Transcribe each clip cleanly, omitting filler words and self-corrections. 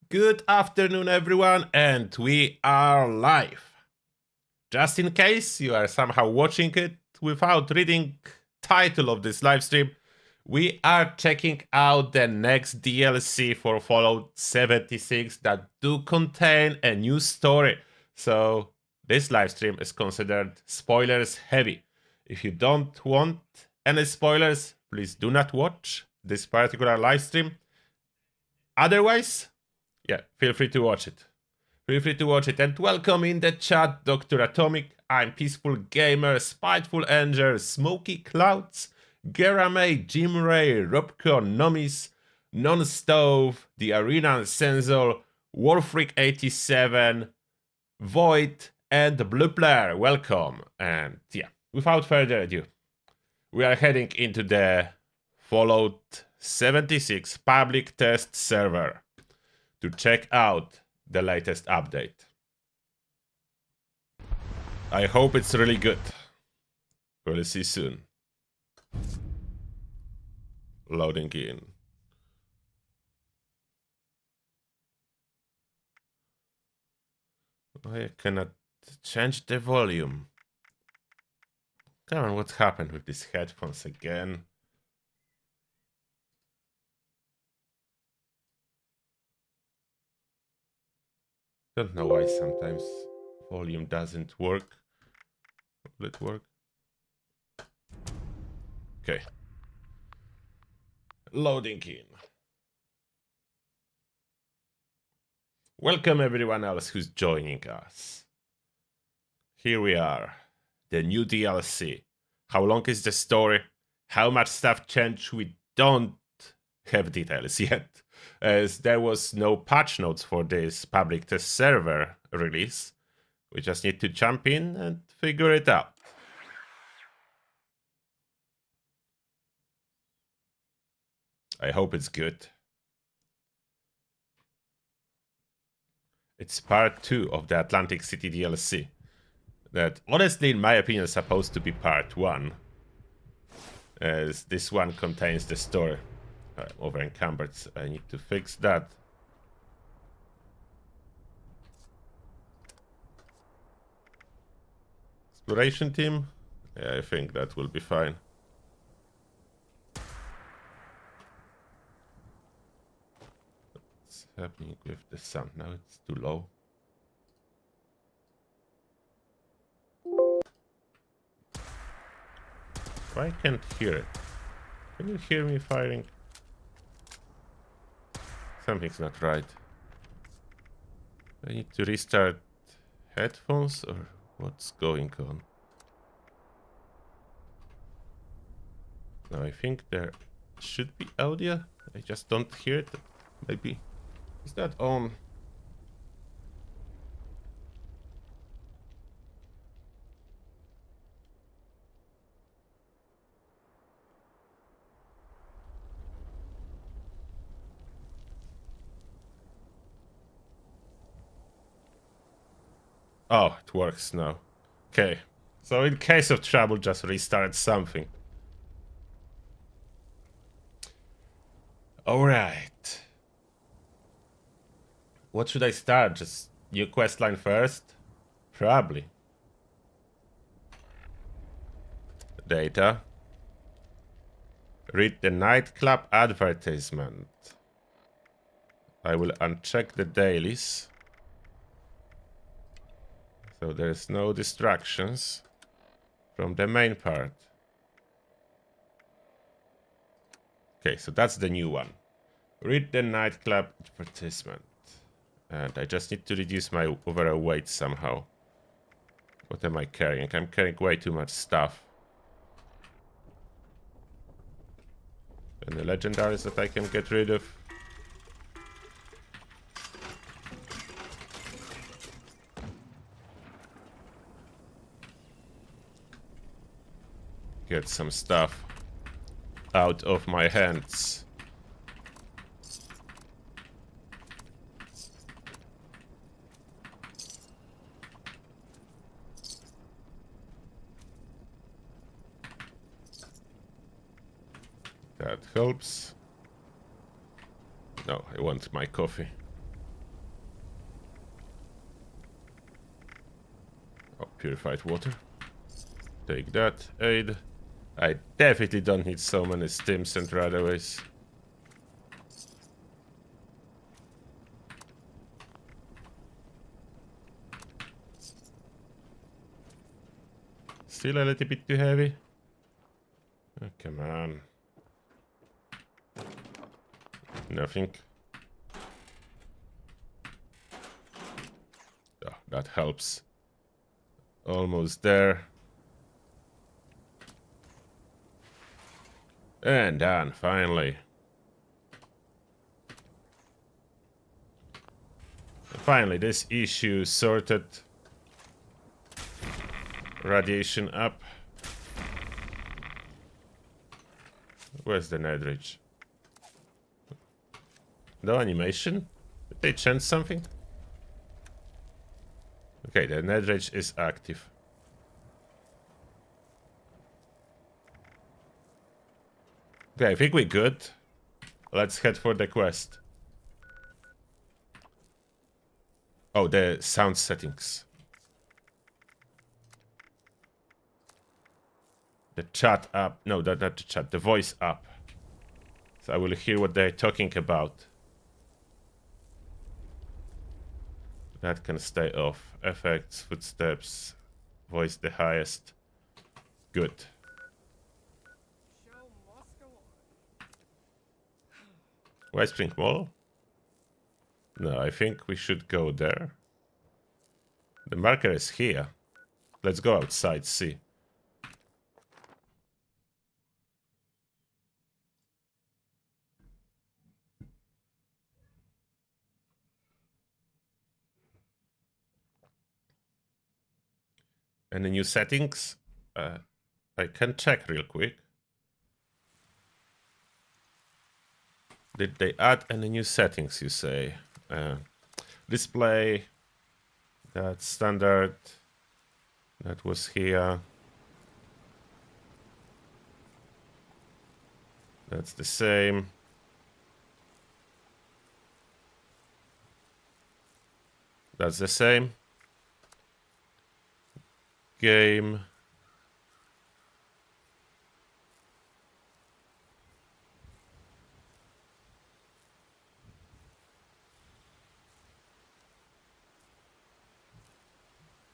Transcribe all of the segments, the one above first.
Good afternoon, everyone, and we are live. Just in case you are somehow watching it without reading title of this live stream, we are checking out the next DLC for Fallout 76 that do contain a new story. So this live stream is considered spoilers heavy. If you don't want any spoilers, please do not watch this particular live stream. Otherwise, yeah, feel free to watch it. Feel free to watch it. And welcome in the chat, Dr. Atomic. I'm Peaceful Gamer, Spiteful Angel, Smoky Clouds, Geramay, Jim Ray, Robco, Nomis, Non-Stove, The Arena Sensor, Warfreak87, Void, and Blue Player. Welcome. And yeah, without further ado, we are heading into the Fallout 76 public test server to check out the latest update. I hope it's really good. We'll see soon. Loading in. I cannot change the volume. Come on, what happened with these headphones again? Don't know why sometimes volume doesn't work. Will it work? Okay. Loading in. Welcome everyone else who's joining us. Here we are. The new DLC. How long is the story? How much stuff changed? We don't have details yet, as there was no patch notes for this public test server release. We just need to jump in and figure it out. I hope it's good. It's part 2 of the Atlantic City DLC. That, honestly, in my opinion, is supposed to be part 1. As this one contains the story. I'm over encumbered, so I need to fix that. Exploration team? Yeah, I think that will be fine. What's happening with the sound? Now it's too low. I can't hear it. Can you hear me firing? Something's not right. I need to restart headphones, or what's going on? No, I think there should be audio. I just don't hear it. Maybe. Is that on? Oh, it works now. Okay. So in case of trouble, just restart something. Alright. What should I start? Just new questline first? Probably. Data. Read the nightclub advertisement. I will uncheck the dailies. So there's no distractions from the main part. Okay, so that's the new one. Read the nightclub advertisement. And I just need to reduce my overall weight somehow. What am I carrying? I'm carrying way too much stuff. And the legendaries that I can get rid of. Get some stuff out of my hands. That helps. No, I want my coffee. Purified water. Take that. Aid. I definitely don't need so many stims and radaways. Still a little bit too heavy. Oh, come on. Nothing. Oh, that helps. Almost there. And done, finally. Finally, this issue sorted. Radiation up. Where's the netridge? No animation? Did they change something? Okay, the netridge is active. Okay, I think we're good. Let's head for the quest. Oh, the sound settings. The chat up. No, not the chat. The voice up. So I will hear what they're talking about. That can stay off. Effects, footsteps, voice the highest. Good. White Spring Mall? No, I think we should go there. The marker is here. Let's go outside, see. Any new settings? I can check real quick. Did they add any new settings, you say? Display. That's standard. That was here. That's the same. That's the same. Game.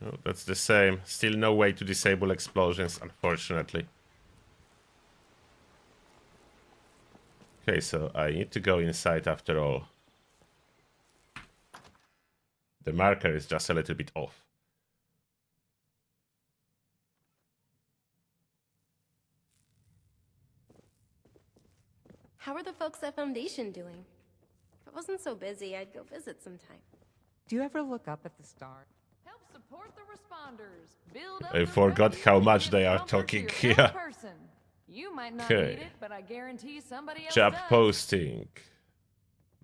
Oh, that's the same. Still no way to disable explosions, unfortunately. Okay, so I need to go inside after all. The marker is just a little bit off. How are the folks at Foundation doing? If it wasn't so busy, I'd go visit sometime. Do you ever look up at the stars? Help support the responders. Build up I the forgot refuge how and much give they are comfort talking to your here. fellow person. You might not Okay. need it, but I guarantee somebody else Job does. posting.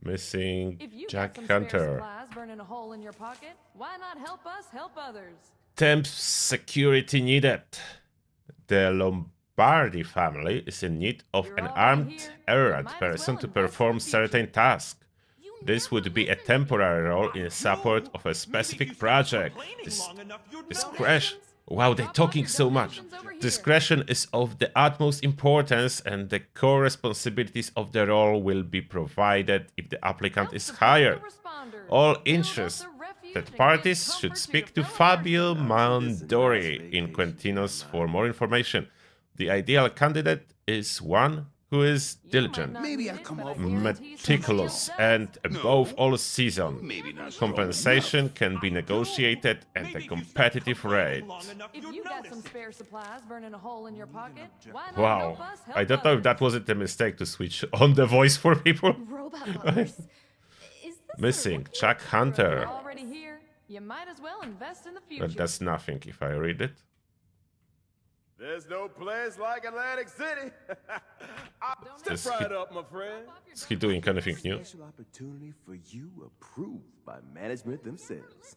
Missing If you Jack got some spare Hunter. supplies burning a hole in your pocket, why not help us help others? Temp security needed. The Lombardi family is in need of You're an already armed here. errand Might as person well to invest in perform the future. certain tasks. This would be a temporary role in support of a specific project. Discretion. Wow, they're talking so much. Discretion is of the utmost importance, and the core responsibilities of the role will be provided if the applicant Help is support the hired. responders. All Build up interested the refuge and give parties comfort should to speak your to fellow Fabio person. Mondori in Quintinos for more information. The ideal candidate is one who is diligent, Maybe I come off meticulous, and above all seasoned. Maybe not Compensation can be negotiated at a competitive rate. If you got some spare supplies burning a hole in your pocket, why not Wow, help us help I don't know if that others? wasn't a mistake to switch on the voice for people. Robot butlers? Is this a Missing rookie Chuck or a Hunter. You're pilot? already here. You might as well invest in the future. But that's nothing if I read it. There's no place like Atlantic City. Is Step he- right up, my friend. Is he doing anything new? Special opportunity for you approved by management themselves.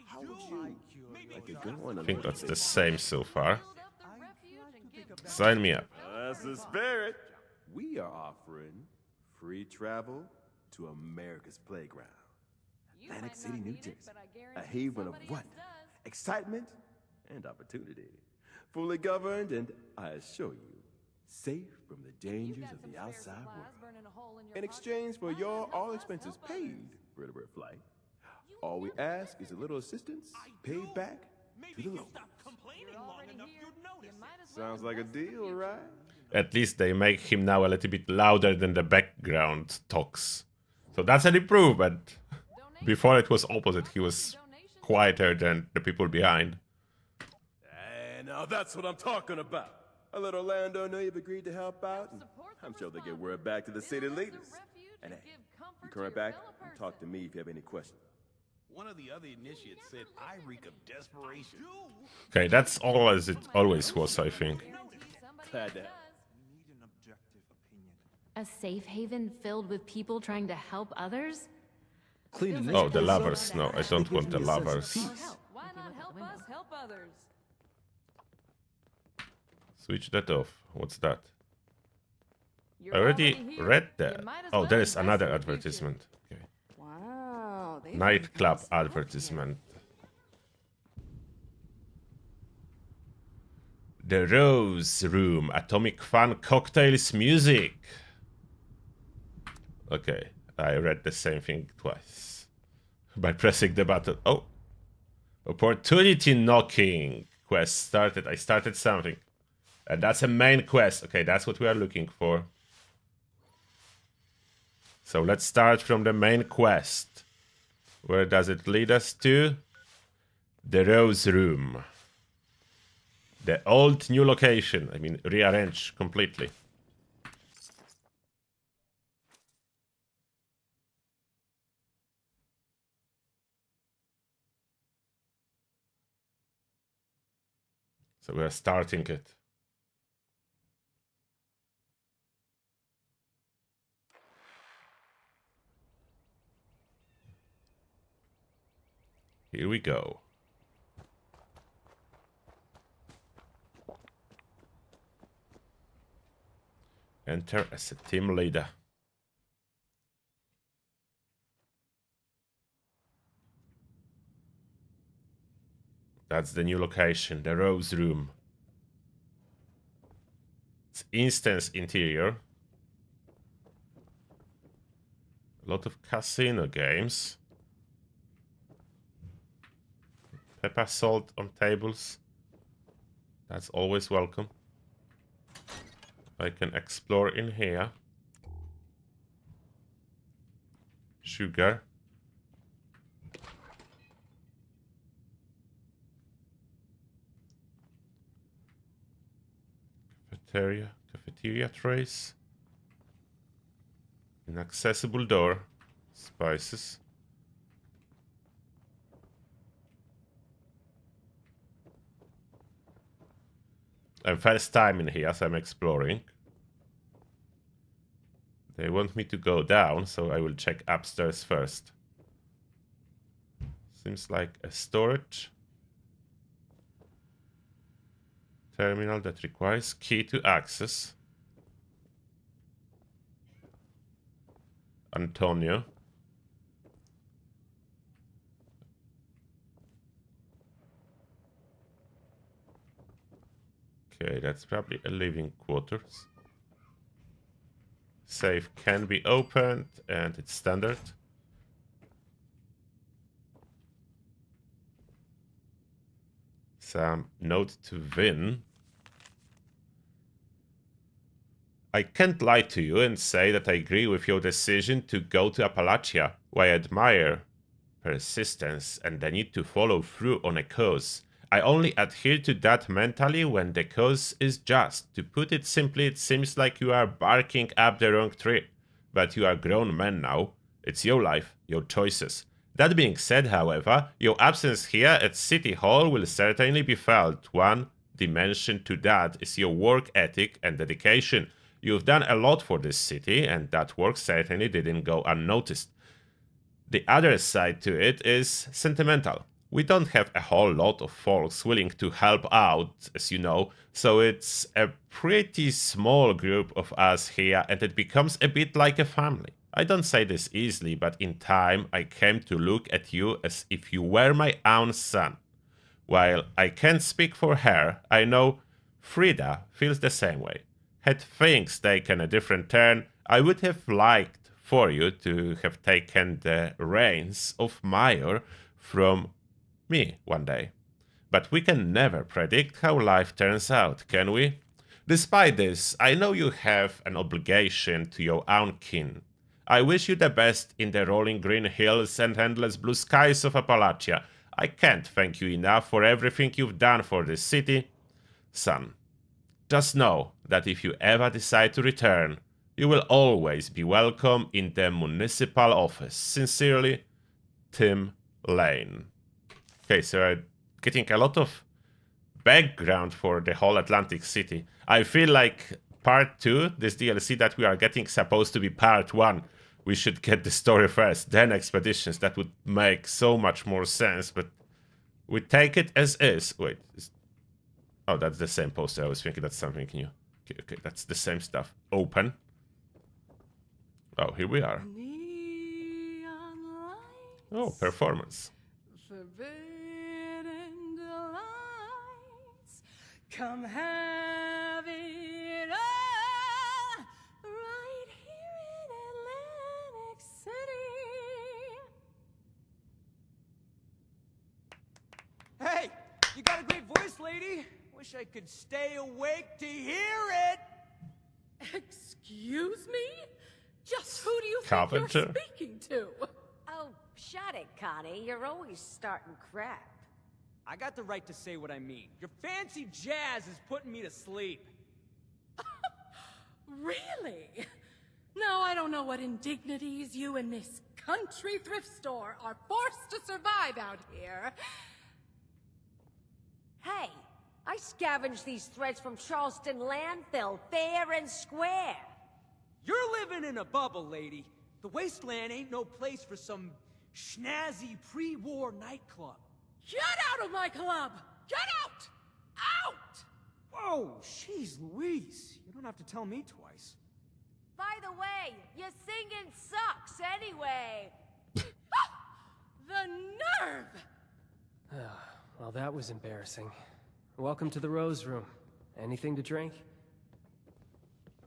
How would you like to go on a I think little that's the same so far. Build up the refuge and give Sign me up. That's the spirit. We are offering free travel to America's playground. You Atlantic might City, not New need it, Jersey. but I A guarantee haven of somebody wonder else does. excitement, and opportunity. Fully governed and, I assure you, safe from the dangers of the outside world. In exchange for your all expenses paid for a flight, all we ask is a little assistance paid back to the locals. Sounds like a deal, right? At least they make him now a little bit louder than the background talks. So that's an improvement. Before it was opposite, he was quieter than the people behind. And now that's what I'm talking about. A little landowner you've agreed to help out, and I'm sure they'll get word back to the city leaders. And hey, you come right back and talk to me if you have any questions. One of the other initiates said I reek of desperation. Okay, that's all as it always was, I think. Glad to. A safe haven filled with people trying to help others? Cleaning Oh, the lovers. No, I don't want the lovers. Why not help us help others? Switch that off. What's that? You're I already here. read You that. might as Oh, well there is invest another in the future. advertisement. Okay. Wow. they Nightclub really got advertisement. The Rose Room. Atomic Fun Cocktails Music. Okay, I read the same thing twice. By pressing the button. Oh. Opportunity knocking. Quest started. I started something. And that's a main quest. Okay, that's what we are looking for. So let's start from the main quest. Where does it lead us to? The Rose Room. The old new location. I mean, rearranged completely. So we are starting it. Here we go. Enter as a team leader. That's the new location, the Rose Room. It's instance interior. A lot of casino games. Pepper salt on tables. That's always welcome. I can explore in here. Sugar. Cafeteria trays. Inaccessible door. Spices. And first time in here, so I'm exploring. They want me to go down, so I will check upstairs first. Seems like a storage terminal that requires key to access. Antonio. Okay, that's probably a living quarters. Safe can be opened, and it's standard. Some note to Vin. I can't lie to you and say that I agree with your decision to go to Appalachia. While I admire persistence and the need to follow through on a cause, I only adhere to that mentally when the cause is just. To put it simply, it seems like you are barking up the wrong tree. But you are grown men now. It's your life, your choices. That being said, however, your absence here at City Hall will certainly be felt. One dimension to that is your work ethic and dedication. You've done a lot for this city, and that work certainly didn't go unnoticed. The other side to it is sentimental. We don't have a whole lot of folks willing to help out, as you know, so it's a pretty small group of us here, and it becomes a bit like a family. I don't say this easily, but in time I came to look at you as if you were my own son. While I can't speak for her, I know Frida feels the same way. Had things taken a different turn, I would have liked for you to have taken the reins of Mayor from me one day. But we can never predict how life turns out, can we? Despite this, I know you have an obligation to your own kin. I wish you the best in the rolling green hills and endless blue skies of Appalachia. I can't thank you enough for everything you've done for this city. Son, just know that if you ever decide to return, you will always be welcome in the municipal office. Sincerely, Tim Lane. Okay, so I'm getting a lot of background for the whole Atlantic City. I feel like part 2, this DLC that we are getting, supposed to be part 1. We should get the story first, then expeditions. That would make so much more sense, but we take it as is. Wait. Oh, that's the same poster. I was thinking that's something new. Okay, that's the same stuff. Open. Oh, here we are. Oh, performance. Forbidden delights, come have it all, right here in Atlantic City. Hey, you got a great voice, lady. Wish I could stay awake to hear it. Excuse me? Just who do you Carpenter. think you're speaking to? Oh, shut it, Connie. You're always starting crap. I got the right to say what I mean. Your fancy jazz is putting me to sleep. Really? Now I don't know what indignities you and this country thrift store are forced to survive out here. Hey, I scavenged these threads from Charleston landfill, fair and square. You're living in a bubble, lady. The wasteland ain't no place for some schnazzy pre-war nightclub. Get out of my club! Get out! Out! Whoa, jeez Louise. You don't have to tell me twice. By the way, your singing sucks anyway. The nerve! Well, that was embarrassing. Welcome to the Rose Room. Anything to drink?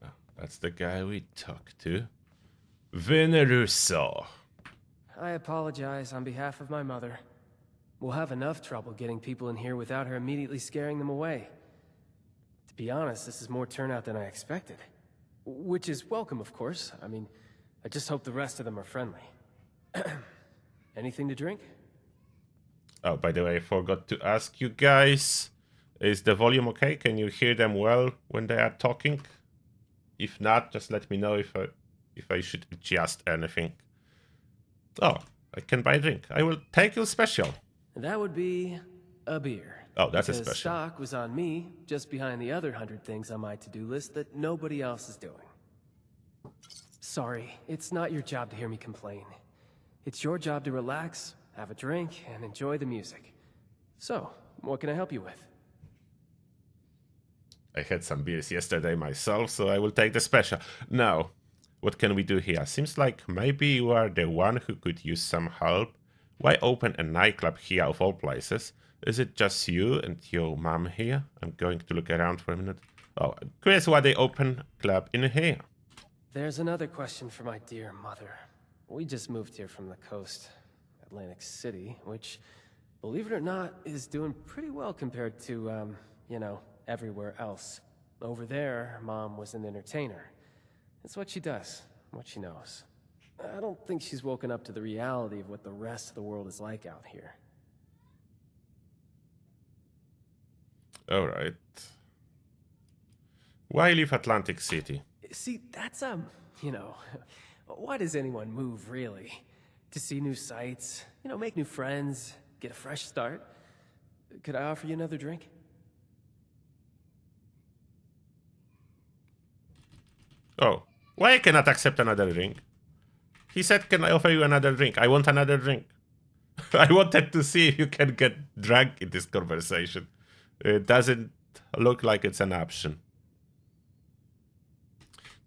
Oh, that's the guy we talked to. Veneruso. I apologize on behalf of my mother. We'll have enough trouble getting people in here without her immediately scaring them away. To be honest, this is more turnout than I expected. Which is welcome, of course. I mean, I just hope the rest of them are friendly. Anything to drink? Oh, by the way, I forgot to ask you guys. Is the volume okay? Can you hear them well when they are talking? If not, just let me know if I should adjust anything. Oh, I can buy a drink. I will take your special. That would be a beer. Oh, that's because a special. stock was on me, just behind the other 100 things on my to-do list that nobody else is doing. Sorry, it's not your job to hear me complain. It's your job to relax, have a drink, and enjoy the music. So, what can I help you with? I had some beers yesterday myself, so I will take the special. Now, what can we do here? Seems like maybe you are the one who could use some help. Why open a nightclub here of all places? Is it just you and your mom here? I'm going to look around for a minute. Oh, I'm curious why they open club in here. There's another question for my dear mother. We just moved here from the coast, Atlantic City, which, believe it or not, is doing pretty well compared to, you know, everywhere else. Over there, Mom was an entertainer. It's what she does, what she knows. I don't think she's woken up to the reality of what the rest of the world is like out here. Alright. Why leave Atlantic City? See, that's, you know, why does anyone move, really? To see new sights, you know, make new friends, get a fresh start. Could I offer you another drink? Oh, why I cannot accept another drink? He said, can I offer you another drink? I want another drink. I wanted to see if you can get drunk in this conversation. It doesn't look like it's an option.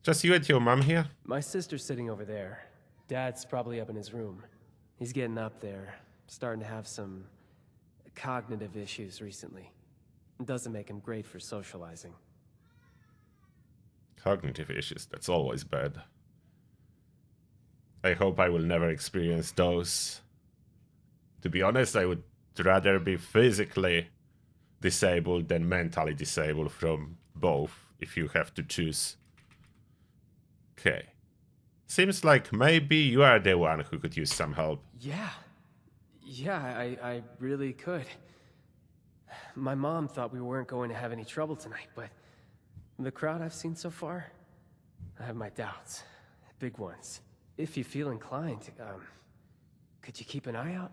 Just you and your mom here? My sister's sitting over there. Dad's probably up in his room. He's getting up there, starting to have some cognitive issues recently. It doesn't make him great for socializing. Cognitive issues, that's always bad. I hope I will never experience those. To be honest, I would rather be physically disabled than mentally disabled from both, if you have to choose. Okay. Seems like maybe you are the one who could use some help. Yeah. Yeah, I really could. My mom thought we weren't going to have any trouble tonight, but the crowd I've seen so far, I have my doubts. Big ones. If you feel inclined, could you keep an eye out?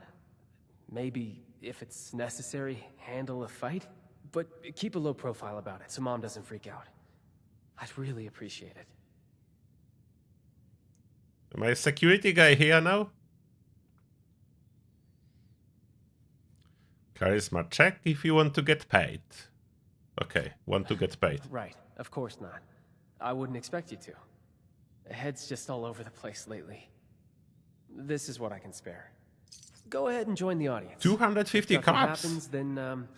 Maybe, if it's necessary, handle a fight? But keep a low profile about it so Mom doesn't freak out. I'd really appreciate it. Am I a security guy here now? Charisma check if you want to get paid. Okay, want to get paid. Right, of course not. I wouldn't expect you to. Head's just all over the place lately. This is what I can spare. Go ahead and join the audience. 250 if nothing cops. happens, then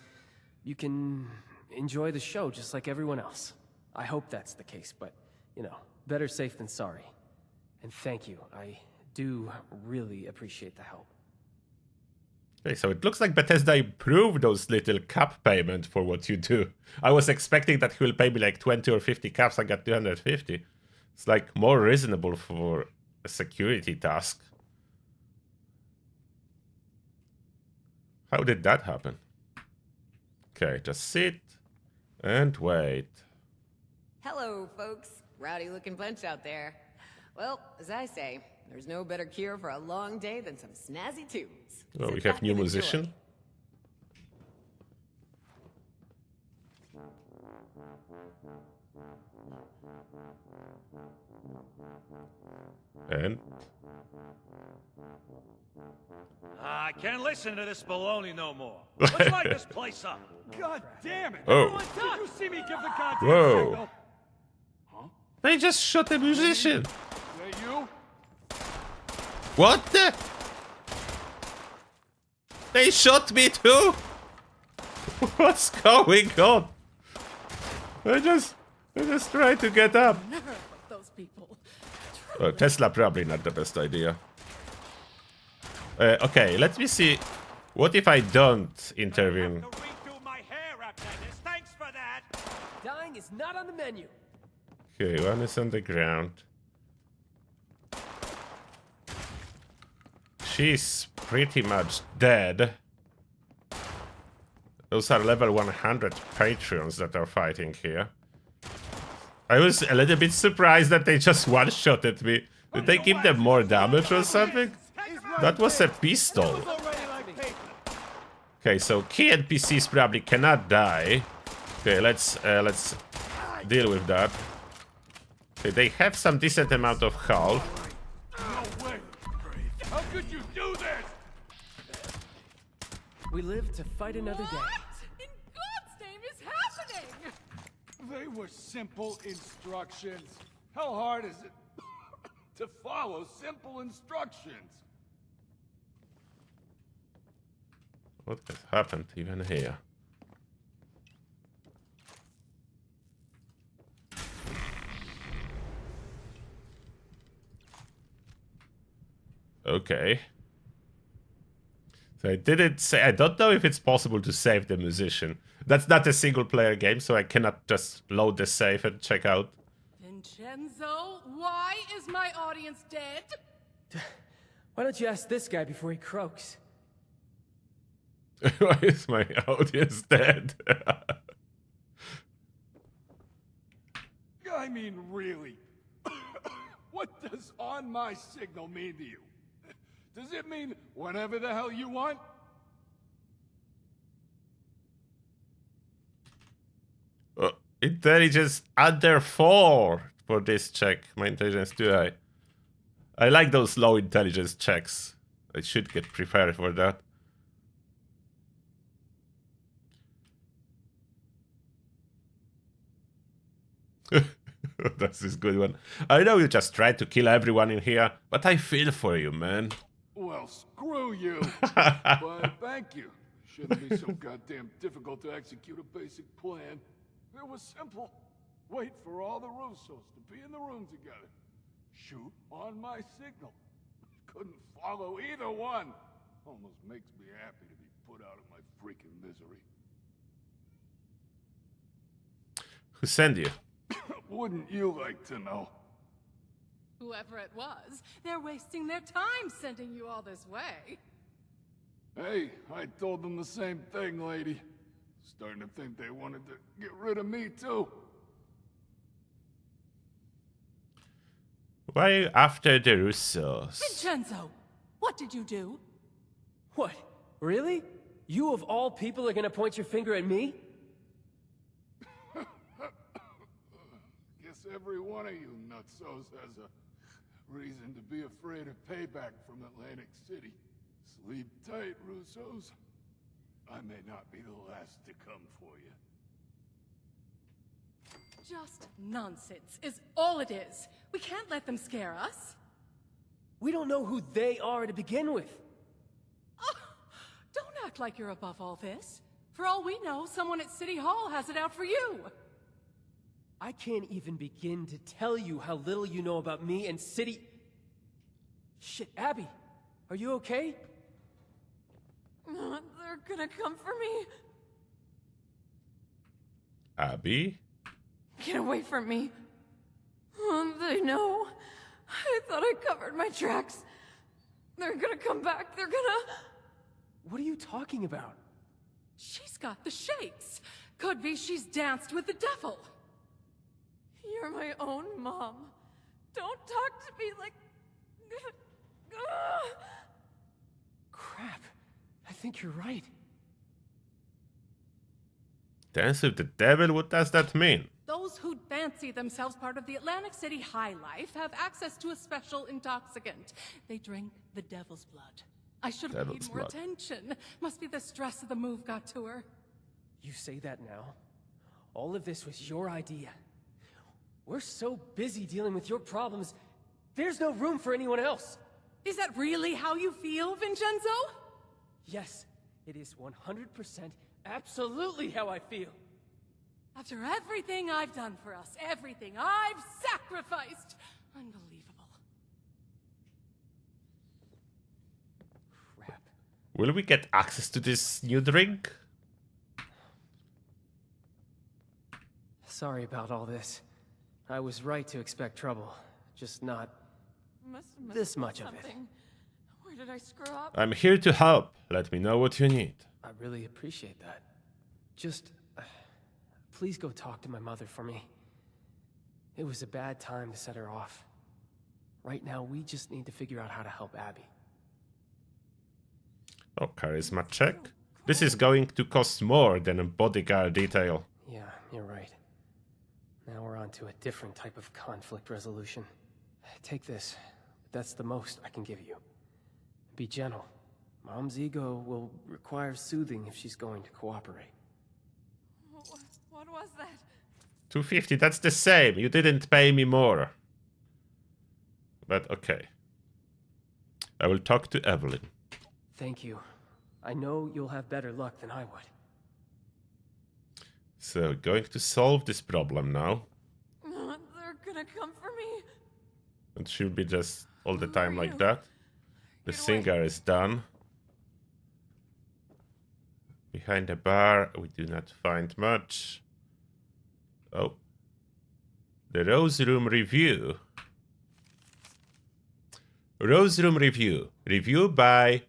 you can enjoy the show just like everyone else. I hope that's the case, but, you know, better safe than sorry. And thank you. I do really appreciate the help. Okay, so it looks like Bethesda improved those little cap payment for what you do. I was expecting that he will pay me like 20 or 50 caps. I got 250. It's like more reasonable for a security task. How did that happen? Okay, just sit and wait. Hello, folks. Rowdy looking bunch out there. Well, as I say, there's no better cure for a long day than some snazzy tunes. Oh, Sit we have back new and musician. And I can't listen to this baloney no more. Let's light this place up. God damn it! Oh. Everyone, did you see me give the goddamn Whoa. signal? they just shot a musician. Is that you? What the? They shot me too? What's going on? I just tried to get up. Nerve of those people. Tesla probably not the best idea. Okay, let me see. What if I don't intervene? Have to redo my hair after this. Thanks for that. Dying is not on the menu. Okay, one is on the ground. She's pretty much dead. Those are level 100 Patreons that are fighting here. I was a little bit surprised that they just one-shotted me. Did they give them more damage or something? That was a pistol. Okay, so key NPCs probably cannot die. Okay, let's deal with that. Okay, they have some decent amount of health. No way! How could you do this? We live to fight another day. What in God's name is happening? They were simple instructions. How hard is it to follow simple instructions? What has happened even here? Okay. So I didn't say, I don't know if it's possible to save the musician. That's not a single player game, so I cannot just load the save and check out. Vincenzo, why is my audience dead? Why don't you ask this guy before he croaks? Why is my audience dead? I mean, really? What does on my signal mean to you? Does it mean whenever the hell you want? Intelligence under 4 for this check. My intelligence too high. I like those low intelligence checks. I should get prepared for that. That's this good one. I know you just tried to kill everyone in here, but I feel for you, man. Well, screw you. But thank you. Shouldn't be so goddamn difficult to execute a basic plan. It was simple. Wait for all the Russos to be in the room together. Shoot on my signal. Couldn't follow either one. Almost makes me happy to be put out of my freaking misery. Who sent you? Wouldn't you like to know? Whoever it was, they're wasting their time sending you all this way. Hey, I told them the same thing, lady. Starting to think they wanted to get rid of me, too. Why are you after the Russos? Vincenzo, what did you do? What? Really? You of all people are gonna point your finger at me? Guess every one of you nutsos has a reason to be afraid of payback from Atlantic City. Sleep tight, Russos. I may not be the last to come for you. Just nonsense is all it is. We can't let them scare us. We don't know who they are to begin with. Oh, don't act like you're above all this. For all we know, someone at City Hall has it out for you. I can't even begin to tell you how little you know about me and City... Shit, Abby, are you okay? They're gonna come for me. Abby? Get away from me. They know. I thought I covered my tracks. They're gonna come back. They're gonna... What are you talking about? She's got the shakes. Could be she's danced with the devil. You're my own mom. Don't talk to me like... Crap. I think you're right. Dance with the devil? What does that mean? Those who fancy themselves part of the Atlantic City high life have access to a special intoxicant. They drink the devil's blood. I should have paid more attention. Must be the stress of the move got to her. You say that now? All of this was your idea. We're so busy dealing with your problems, there's no room for anyone else. Is that really how you feel, Vincenzo? Yes, it is 100% absolutely how I feel. After everything I've done for us, everything I've sacrificed. Unbelievable. Crap. Will we get access to this new drink? Sorry about all this. I was right to expect trouble, just not this much of it. Where did I screw up? I'm here to help. Let me know what you need. I really appreciate that. Just, please go talk to my mother for me. It was a bad time to set her off. Right now, we just need to figure out how to help Abby. Oh, charisma check. This is going to cost more than a bodyguard detail. Yeah, you're right. Now we're on to a different type of conflict resolution. Take this. That's the most I can give you. Be gentle. Mom's ego will require soothing if she's going to cooperate. What was that? 250, that's the same. You didn't pay me more. But okay. I will talk to Evelyn. Thank you. I know you'll have better luck than I would. So, going to solve this problem now. They're gonna come for me. It should be just all the time like that. The singer is done. Behind the bar, we do not find much. Oh. The Rose Room Review. Rose Room Review. Review by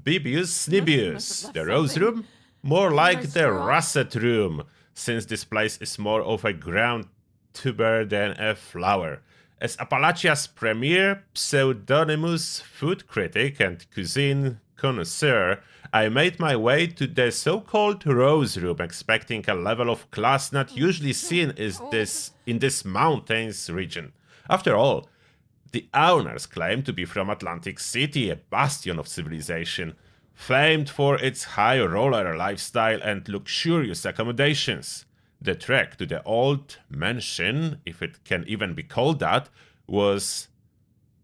Bibius Snibius. The Rose Room? More like the Russet Room, since this place is more of a ground tuber than a flower. As Appalachia's premier pseudonymous food critic and cuisine connoisseur, I made my way to the so-called Rose Room, expecting a level of class not usually seen in this mountains region. After all, the owners claim to be from Atlantic City, a bastion of civilization, famed for its high roller lifestyle and luxurious accommodations. The trek to the old mansion, if it can even be called that, was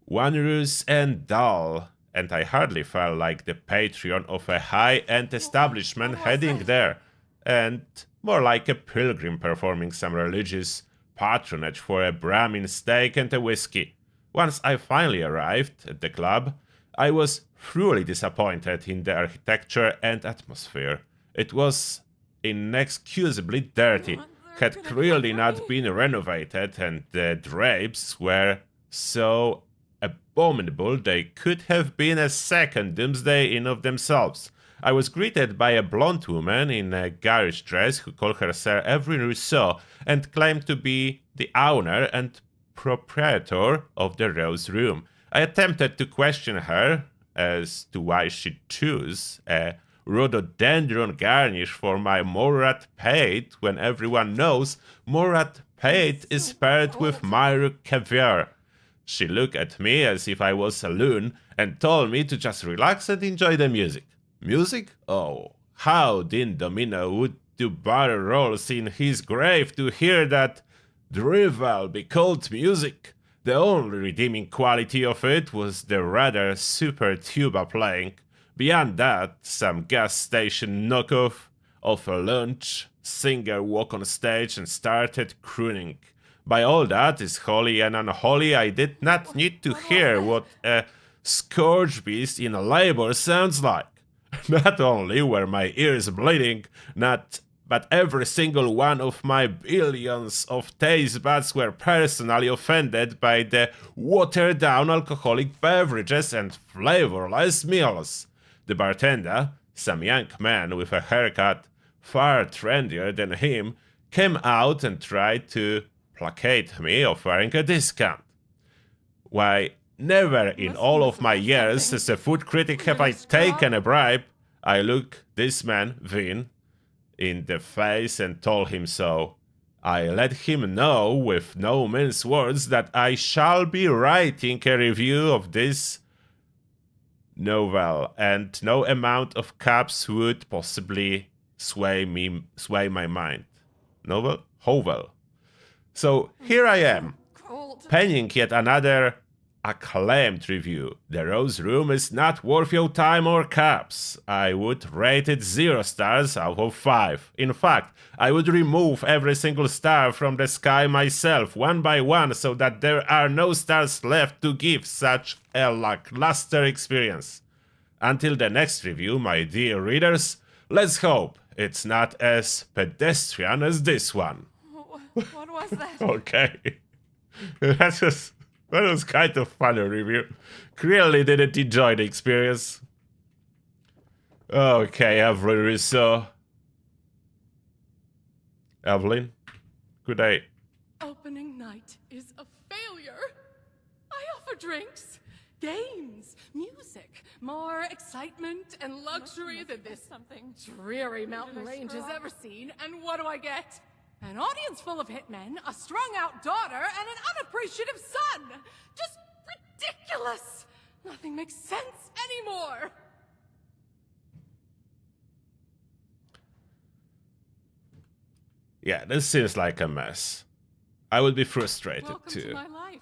onerous and dull, and I hardly felt like the patron of a high-end establishment heading there, and more like a pilgrim performing some religious patronage for a Brahmin steak and a whiskey. Once I finally arrived at the club, I was thoroughly disappointed in the architecture and atmosphere. It was inexcusably dirty, had clearly not been renovated, and the drapes were so abominable they could have been a second Doomsday in of themselves. I was greeted by a blonde woman in a garish dress who called herself Evelyn Rousseau and claimed to be the owner and proprietor of the Rose Room. I attempted to question her as to why she chose a rhododendron garnish for my Morat Pate when everyone knows Morat Pate is paired with Myro caviar. She looked at me as if I was a loon and told me to just relax and enjoy the music. Music? Oh, how Dean Domino would do barrel rolls in his grave to hear that drivel be called music. The only redeeming quality of it was the rather super tuba playing. Beyond that, some gas station knockoff of a lunch singer walked on stage and started crooning. By all that is holy and unholy, I did not need to hear what a scourge beast in labor sounds like. Not only were my ears bleeding, but every single one of my billions of taste buds were personally offended by the watered-down alcoholic beverages and flavorless meals. The bartender, some young man with a haircut far trendier than him, came out and tried to placate me, offering a discount. Why, never in all of my years as a food critic have I taken a bribe. I looked this man, Vin, in the face and told him so. I let him know with no means words that I shall be writing a review of this novel, and no amount of cups would possibly sway my mind. Novel? Hovel. So here I am, penning yet another acclaimed review. The Rose Room is not worth your time or cups. I would rate it 0 stars out of 5. In fact, I would remove every single star from the sky myself, one by one, so that there are no stars left to give such a lackluster experience. Until the next review, my dear readers, let's hope it's not as pedestrian as this one. What was that? Okay. That was kind of funny review. Clearly didn't enjoy the experience. Okay, Evelyn Rousseau. Evelyn, good day. Opening night is a failure. I offer drinks, games, music, more excitement and luxury than this dreary mountain range has ever seen. And what do I get? An audience full of hitmen, a strung-out daughter, and an unappreciative son! Just ridiculous! Nothing makes sense anymore! Yeah, this seems like a mess. I would be frustrated Welcome too. to my life.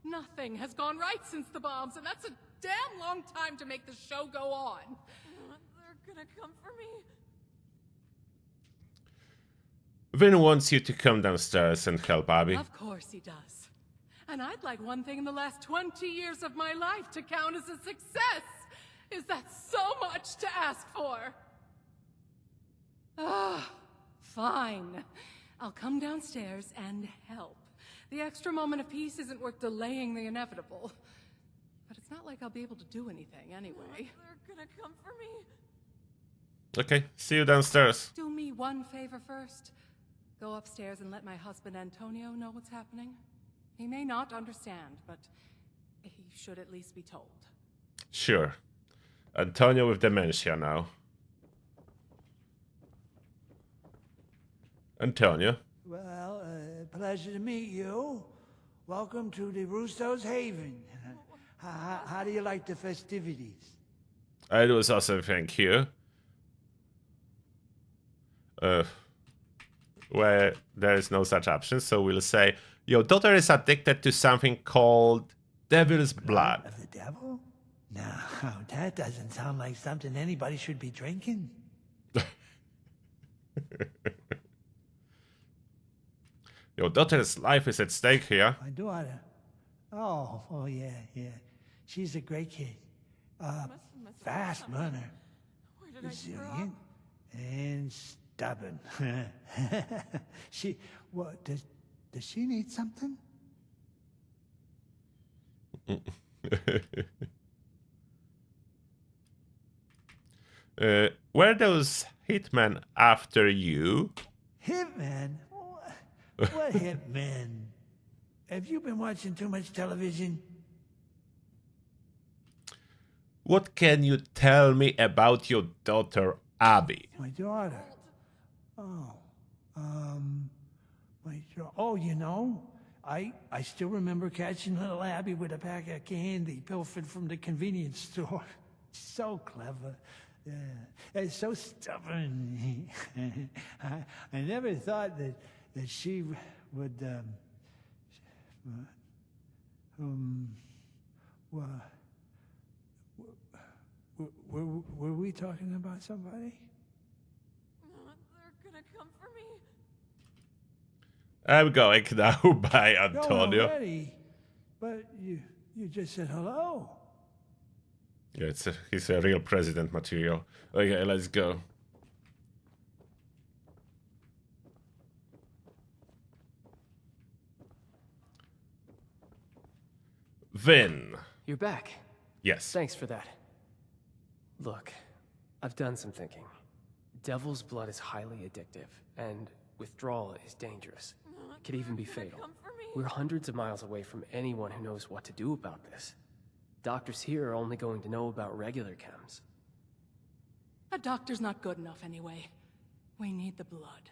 Nothing has gone right since the bombs, and that's a damn long time to make the show go on. They're gonna come for me. Vin wants you to come downstairs and help Abby. Of course he does. And I'd like one thing in the last 20 years of my life to count as a success. Is that so much to ask for? Ah, fine. I'll come downstairs and help. The extra moment of peace isn't worth delaying the inevitable. But it's not like I'll be able to do anything anyway. They're gonna come for me. Okay, see you downstairs. Do me one favor first. Go upstairs and let my husband Antonio know what's happening. He may not understand, but he should at least be told. Sure. Antonio with dementia now. Antonio. Well, pleasure to meet you. Welcome to the Russo's Haven. How do you like the festivities? It was awesome, thank you. Where there is no such option, so we'll say, your daughter is addicted to something called devil's blood. Of the devil? No, that doesn't sound like something anybody should be drinking. Your daughter's life is at stake here. My daughter. Oh, yeah. She's a great kid. Fast learner. Resilient and stubborn. What, does she need something? Were those hitmen after you? Hitman? What hitman? Have you been watching too much television? What can you tell me about your daughter, Abby? My daughter? You know, I still remember catching little Abby with a pack of candy pilfered from the convenience store. So clever. Yeah. And so stubborn. I never thought that she would, were we talking about somebody? They're gonna come for me. I'm going now by Antonio. Already? But you just said hello. Yeah, he's a real president material. Okay, let's go. Vin. You're back. Yes. Thanks for that. Look, I've done some thinking. Devil's blood is highly addictive, and withdrawal is dangerous. It could even be fatal. We're hundreds of miles away from anyone who knows what to do about this. Doctors here are only going to know about regular chems. A doctor's not good enough anyway. We need the blood.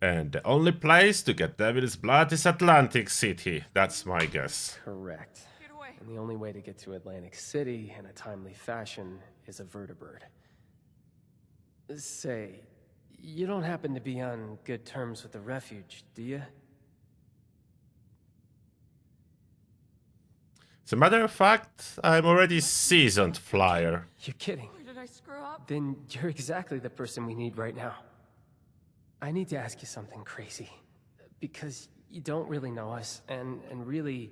And the only place to get Devil's blood is Atlantic City. That's my guess. Correct. And the only way to get to Atlantic City in a timely fashion is a vertibird. Say, you don't happen to be on good terms with the Refuge, do you? As a matter of fact, I'm already seasoned flyer. You're kidding. Where did I screw up? Then you're exactly the person we need right now. I need to ask you something crazy. Because you don't really know us, and really,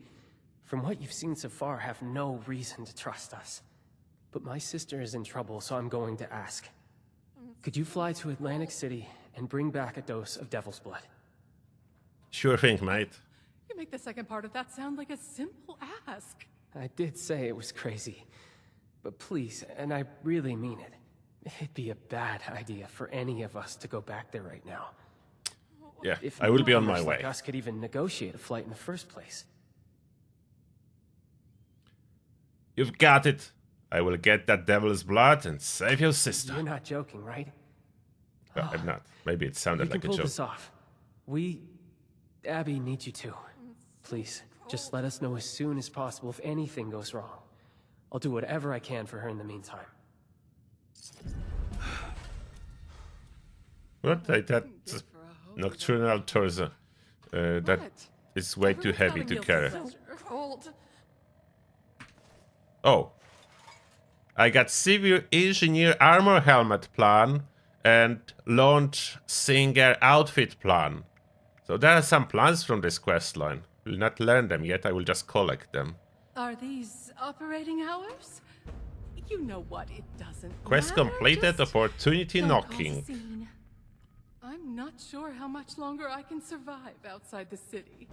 from what you've seen so far, have no reason to trust us. But my sister is in trouble, so I'm going to ask. Could you fly to Atlantic City and bring back a dose of Devil's blood? Sure thing, mate. You make the second part of that sound like a simple ask. I did say it was crazy. But please, and I really mean it, it'd be a bad idea for any of us to go back there right now. Yeah, If I will be on my newcomers way. like us could even negotiate a flight in the first place. You've got it. I will get that Devil's blood and save your sister. You're not joking, right? No, I'm not. Maybe it sounded You can like a pull joke. this off. Abby needs you too. Please, just let us know as soon as possible if anything goes wrong. I'll do whatever I can for her in the meantime. What? That's nocturnal torso. That is way too heavy to carry. Cold. Oh. I got severe engineer armor helmet plan and launch singer outfit plan. So there are some plans from this quest line. Will not learn them yet, I will just collect them. Are these operating hours? You know what, it doesn't Quest matter. completed, Just opportunity don't cause a knocking. scene. I'm not sure how much longer I can survive outside the city.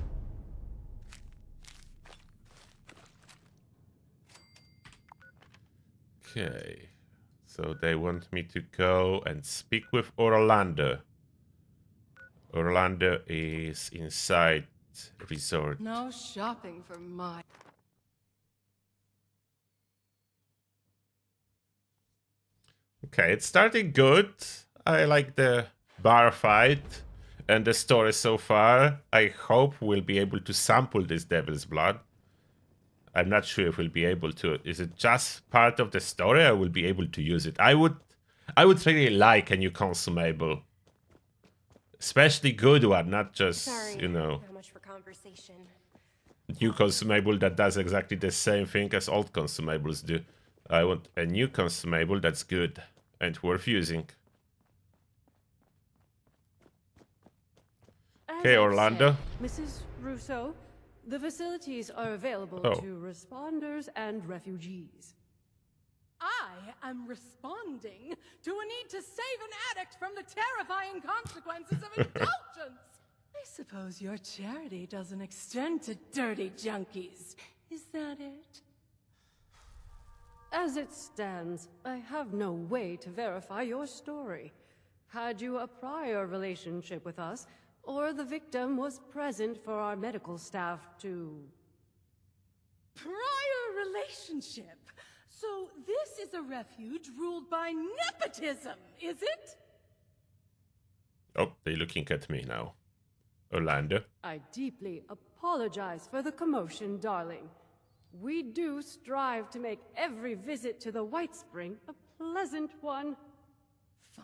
Okay. So they want me to go and speak with Orlando. Orlando is inside resort. No shopping for my... Okay, it's starting good. I like the bar fight and the story so far. I hope we'll be able to sample this Devil's blood. I'm not sure if we'll be able to. Is it just part of the story or will be able to use it? I would really like a new consumable. Especially good one, not just, Sorry, you know. not much for conversation. new consumable that does exactly the same thing as old consumables do. I want a new consumable that's good and worth using. Okay, Orlando. Mrs. Russo, the facilities are available to responders and refugees. I am responding to a need to save an addict from the terrifying consequences of indulgence. I suppose your charity doesn't extend to dirty junkies. Is that it? As it stands, I have no way to verify your story. Had you a prior relationship with us, or the victim was present for our medical staff to... Prior relationship? So this is a refuge ruled by nepotism, is it? Oh, they're looking at me now. Orlando. I deeply apologize for the commotion, darling. We do strive to make every visit to the White Spring a pleasant one.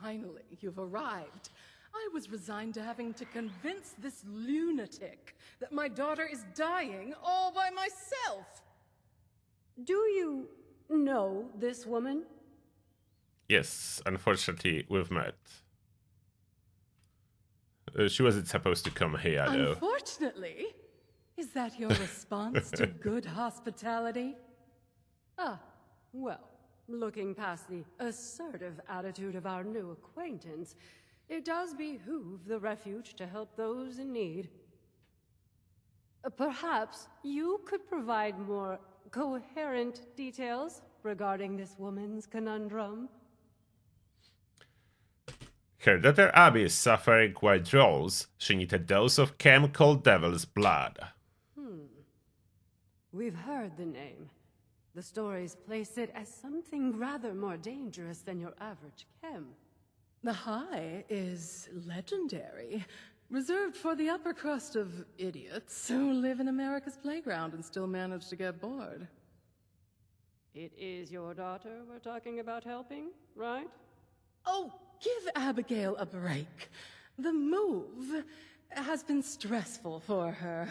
Finally, you've arrived. I was resigned to having to convince this lunatic that my daughter is dying all by myself. Do you know this woman? Yes, unfortunately, we've met. She wasn't supposed to come here, though. Unfortunately? Is that your response to good hospitality? Ah, well, looking past the assertive attitude of our new acquaintance, it does behoove the refuge to help those in need. Perhaps you could provide more coherent details regarding this woman's conundrum. Her daughter Abby is suffering withdrawals. She needs a dose of chemical devil's blood. We've heard the name. The stories place it as something rather more dangerous than your average chem. The high is legendary, reserved for the upper crust of idiots who live in America's playground and still manage to get bored. It is your daughter we're talking about helping, right? Oh, give Abigail a break. The move has been stressful for her.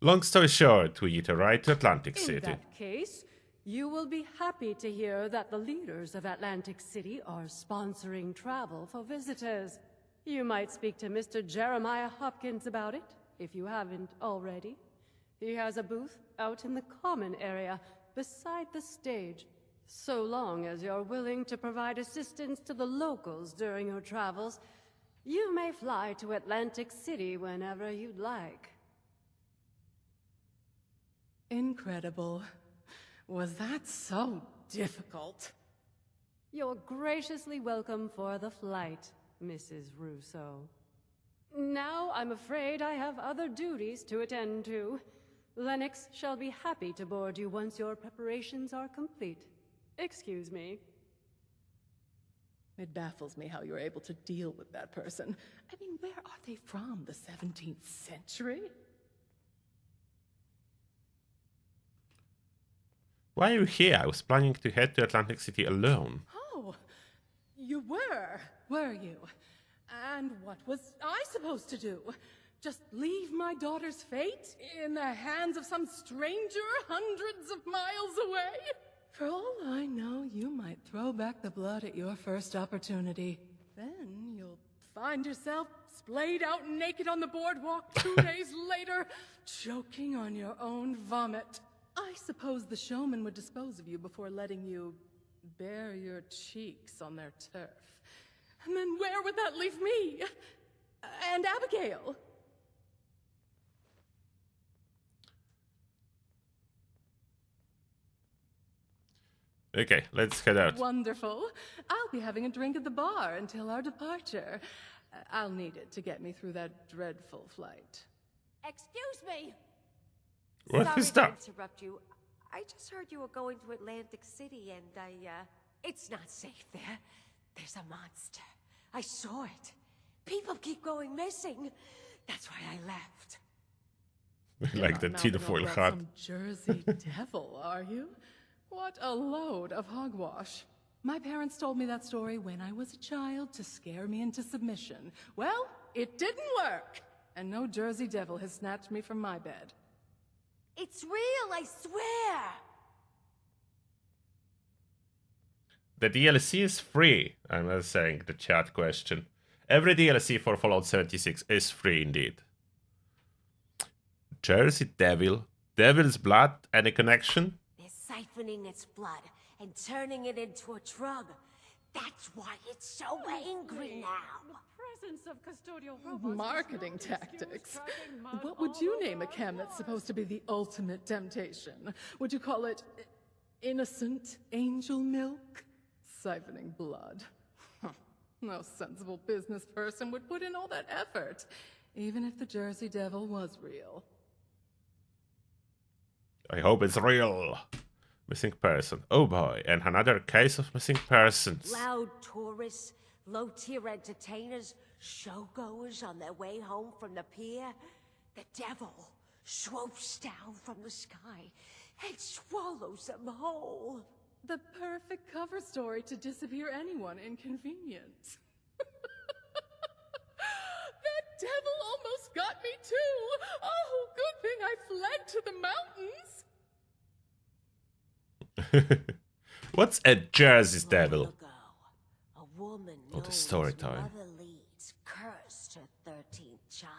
Long story short, we need to ride to Atlantic City. In that case, you will be happy to hear that the leaders of Atlantic City are sponsoring travel for visitors. You might speak to Mr. Jeremiah Hopkins about it, if you haven't already. He has a booth out in the common area, beside the stage. So long as you're willing to provide assistance to the locals during your travels, you may fly to Atlantic City whenever you'd like. Incredible. Was that so difficult? You're graciously welcome for the flight, Mrs. Russo. Now I'm afraid I have other duties to attend to. Lennox shall be happy to board you once your preparations are complete. Excuse me. It baffles me how you're able to deal with that person. I mean, where are they from? The 17th century? Why are you here? I was planning to head to Atlantic City alone. Oh, you were you? And what was I supposed to do? Just leave my daughter's fate in the hands of some stranger hundreds of miles away? For all I know, you might throw back the blood at your first opportunity. Then you'll find yourself splayed out naked on the boardwalk 2 days later, choking on your own vomit. I suppose the showman would dispose of you before letting you bare your cheeks on their turf. And then where would that leave me? And Abigail? Okay, let's head out. Wonderful. I'll be having a drink at the bar until our departure. I'll need it to get me through that dreadful flight. Excuse me! What is that? Sorry to interrupt you. I just heard you were going to Atlantic City and it's not safe there. There's a monster. I saw it. People keep going missing. That's why I left. Like the tinfoil hat. Some Jersey devil, are you? What a load of hogwash. My parents told me that story when I was a child to scare me into submission. Well, it didn't work. and no Jersey devil has snatched me from my bed. It's real, I swear! The DLC is free. I'm not saying the chat question. Every DLC for Fallout 76 is free indeed. Jersey Devil. Devil's blood. Any connection? They're siphoning its blood and turning it into a drug. That's why it's so angry now. Marketing tactics. What would you name a chem that's supposed to be the ultimate temptation? Would you call it innocent angel milk? Siphoning blood. No sensible business person would put in all that effort, even if the Jersey Devil was real. I hope it's real. Missing person. Oh boy, and another case of missing persons. Loud tourists, low-tier entertainers, showgoers on their way home from the pier. The devil swoops down from the sky and swallows them whole. The perfect cover story to disappear anyone inconvenient. That devil almost got me too! Oh, good thing I fled to the mountains! What's a Jersey's devil? Ago, a woman Oh, known the story as time. Mother Leeds cursed her 13th child.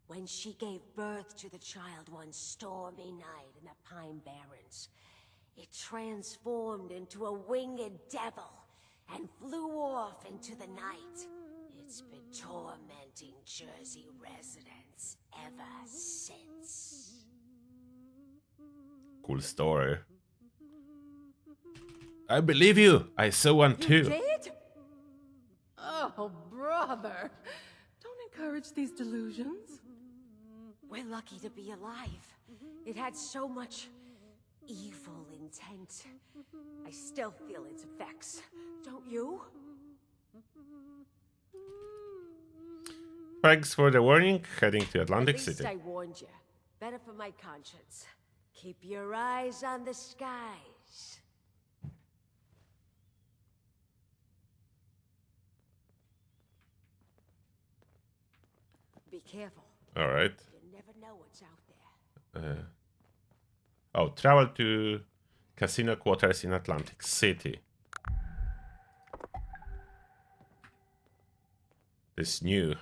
When she gave birth to the child one stormy night in the Pine Barrens, it transformed into a winged devil and flew off into the night. It's been tormenting Jersey residents ever since. Cool story. I believe you. I saw one too. You did? Oh, brother. Don't encourage these delusions. We're lucky to be alive. It had so much evil intent. I still feel its effects. Don't you? Thanks for the warning. Heading to Atlantic At least City. I warned you. Better for my conscience. Keep your eyes on the skies. Be careful. All right. You never know what's out there. Oh, travel to casino quarters in Atlantic City. This new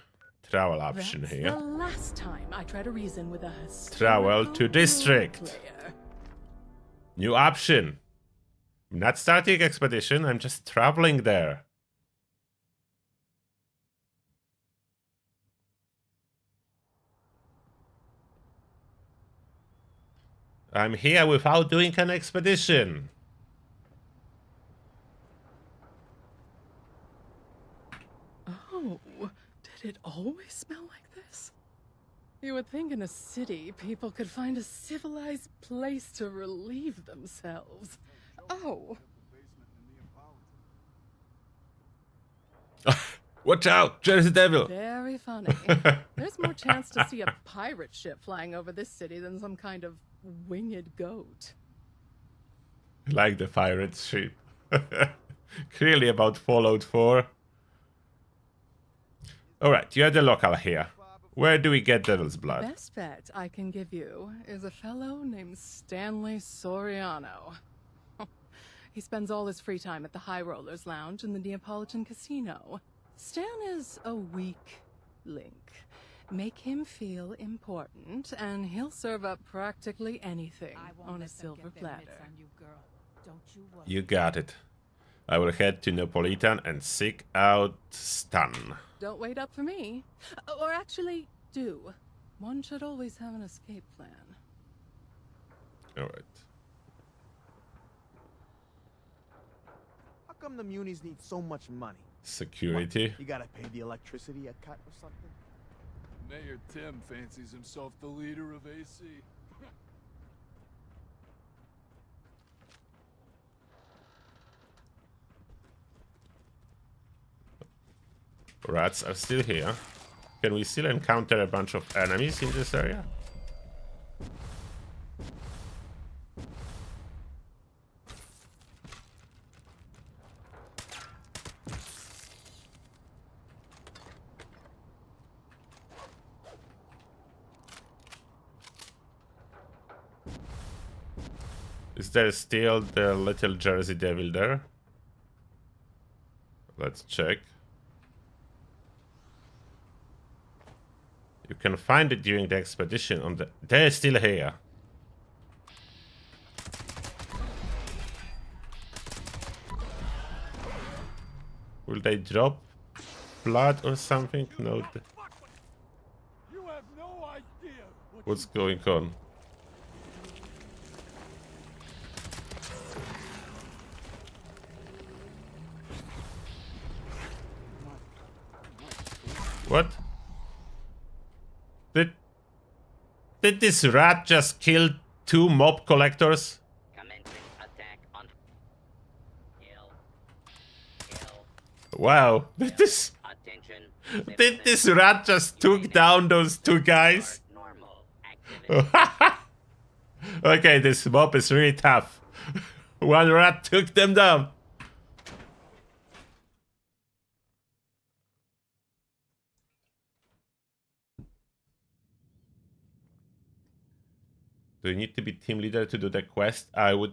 travel option That's here. the last time I try to reason with a Travel to historical district. player. New option. I'm not starting expedition, I'm just traveling there. I'm here without doing an expedition. Oh, did it always smell like this? You would think in a city people could find a civilized place to relieve themselves. Oh, Watch out, Jersey Devil. very funny. There's more chance to see a pirate ship flying over this city than some kind of winged goat. Like the pirate ship. Clearly about Fallout 4. Alright, you're the local here. Where do we get Devil's Blood? Best bet I can give you is a fellow named Stanley Soriano. He spends all his free time at the High Rollers Lounge in the Neapolitan Casino. Stan is a weak link. Make him feel important, and he'll serve up practically anything on a silver platter. You got it. I will head to Neapolitan and seek out Stan. Don't wait up for me. Or actually, do. One should always have an escape plan. Alright. How come the munis need so much money? Security. What, you gotta pay the electricity a cut or something? Mayor Tim fancies himself the leader of AC. Rats are still here. Can we still encounter a bunch of enemies in this area? Is there still the little Jersey Devil there? Let's check. You can find it during the expedition on the... They're still here. Will they drop blood or something? No. You have no idea What's going on? What? Did this rat just kill 2 mob collectors? Wow, did this rat just took down those 2 guys? Okay, this mob is really tough. 1 rat took them down. Do you need to be team leader to do the quest? I would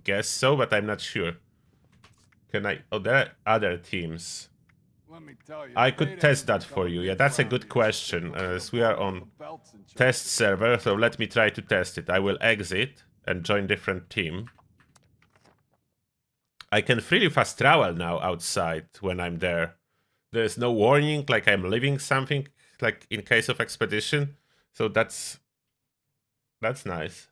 guess so, but I'm not sure. Can I... Oh, there are other teams. Let me tell you, I could test that for you. Yeah, that's a good question, as we are on test server, so let me try to test it. I will exit and join different team. I can freely fast travel now outside when I'm there. There's no warning, like I'm leaving something, like in case of expedition. So that's nice.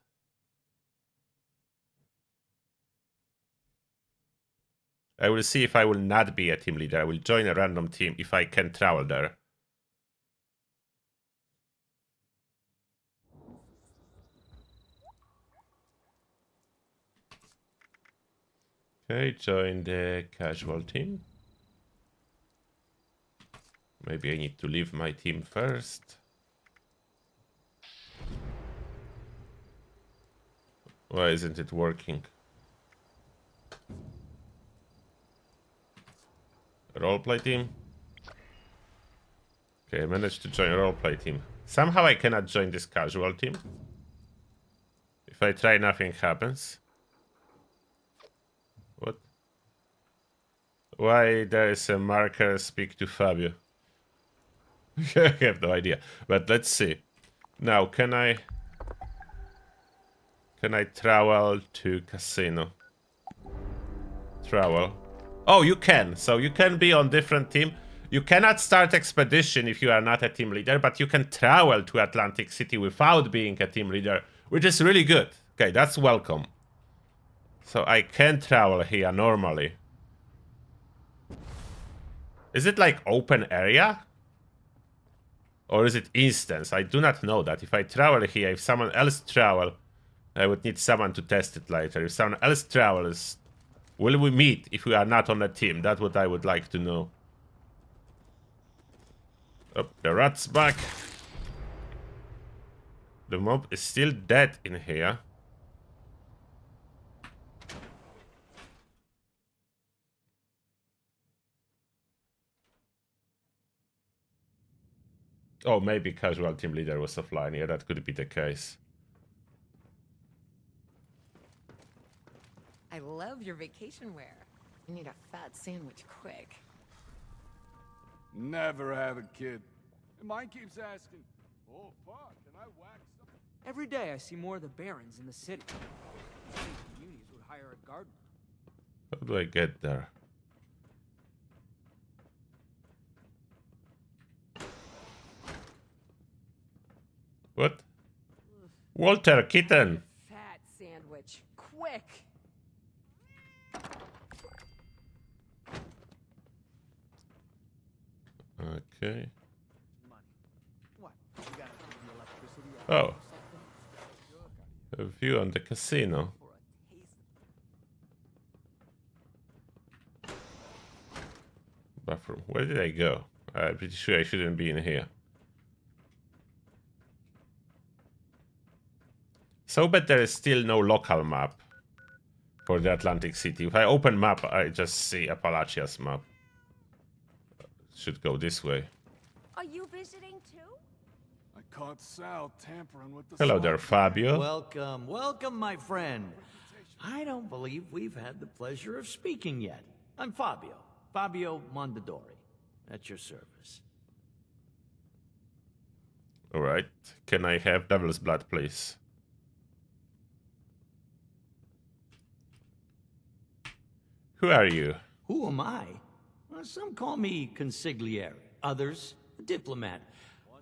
I will see if I will not be a team leader. I will join a random team if I can travel there. Okay, join the casual team. Maybe I need to leave my team first. Why isn't it working? Roleplay team. Okay, I managed to join a roleplay team. Somehow I cannot join this casual team. If I try, nothing happens. What? Why there is a marker speak to Fabio? I have no idea. But let's see. Now, can I travel to casino? Travel. Oh, you can. So you can be on different team. You cannot start expedition if you are not a team leader, but you can travel to Atlantic City without being a team leader, which is really good. Okay, that's welcome. So I can travel here normally. Is it like open area? Or is it instance? I do not know that. If I travel here, if someone else travel, I would need someone to test it later. If someone else travels, will we meet if we are not on a team? That's what I would like to know. Oh, the rat's back. The mob is still dead in here. Oh, maybe casual team leader was offline. Yeah, that could be the case. I love your vacation wear. I need a fat sandwich quick. Never have a kid. And mine keeps asking, "Oh, Pa, can I wax them?" Every day I see more of the barons in the city. I think the Unis would hire a gardener. How do I get there? What? Walter, kitten! Fat sandwich, quick! Okay. Oh. A view on the casino. Bathroom. Where did I go? I'm pretty sure I shouldn't be in here. So bad there is still no local map for the Atlantic City. If I open map, I just see Appalachia's map. Should go this way. Are you visiting too? I caught Sal tampering with the Hello there, Fabio. Welcome, welcome, my friend. I don't believe we've had the pleasure of speaking yet. I'm Fabio. Fabio Mondadori. At your service. Alright. Can I have devil's blood, please? Who are you? Who am I? Well, some call me consigliere, others a diplomat.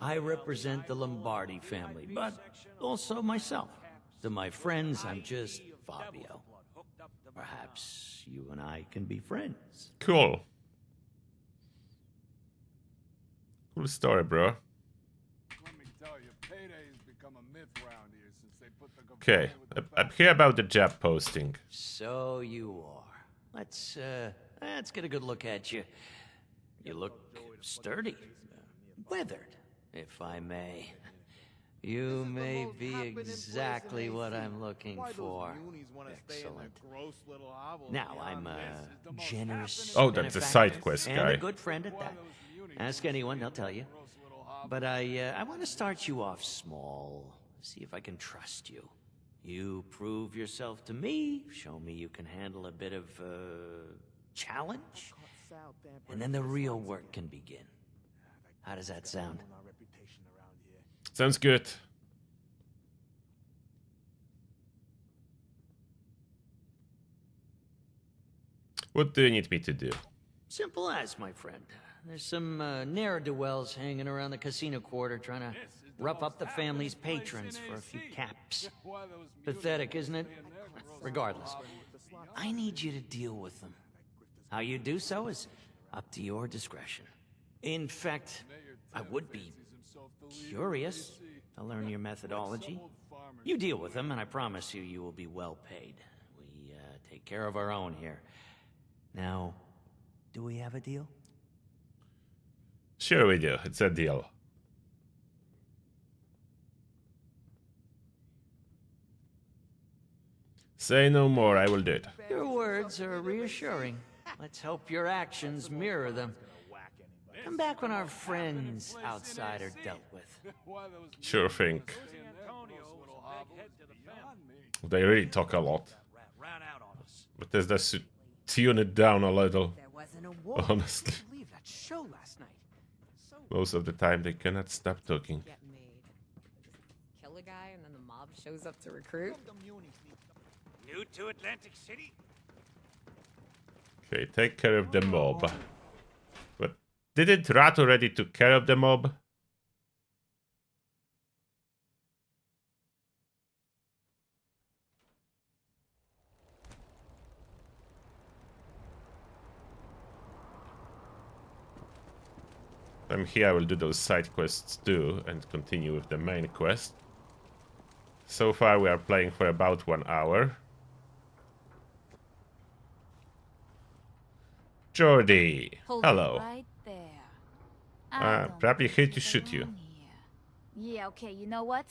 I represent the Lombardi family, but also myself. To my friends, I'm just Fabio. Perhaps you and I can be friends. Cool. Cool story, bro. Let me tell you, payday's become a myth around here since they put the Okay, I'm here about the job posting. So you are. Let's get a good look at you. You look sturdy, weathered, if I may. You may be exactly what I'm looking for. Excellent. Now, I'm a generous Oh, that's a side quest and guy. a good friend at that. Ask anyone, they'll tell you. But I want to start you off small. See if I can trust you. You prove yourself to me, show me you can handle a bit of challenge, and then the real work can begin. How does that sound? Sounds good. What do you need me to do? Simple as, my friend. There's some ne'er-do-wells hanging around the casino quarter trying to rough up the family's patrons for a few caps. Pathetic, isn't it? Regardless, I need you to deal with them. How you do so is up to your discretion. In fact, I would be curious to learn your methodology. You deal with them, and I promise you, you will be well paid. We take care of our own here. Now, do we have a deal? Sure we do. It's a deal. Say no more, I will do it. Your words are reassuring. Let's hope your actions mirror them. Come back when our friends outside are dealt with. Sure thing. They really talk a lot. But there's just to tune it down a little. Honestly. Most of the time they cannot stop talking. Kill a guy and then the mob shows up to recruit. New to Atlantic City? Okay, take care of the mob. But didn't Rat already took care of the mob? I'm here, I will do those side quests too and continue with the main quest. So far we are playing for about 1 hour. Jordi, hello. Right there. Probably hate to shoot you. Yeah, okay, you know what?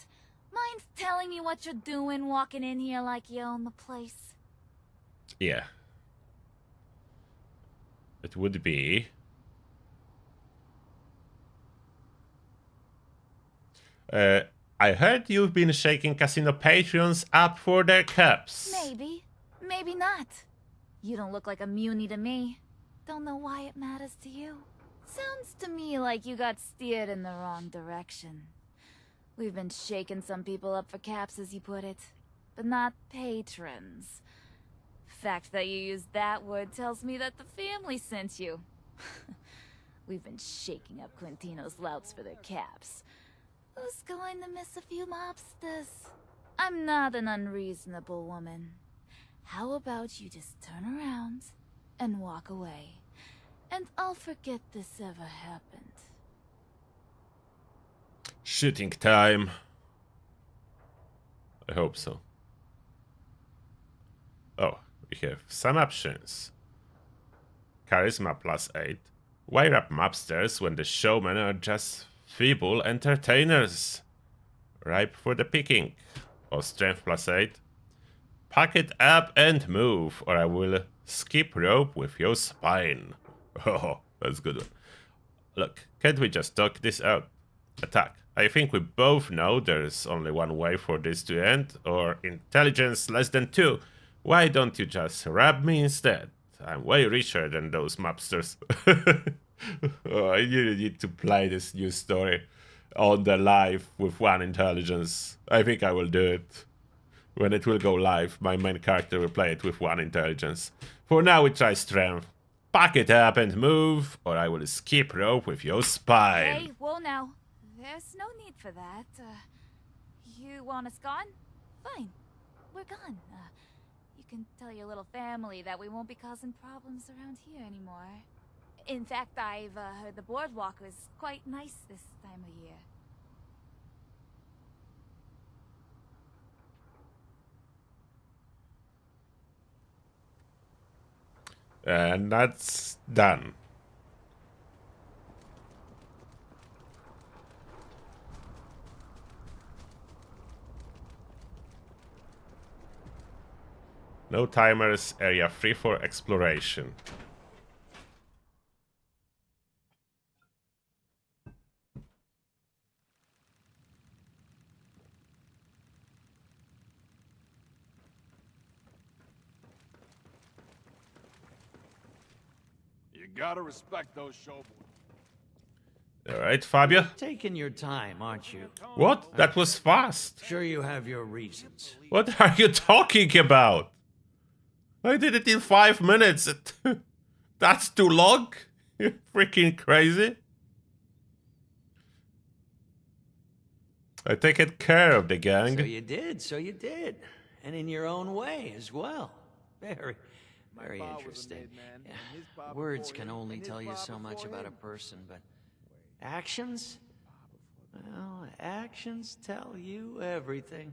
Mind telling me what you're doing walking in here like you own the place? Yeah. It would be... I heard you've been shaking casino patrons up for their cups. Maybe. Maybe not. You don't look like a munie to me. Don't know why it matters to you. Sounds to me like you got steered in the wrong direction. We've been shaking some people up for caps, as you put it, but not patrons. Fact that you used that word tells me that the family sent you. We've been shaking up Quintino's louts for their caps. Who's going to miss a few mobsters? I'm not an unreasonable woman. How about you just turn around and walk away, and I'll forget this ever happened. Shooting time. I hope so. Oh, we have some options. Charisma +8. Wire up mobsters when the showmen are just feeble entertainers. Ripe for the picking. Or strength +8. Pack it up and move, or I will skip rope with your spine. Oh, that's a good one. Look, can't we just talk this out? Attack. I think we both know there's only one way for this to end, or intelligence less than 2. Why don't you just rob me instead? I'm way richer than those mobsters. Oh, I really need to play this new story on the live with one intelligence. I think I will do it. When it will go live, my main character will play it with one intelligence. For now, we try strength. Pack it up and move, or I will skip rope with your spine. Hey, whoa now. There's no need for that. You want us gone? Fine. We're gone. You can tell your little family that we won't be causing problems around here anymore. In fact, I've heard the boardwalk was quite nice this time of year. And that's done. No timers, area free for exploration. You gotta respect those showboys. Alright, Fabio. Taking your time, aren't you? What? That was fast. Sure you have your reasons. What are you talking about? I did it in 5 minutes. That's too long? You're freaking crazy. I taken care of the gang. So you did. And in your own way as well. Very interesting. Yeah, words can only tell you so much about a person, but actions? Well, actions tell you everything.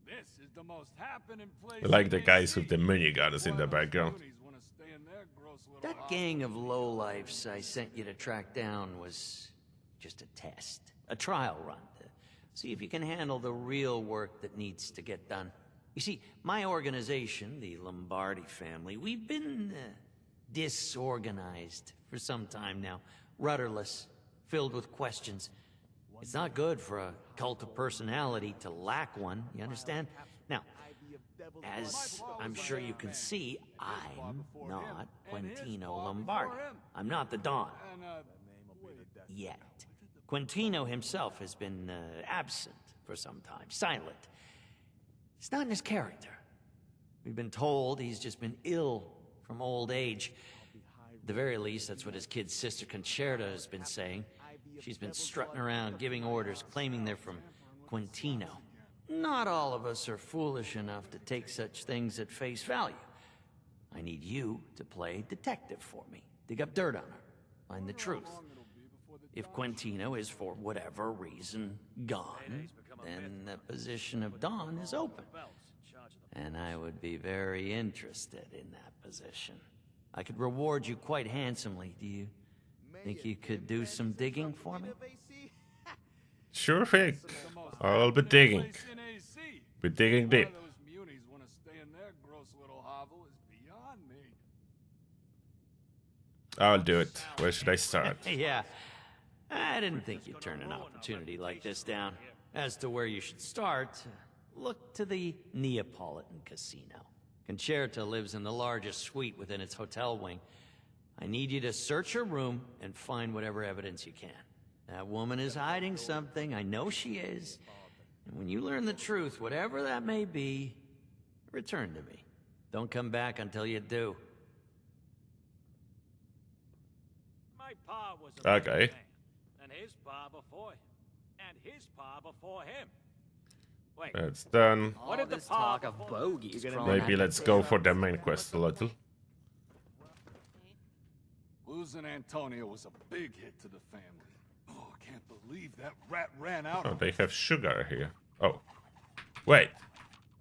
This is the most happening place. I like the guys with the miniguns in the background. That gang of lowlifes I sent you to track down was just a test, a trial run to see if you can handle the real work that needs to get done. You see, my organization, the Lombardi family, we've been disorganized for some time now, rudderless, filled with questions. It's not good for a cult of personality to lack one, you understand? Now, as I'm sure you can see, I'm not Quintino Lombardi. I'm not the Don. Yet. Quintino himself has been absent for some time, silent. It's not in his character. We've been told he's just been ill from old age. At the very least, that's what his kid sister Concerta has been saying. She's been strutting around, giving orders, claiming they're from Quintino. Not all of us are foolish enough to take such things at face value. I need you to play detective for me. Dig up dirt on her. Find the truth. If Quintino is, for whatever reason, gone, then the position of Don is open. And I would be very interested in that position. I could reward you quite handsomely. Do you think you could do some digging for me? Sure thing. I'll be digging. Be digging deep. I'll do it. Where should I start? Yeah. I didn't think you'd turn an opportunity like this down. As to where you should start, look to the Neapolitan Casino. Concerta lives in the largest suite within its hotel wing. I need you to search her room and find whatever evidence you can. That woman is hiding something, I know she is. And when you learn the truth, whatever that may be, return to me. Don't come back until you do. My pa was Okay. and his pa before him, and his pa before him. Wait, That's done. what did the this pa talk of before- bogeys thrown Maybe at let's the go table. for the main quest a little. Losing Antonio was a big hit to the family. Oh, I can't believe that rat ran out. Oh, they have sugar here. Oh. Wait.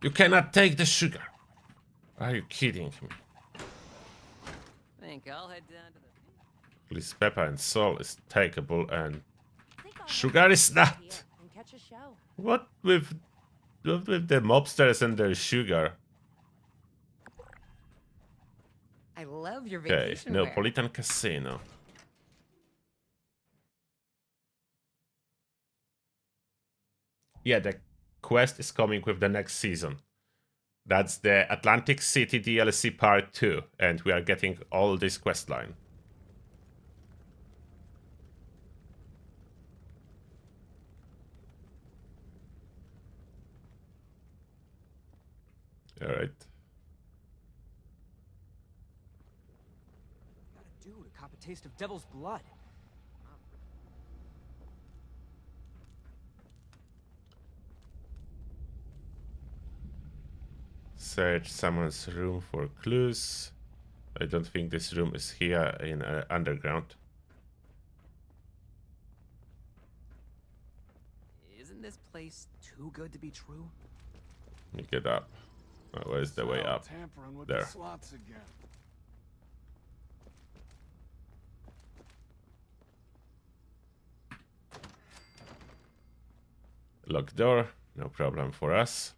You cannot take the sugar. Are you kidding me? Think I'll head down to the... At least pepper and salt is takeable and sugar is not. And catch a show. What with the mobsters and their sugar? I love your Okay, vacation wear. Neapolitan Casino. Yeah, the quest is coming with the next season. That's the Atlantic City DLC Part 2, and we are getting all this quest line. All right. Gotta do to cop a taste of devil's blood. Search someone's room for clues. I don't think this room is here in underground. Isn't this place too good to be true? Let me get up. Oh, where's the way up? Tampering with There. the slots again. Locked door. No problem for us.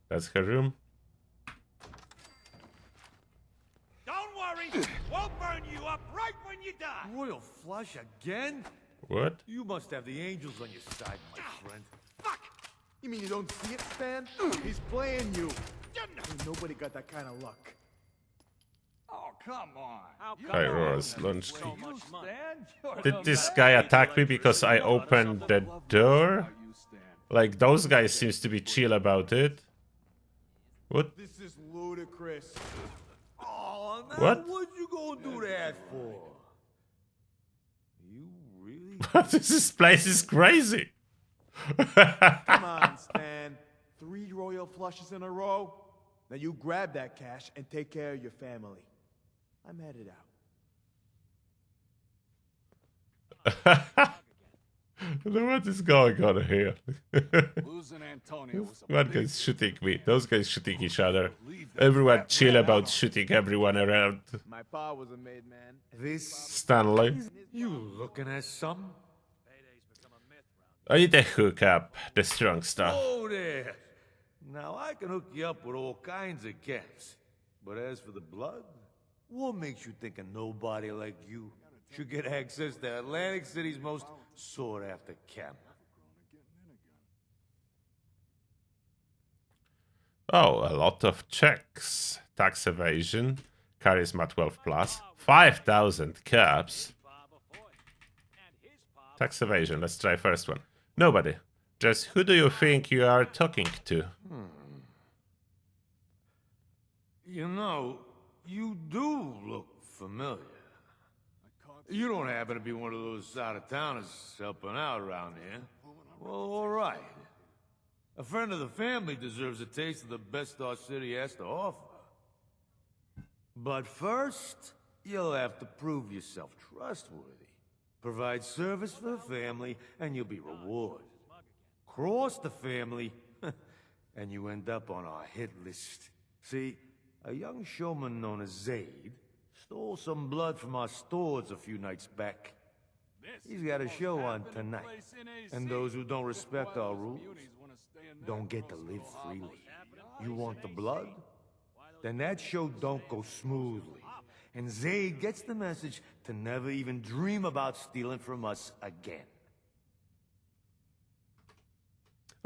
That's her room. Don't worry, we'll burn you up right when you die. Royal flush again? What? You must have the angels on your side, my friend. Fuck! You mean you don't see it, Stan? He's playing you. Ain't nobody got that kind of luck. Oh, come on. Hi, Ross Lunch. So much money. Did this guy attack me because I opened the door? Like, those guys seems to be chill about it. What? This is ludicrous. Oh, man, What? What you gonna do that for? You really? This place is crazy. Come on, Stan. 3 royal flushes in a row? Now you grab that cash and take care of your family. I'm headed out. What is going on here? Losing Antonio was a One big guy's shooting me. Those guys shooting each other. Everyone chill about shooting everyone around. My pa was a made man. This Stanley. You looking at something? I need to hook up the strong stuff. Oh there. Now I can hook you up with all kinds of caps. But as for the blood, what makes you think a nobody like you should get access to Atlantic City's most sought-after cap? Oh, a lot of checks. Tax evasion. Charisma 12 plus. 5,000 caps. Tax evasion. Let's try first one. Nobody. Just who do you think you are talking to? You know, you do look familiar. You don't happen to be one of those out-of-towners helping out around here. Well, all right. A friend of the family deserves a taste of the best our city has to offer. But first, you'll have to prove yourself trustworthy. Provide service for the family, and you'll be rewarded. Cross the family, and you end up on our hit list. See, a young showman known as Zaid stole some blood from our stores a few nights back. He's got a show on tonight. And those who don't respect our rules don't get to live freely. You want the blood? Then that show don't go smoothly. And Zaid gets the message to never even dream about stealing from us again.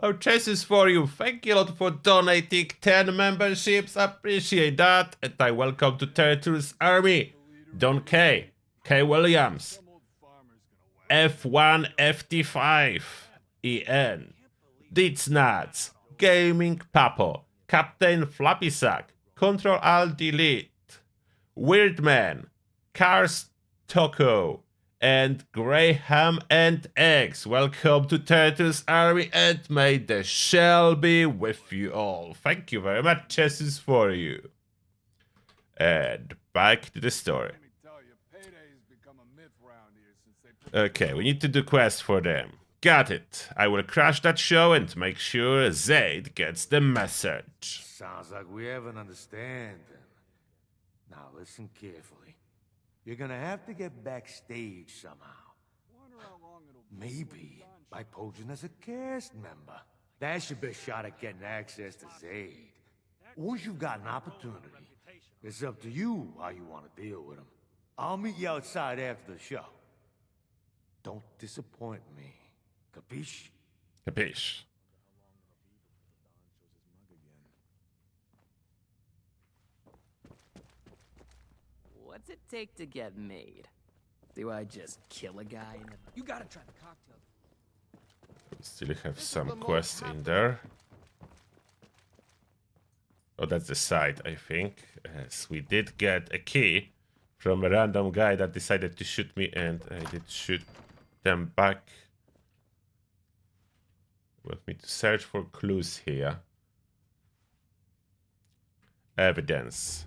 Oh, chases for you. Thank you a lot for donating 10 memberships. Appreciate that. And I welcome to Territory's Army. Don K. K. Williams. F1 FT5. EN. Ditsnuts. Gaming Papo. Captain Flappy Sack. Control Alt Delete. Weirdman. Cars Toko. And Graham and Eggs. Welcome to Turtles Army and may the shell be with you all. Thank you very much, Jesus, for you. And back to the story. Okay, we need to do quests for them. Got it. I will crash that show and make sure Zaid gets the message. Sounds like we have an understanding. Now listen carefully. You're gonna have to get backstage somehow. Maybe by posing as a cast member. That's your best shot at getting access to Zaid. Once you've got an opportunity, it's up to you how you want to deal with him. I'll meet you outside after the show. Don't disappoint me. Capiche? Capiche. What's it take to get made? Do I just kill a guy in the... You gotta try the cocktail. Still have some quests in there. Oh, that's the side, I think. Yes, we did get a key from a random guy that decided to shoot me, and I did shoot them back. Want me to search for clues here. Evidence.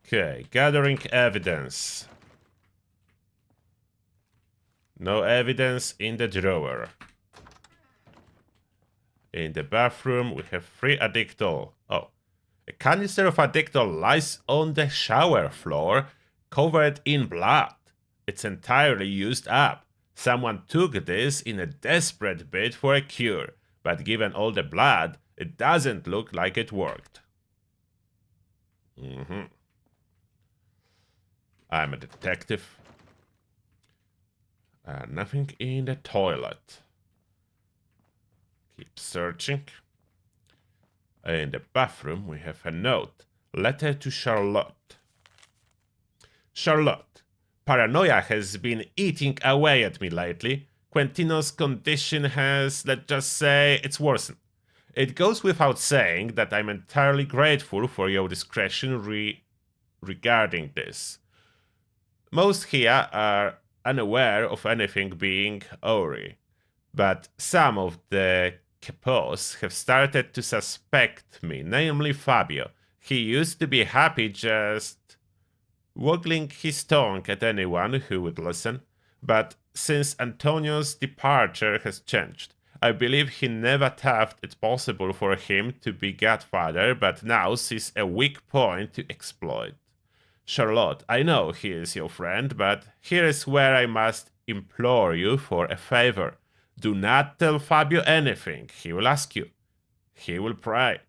Okay, gathering evidence. No evidence in the drawer. In the bathroom, we have 3 Addictol. Oh, a canister of Addictol lies on the shower floor, covered in blood. It's entirely used up. Someone took this in a desperate bid for a cure, but given all the blood, it doesn't look like it worked. I'm a detective. Nothing in the toilet. Keep searching. In the bathroom, we have a note. Letter to Charlotte. Charlotte, paranoia has been eating away at me lately. Quentino's condition has, let's just say, it's worsened. It goes without saying that I'm entirely grateful for your discretion regarding this. Most here are unaware of anything being awry, but some of the capos have started to suspect me, namely Fabio. He used to be happy just waggling his tongue at anyone who would listen, but since Antonio's departure has changed. I believe he never thought it possible for him to be Godfather, but now sees a weak point to exploit. Charlotte, I know he is your friend, but here is where I must implore you for a favor. Do not tell Fabio anything. He will ask you. He will pray.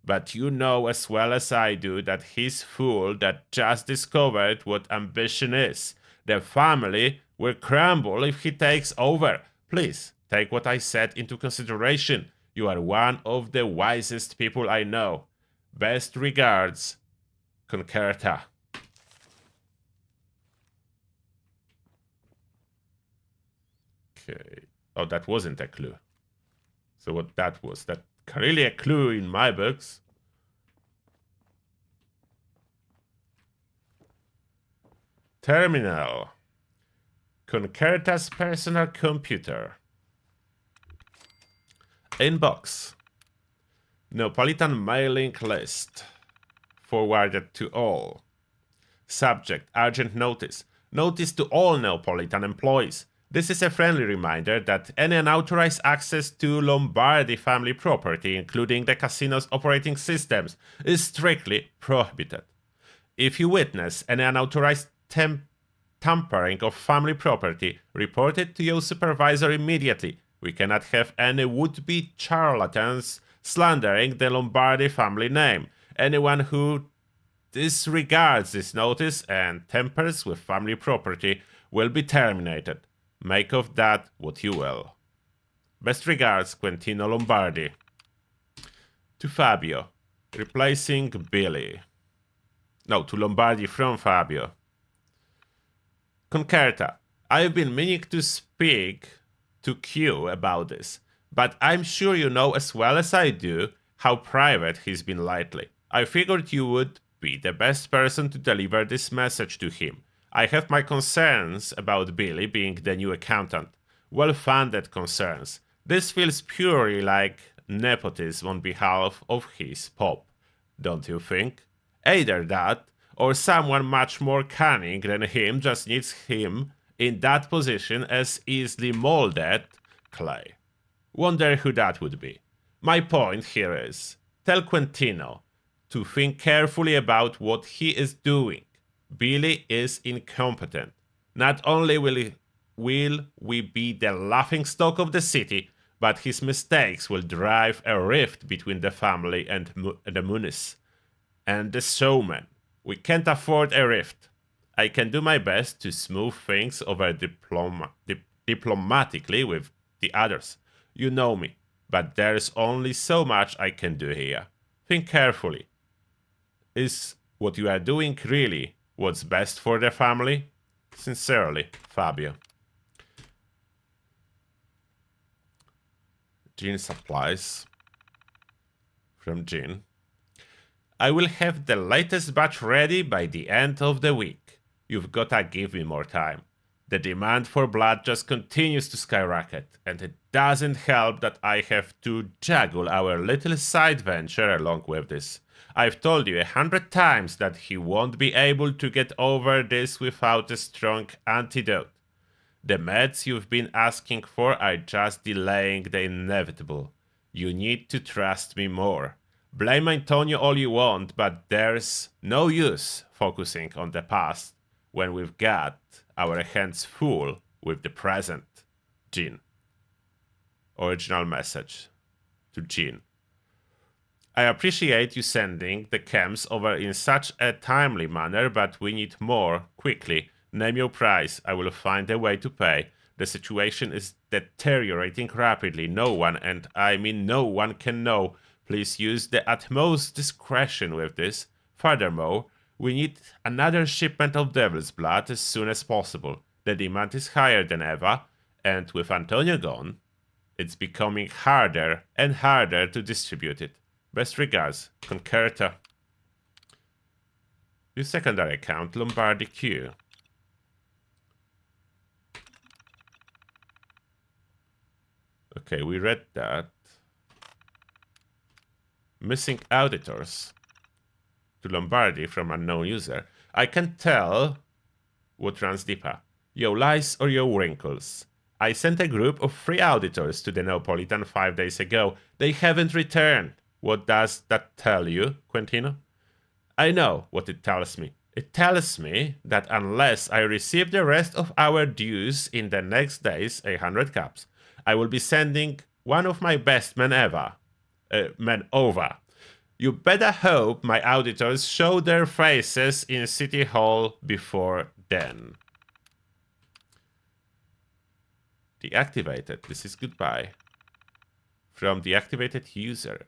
But you know as well as I do that he's fool that just discovered what ambition is. The family will crumble if he takes over. Please, take what I said into consideration. You are one of the wisest people I know. Best regards, Concerta. Okay. Oh, that wasn't a clue. So what that was? That really a clue in my books. Terminal. Concerta's personal computer. Inbox. Neapolitan mailing list. Forwarded to all. Subject, urgent notice. Notice to all Neapolitan employees. This is a friendly reminder that any unauthorized access to Lombardi family property, including the casino's operating systems, is strictly prohibited. If you witness any unauthorized tampering of family property, report it to your supervisor immediately. We cannot have any would-be charlatans slandering the Lombardi family name. Anyone who disregards this notice and tampers with family property will be terminated. Make of that what you will. Best regards, Quentino Lombardi. To Fabio, replacing Billy. No, to Lombardi from Fabio. Concerta, I've been meaning to speak to Q about this, but I'm sure you know as well as I do how private he's been lately. I figured you would be the best person to deliver this message to him. I have my concerns about Billy being the new accountant. Well-funded concerns. This feels purely like nepotism on behalf of his pop, don't you think? Either that, or someone much more cunning than him just needs him in that position as easily molded clay. Wonder who that would be. My point here is, tell Quentino to think carefully about what he is doing. Billy is incompetent. Not only will we be the laughingstock of the city, but his mistakes will drive a rift between the family and the Muniz and the showman. We can't afford a rift. I can do my best to smooth things over diplomatically with the others. You know me, but there's only so much I can do here. Think carefully. Is what you are doing really what's best for the family. Sincerely, Fabio. Jean supplies. From Jean. I will have the latest batch ready by the end of the week. You've gotta give me more time. The demand for blood just continues to skyrocket, and it doesn't help that I have to juggle our little side venture along with this. I've told you 100 times that he won't be able to get over this without a strong antidote. The meds you've been asking for are just delaying the inevitable. You need to trust me more. Blame Antonio all you want, but there's no use focusing on the past when we've got our hands full with the present. Jean. Original message to Jean. I appreciate you sending the chems over in such a timely manner, but we need more, quickly. Name your price. I will find a way to pay. The situation is deteriorating rapidly. No one, and I mean no one, can know. Please use the utmost discretion with this. Furthermore, we need another shipment of Devil's Blood as soon as possible. The demand is higher than ever, and with Antonio gone, it's becoming harder and harder to distribute it. Best regards, Concerta. Your secondary account, Lombardi Q. Okay, we read that. Missing auditors to Lombardi from unknown user. I can tell what runs deeper. Your lies or your wrinkles. I sent a group of 3 auditors to the Neapolitan 5 days ago. They haven't returned. What does that tell you, Quentino? I know what it tells me. It tells me that unless I receive the rest of our dues in the next days, 100 caps, I will be sending one of my best men over. You better hope my auditors show their faces in City Hall before then. Deactivated. This is goodbye. From deactivated user.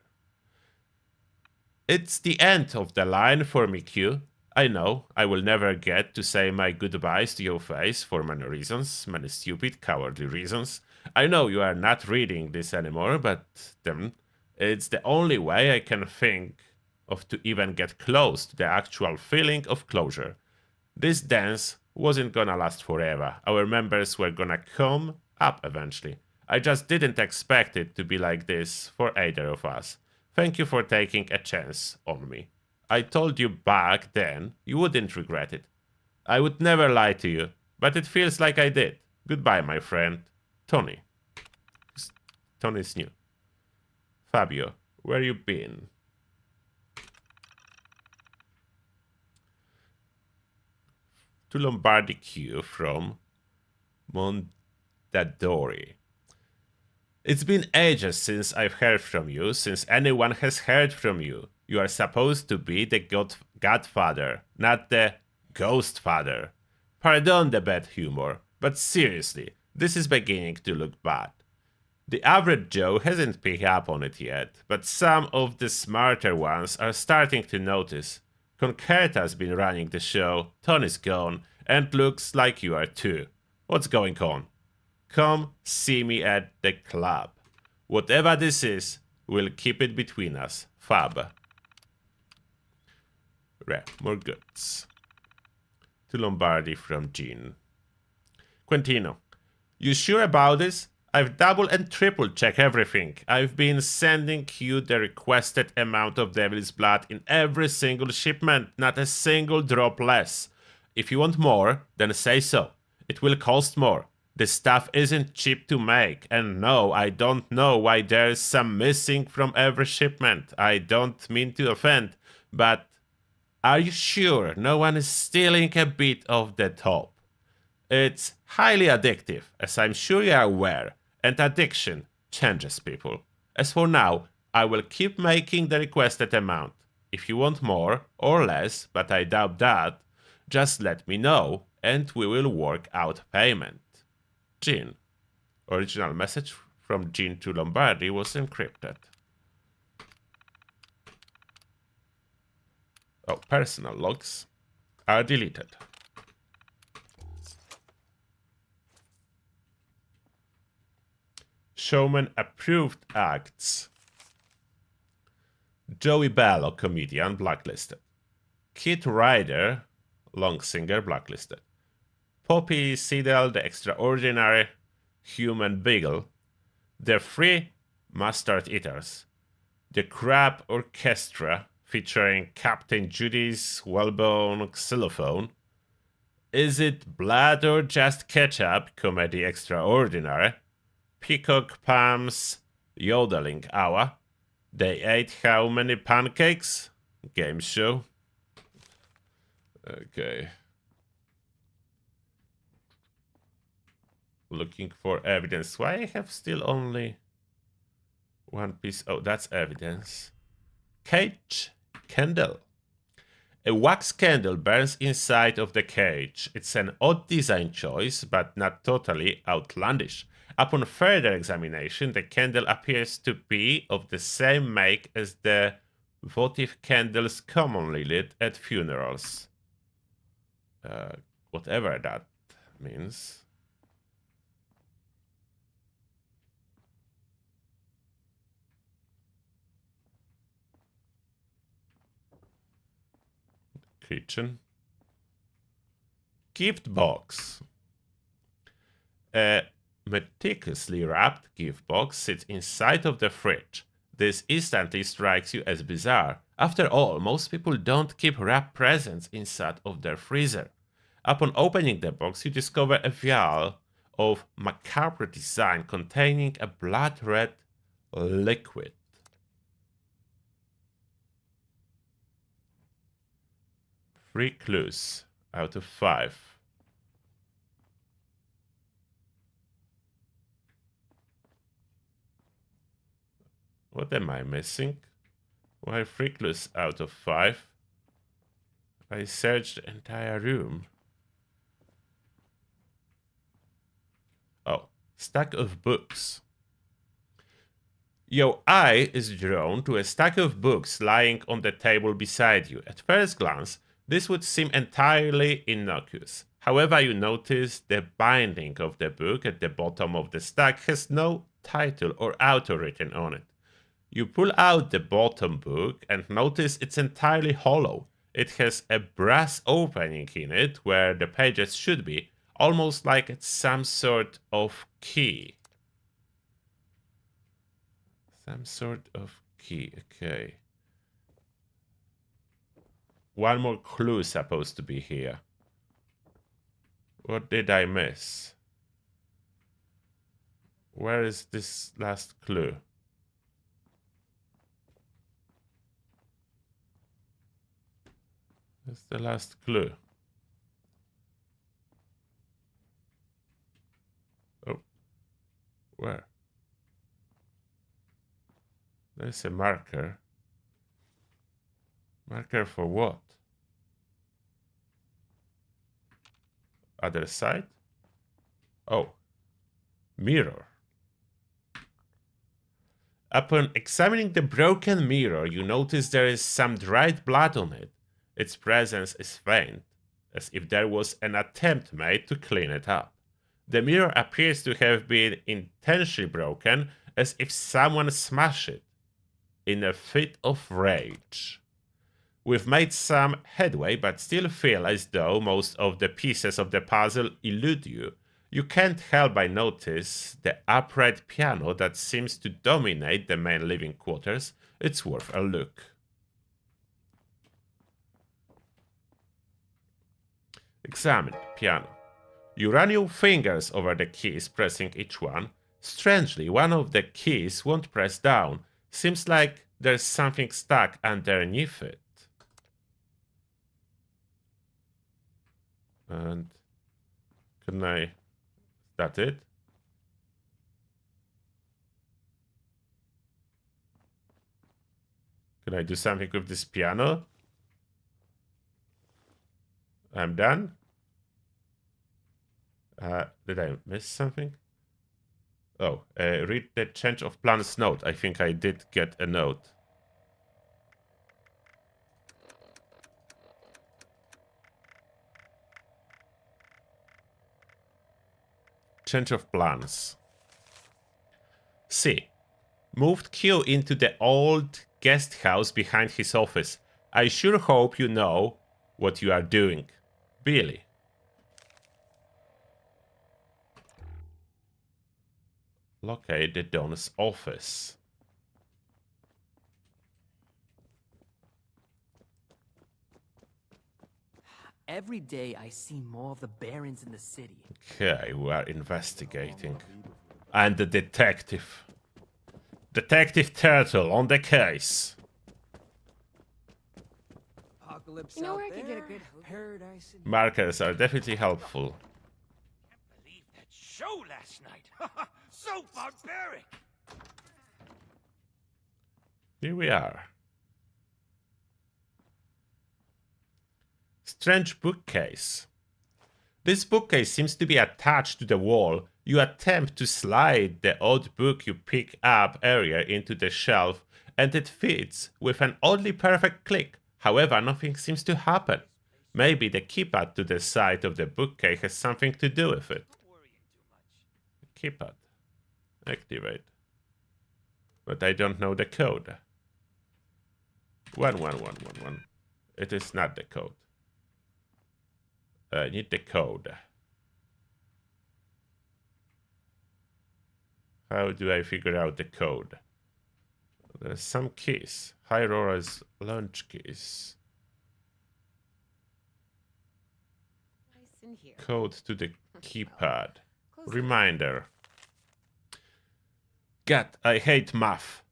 It's the end of the line for me, Q. I know I will never get to say my goodbyes to your face for many reasons, many stupid, cowardly reasons. I know you are not reading this anymore, but then it's the only way I can think of to even get close to the actual feeling of closure. This dance wasn't gonna last forever. Our members were gonna come up eventually. I just didn't expect it to be like this for either of us. Thank you for taking a chance on me. I told you back then you wouldn't regret it. I would never lie to you, but it feels like I did. Goodbye, my friend. Tony. Tony's new. Fabio, where you been? To Lombardi Q from Mondadori. It's been ages since I've heard from you, since anyone has heard from you. You are supposed to be the godfather, not the ghost father. Pardon the bad humor, but seriously, this is beginning to look bad. The average Joe hasn't picked up on it yet, but some of the smarter ones are starting to notice. Concerta's been running the show, Tony's gone, and looks like you are too. What's going on? Come see me at the club. Whatever this is, we'll keep it between us. Fab. More goods. To Lombardi from Jean. Quentino, you sure about this? I've double and triple checked everything. I've been sending you the requested amount of Devil's Blood in every single shipment, not a single drop less. If you want more, then say so. It will cost more. This stuff isn't cheap to make, and no, I don't know why there's some missing from every shipment. I don't mean to offend, but are you sure no one is stealing a bit of the top? It's highly addictive, as I'm sure you are aware, and addiction changes people. As for now, I will keep making the requested amount. If you want more or less, but I doubt that, just let me know, and we will work out payment. Jean. Original message from Jean to Lombardi was encrypted. Oh, personal logs. are deleted. Showman approved acts. Joey Bello, comedian, blacklisted. Kid Ryder, long singer, blacklisted. Poppy Seidel, the extraordinary human beagle. The Three Mustard Eaters. The Crab Orchestra, featuring Captain Judy's well-known xylophone. Is It Blood or Just Ketchup? Comedy extraordinary. Peacock Palm's yodeling hour. They ate how many pancakes? Game show. Okay. Looking for evidence. Why I have still only one piece? Oh, that's evidence. Cage candle. A wax candle burns inside of the cage. It's an odd design choice, but not totally outlandish. Upon further examination, the candle appears to be of the same make as the votive candles commonly lit at funerals. Whatever that means. Kitchen. Gift box. A meticulously wrapped gift box sits inside of the fridge. This instantly strikes you as bizarre. After all, most people don't keep wrapped presents inside of their freezer. Upon opening the box, you discover a vial of macabre design containing a blood red liquid. Three clues out of 5. What am I missing? Why 3 clues out of 5? I searched the entire room. Oh, stack of books. Your eye is drawn to a stack of books lying on the table beside you. At first glance, this would seem entirely innocuous. However, you notice the binding of the book at the bottom of the stack has no title or author written on it. You pull out the bottom book and notice it's entirely hollow. It has a brass opening in it where the pages should be, almost like it's some sort of key. Some sort of key, okay. One more clue supposed to be here. What did I miss? Where is this last clue? That's the last clue. Oh. Where? There's a marker. Marker for what? Other side? Oh. Mirror. Upon examining the broken mirror, you notice there is some dried blood on it. Its presence is faint, as if there was an attempt made to clean it up. The mirror appears to have been intentionally broken, as if someone smashed it in a fit of rage. We've made some headway, but still feel as though most of the pieces of the puzzle elude you. You can't help but notice the upright piano that seems to dominate the main living quarters. It's worth a look. Examine piano. You run your fingers over the keys, pressing each one. Strangely, one of the keys won't press down. Seems like there's something stuck underneath it. And can I... Is that it? Can I do something with this piano? I'm done. Did I miss something? Oh, read the change of plans note. I think I did get a note. Change of plans. C. Moved Q into the old guest house behind his office. I sure hope you know what you are doing. Billy. Locate the Don's office. Every day I see more of the barons in the city. Okay, we are investigating. And the detective. Detective Turtle on the case. Apocalypse You know out where I could get a there, good paradise in... Markers are definitely helpful. Believe that show last night. So barbaric. Here we are. Strange bookcase. This bookcase seems to be attached to the wall. You attempt to slide the odd book you pick up area into the shelf, and it fits with an oddly perfect click. However, nothing seems to happen. Maybe the keypad to the side of the bookcase has something to do with it. Keypad. Activate. But I don't know the code. 11111. It is not the code. I need the code. How do I figure out the code? There's some keys. High Rora's launch keys. Nice in here. Code to the keypad. Reminder. God, I hate math.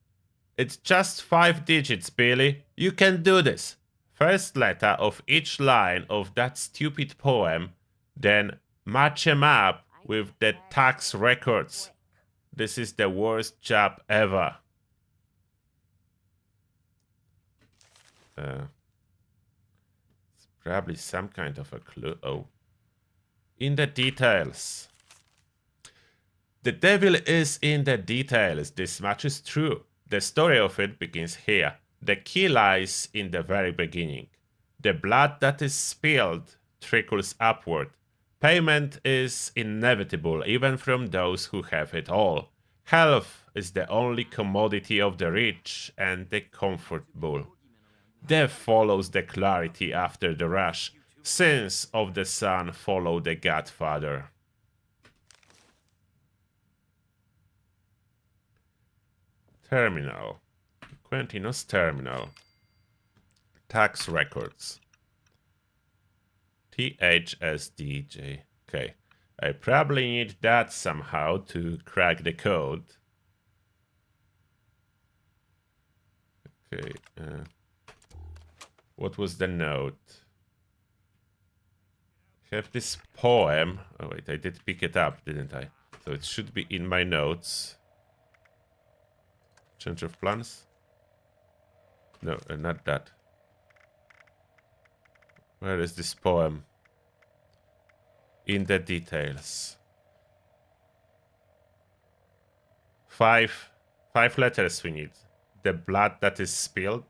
It's just 5 digits, Billy. You can do this. First letter of each line of that stupid poem, then match them up with the tax records. This is the worst job ever. It's probably some kind of a clue. Oh. In the details. The devil is in the details. This much is true. The story of it begins here. The key lies in the very beginning. The blood that is spilled trickles upward. Payment is inevitable, even from those who have it all. Health is the only commodity of the rich and the comfortable. Death follows the clarity after the rush. Sins of the sun follow the Godfather. Terminal. Quentino's terminal. Tax records. THSDJ. Okay. I probably need that somehow to crack the code. Okay. What was the note? I have this poem. Oh wait, I did pick it up, didn't I? So it should be in my notes. Change of plans? No, not that. Where is this poem? In the details. Five letters we need. The blood that is spilled.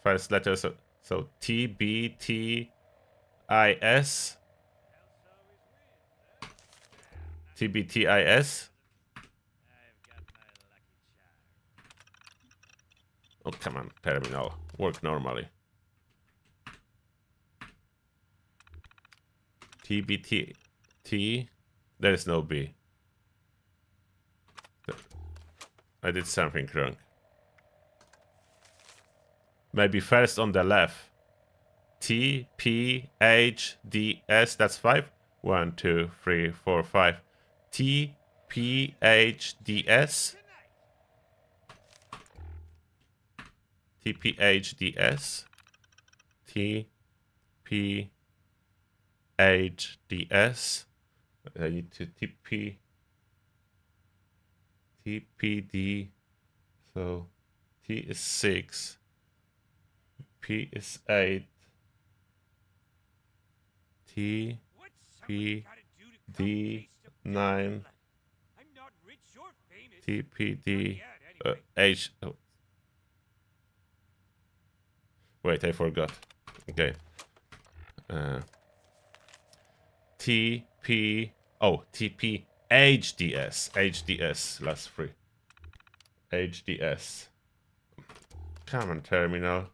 First letter, so T, B, T, I, S. T, B, T, I, S. Oh, come on, terminal. Work normally. T, B, T, T. There is no B. I did something wrong. Maybe first on the left. T, P, H, D, S. That's 5. 1, 2, 3, 4, 5. T, P, H, D, S. T, P, H, D, S. T, P, H, D, S. I need to T, P, D. So T is 6. P is 8. T, P, D, 9. T, P, D, H. Oh. Wait, I forgot. Okay. T, P. Oh, T, P, HDS, last three. HDS. Come on, terminal.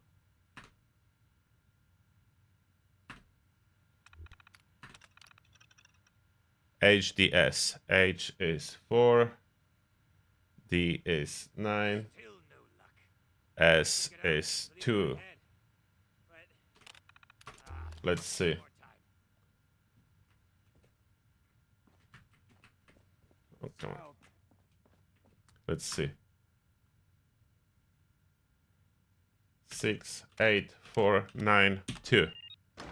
HDS. H is 4. D is 9. S is 2. Let's see. Oh, come on. Let's see. 6, 8, 4, 9, 2.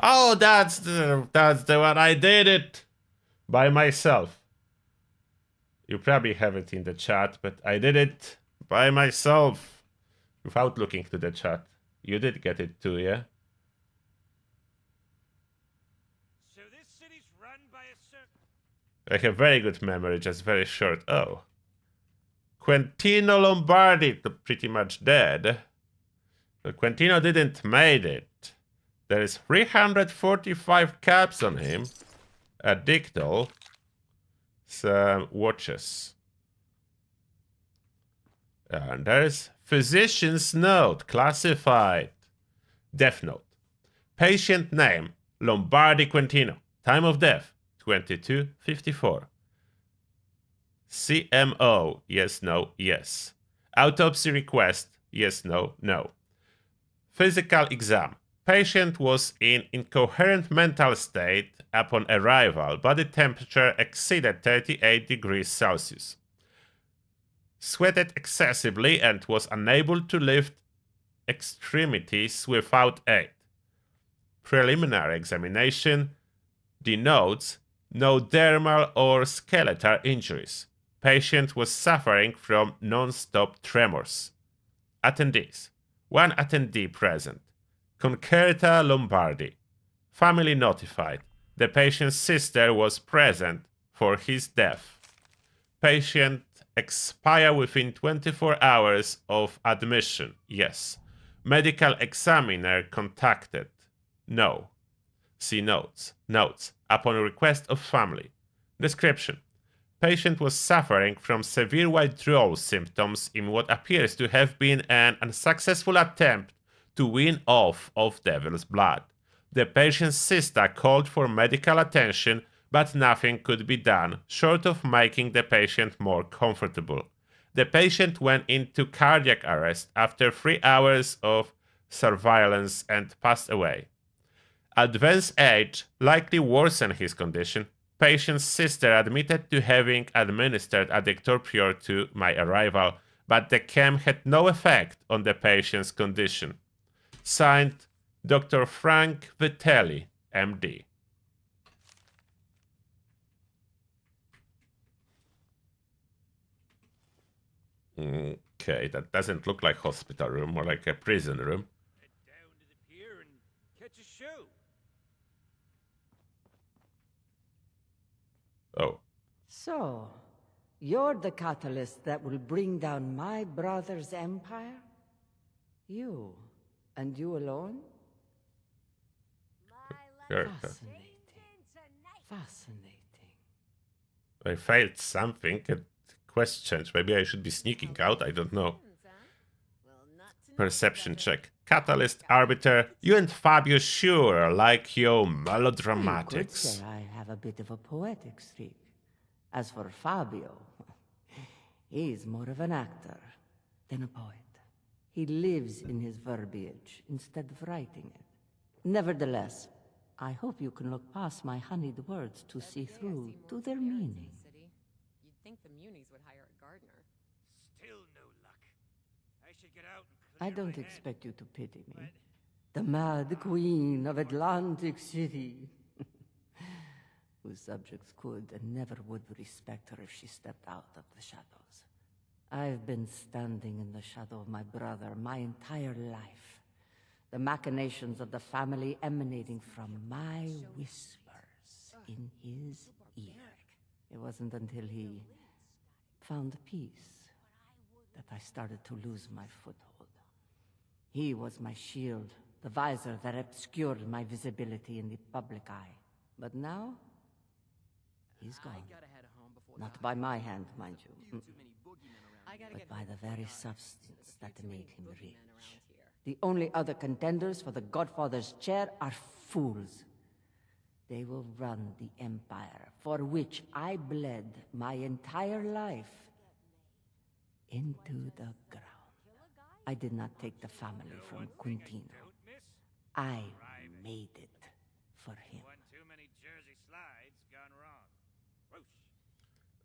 Oh, that's the one. I did it by myself. You probably have it in the chat, but I did it by myself without looking to the chat. You did get it too, yeah? So this city's run by a certain... I have very good memory, just very short. Oh. Quentino Lombardi, pretty much dead. But Quentino didn't made it. There is 345 caps on him. A dictal. Some watches. And there's physician's note, classified. Death note. Patient name, Lombardi Quentino. Time of death, 22:54. CMO, yes, no, yes. Autopsy request, yes, no, no. Physical exam. Patient was in incoherent mental state upon arrival. Body temperature exceeded 38 degrees Celsius. Sweated excessively and was unable to lift extremities without aid. Preliminary examination denotes no dermal or skeletal injuries. Patient was suffering from non-stop tremors. Attendees. One attendee present. Concerta Lombardi. Family notified. The patient's sister was present for his death. Patient expire within 24 hours of admission. Yes. Medical examiner contacted. No. See notes. Notes. Upon request of family. Description. Patient was suffering from severe withdrawal symptoms in what appears to have been an unsuccessful attempt to wean off of devil's blood. The patient's sister called for medical attention, but nothing could be done short of making the patient more comfortable. The patient went into cardiac arrest after 3 hours of surveillance and passed away. Advanced age likely worsened his condition. Patient's sister admitted to having administered a dictor prior to my arrival, but the chem had no effect on the patient's condition. Signed, Dr. Frank Vitelli, MD. Okay, that doesn't look like hospital room, more like a prison room. Head down to the pier and catch a show. Oh. So, you're the catalyst that will bring down my brother's empire? You, and you alone? Fascinating. Fascinating. I failed something at questions. Maybe I should be sneaking out, I don't know. Perception check. Catalyst, Arbiter. You and Fabio sure like your melodramatics. You could say I have a bit of a poetic streak. As for Fabio, he's more of an actor than a poet. He lives in his verbiage instead of writing it. Nevertheless, I hope you can look past my honeyed words to see through to their meaning. You'd think the Munis would hire a gardener. Still no luck. I should get out and clear I don't my head. expect you to pity me. The Mad Queen of Atlantic City. Whose subjects could and never would respect her if she stepped out of the shadows. I've been standing in the shadow of my brother my entire life. The machinations of the family emanating from my whispers in his ear. It wasn't until he found peace that I started to lose my foothold. He was my shield, the visor that obscured my visibility in the public eye. But now, He's gone. Not by my hand, mind you. But by the very substance that made him rich. The only other contenders for the Godfather's chair are fools. They will run the empire for which I bled my entire life into the ground. I did not take the family from Quintino. I made it for him.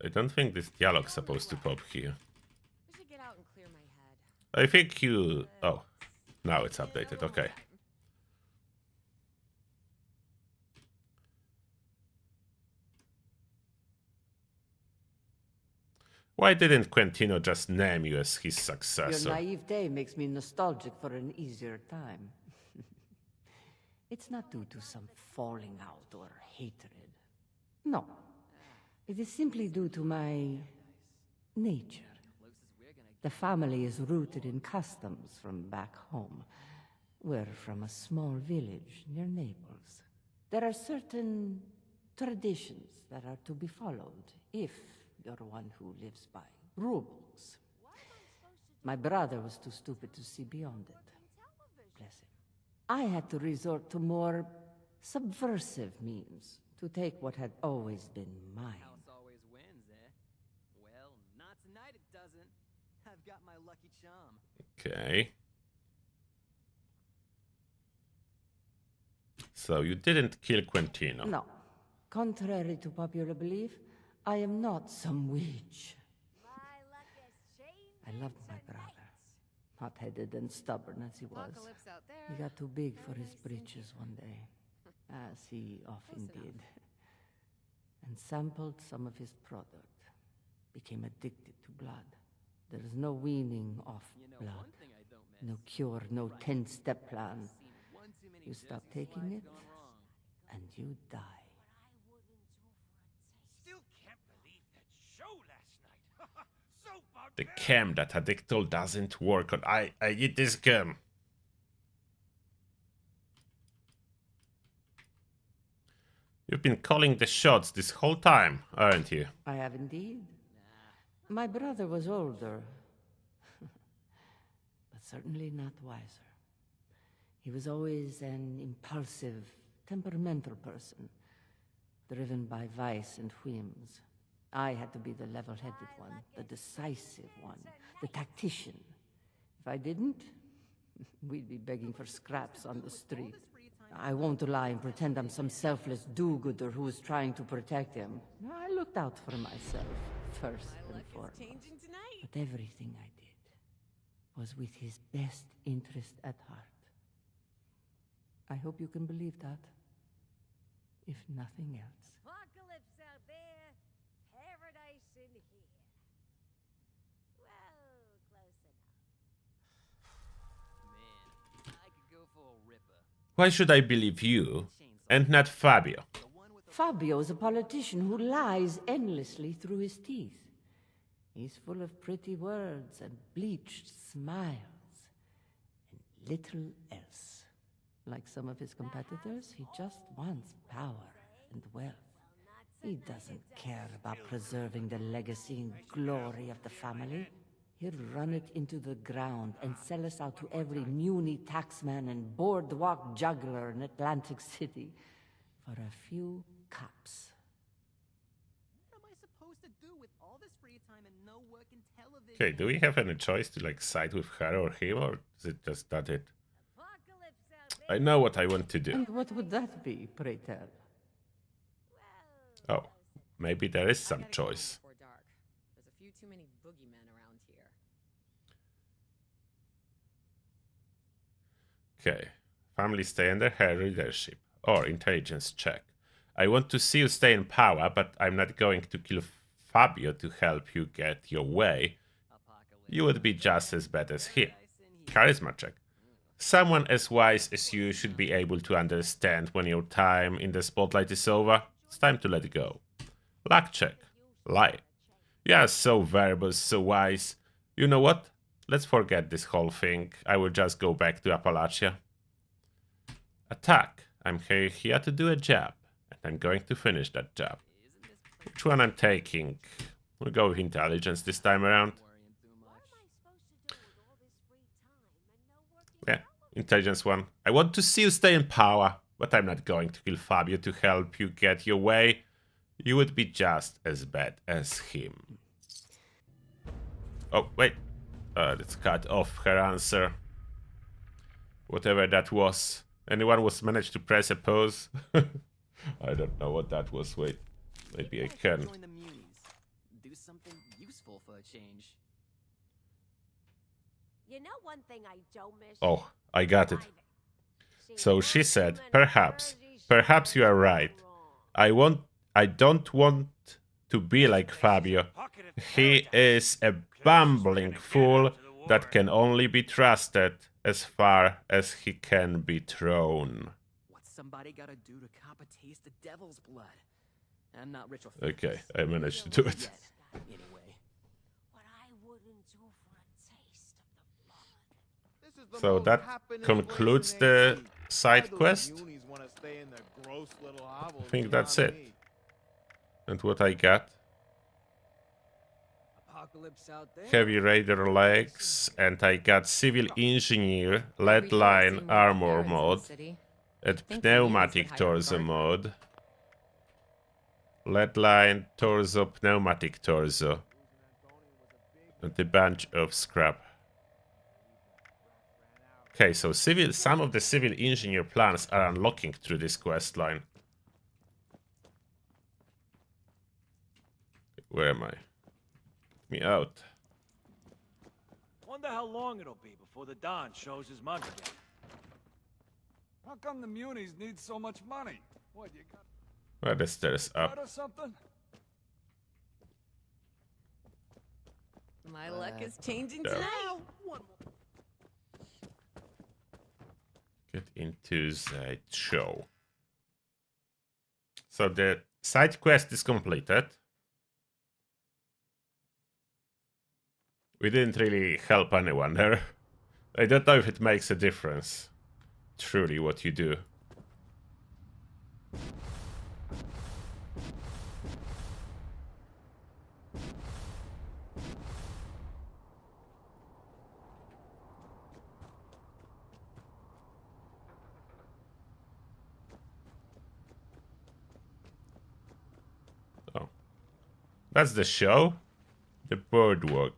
I don't think this dialogue's supposed to pop here. I should get out and clear my head. I think you... Oh, now it's updated, okay. Why didn't Quintino just name you as his successor? Your naivete makes me nostalgic for an easier time. It's not due to some falling out or hatred. No. It is simply due to my nature. The family is rooted in customs from back home. We're from a small village near Naples. There are certain traditions that are to be followed if you're one who lives by rules. My brother was too stupid to see beyond it. Bless him. I had to resort to more subversive means to take what had always been mine. House always wins, eh? Well, not tonight it doesn't. I've got my lucky charm. Okay. So you didn't kill Quintino. No. Contrary to popular belief, I am not some witch. I loved my brother. Hot-headed and stubborn as he was. He got too big for his britches one day, as he often did, and sampled some of his product. Became addicted to blood. There is no weaning off blood. No cure, no 10-step plan. You stop taking it, and you die. The chem that Addictol doesn't work on. I eat this gum. You've been calling the shots this whole time, aren't you? I have indeed. My brother was older, but certainly not wiser. He was always an impulsive, temperamental person, driven by vice and whims. I had to be the level-headed one, the decisive one, the tactician. If I didn't, we'd be begging for scraps on the street. I won't lie and pretend I'm some selfless do-gooder who is trying to protect him. I looked out for myself, first and foremost. But everything I did was with his best interest at heart. I hope you can believe that, if nothing else. Apocalypse out there, paradise in here. Well, close enough. Man, I could go for a ripper. Why should I believe you and not Fabio? Fabio is a politician who lies endlessly through his teeth. He's full of pretty words and bleached smiles, and little else. Like some of his competitors, he just wants power and wealth. He doesn't care about preserving the legacy and glory of the family. He'll run it into the ground and sell us out to every Muni taxman and boardwalk juggler in Atlantic City for a few cups. What am I supposed to do with all this free time and no work in television? Okay, do we have any choice to like side with her or him, or is it just that it? I know what I want to do. And what would that be, pray tell? Oh, maybe there is some choice. There's a few too many boogeymen around here. Okay. Family stay under her leadership. Or intelligence check. I want to see you stay in power, but I'm not going to kill Fabio to help you get your way. You would be just as bad as him. Charisma check. Someone as wise as you should be able to understand when your time in the spotlight is over. It's time to let go. Luck check. Lie. You are so variable, so wise. You know what? Let's forget this whole thing. I will just go back to Appalachia. Attack. I'm here to do a job. And I'm going to finish that job. Which one I'm taking? We'll go with intelligence this time around. Yeah, intelligence one. I want to see you stay in power, but I'm not going to kill Fabio to help you get your way. You would be just as bad as him. Oh, wait. Let's cut off her answer. Whatever that was. Anyone was managed to press a pause? I don't know what that was. Wait. Maybe I can. Join the Munis. Do something useful for a change. You know one thing I don't miss? Oh, I got it. So she said, perhaps you are right. I don't want to be like Fabio. He is a bumbling fool that can only be trusted as far as he can be thrown. What's somebody gotta do to cop a taste of devil's blood? I'm not rich or Okay, I managed to do it. Anyway. So that concludes the side quest. I think that's it. And what I got? Heavy Raider legs, and I got Civil Engineer, Lead Line Armor mode, and Pneumatic Torso mode. Lead Line Torso, Pneumatic Torso, and a bunch of scrap. Okay, so some of the Civil Engineer plans are unlocking through this quest line. Where am I? Get me out. Wonder how long it'll be before the Don shows his mug again. How come the Munis need so much money? What, you got Where the stairs up? or something? My luck is changing there. tonight. Get into the show. So the side quest is completed. We didn't really help anyone there. I don't know if it makes a difference. Truly what you do. Oh. That's the show? The boardwalk.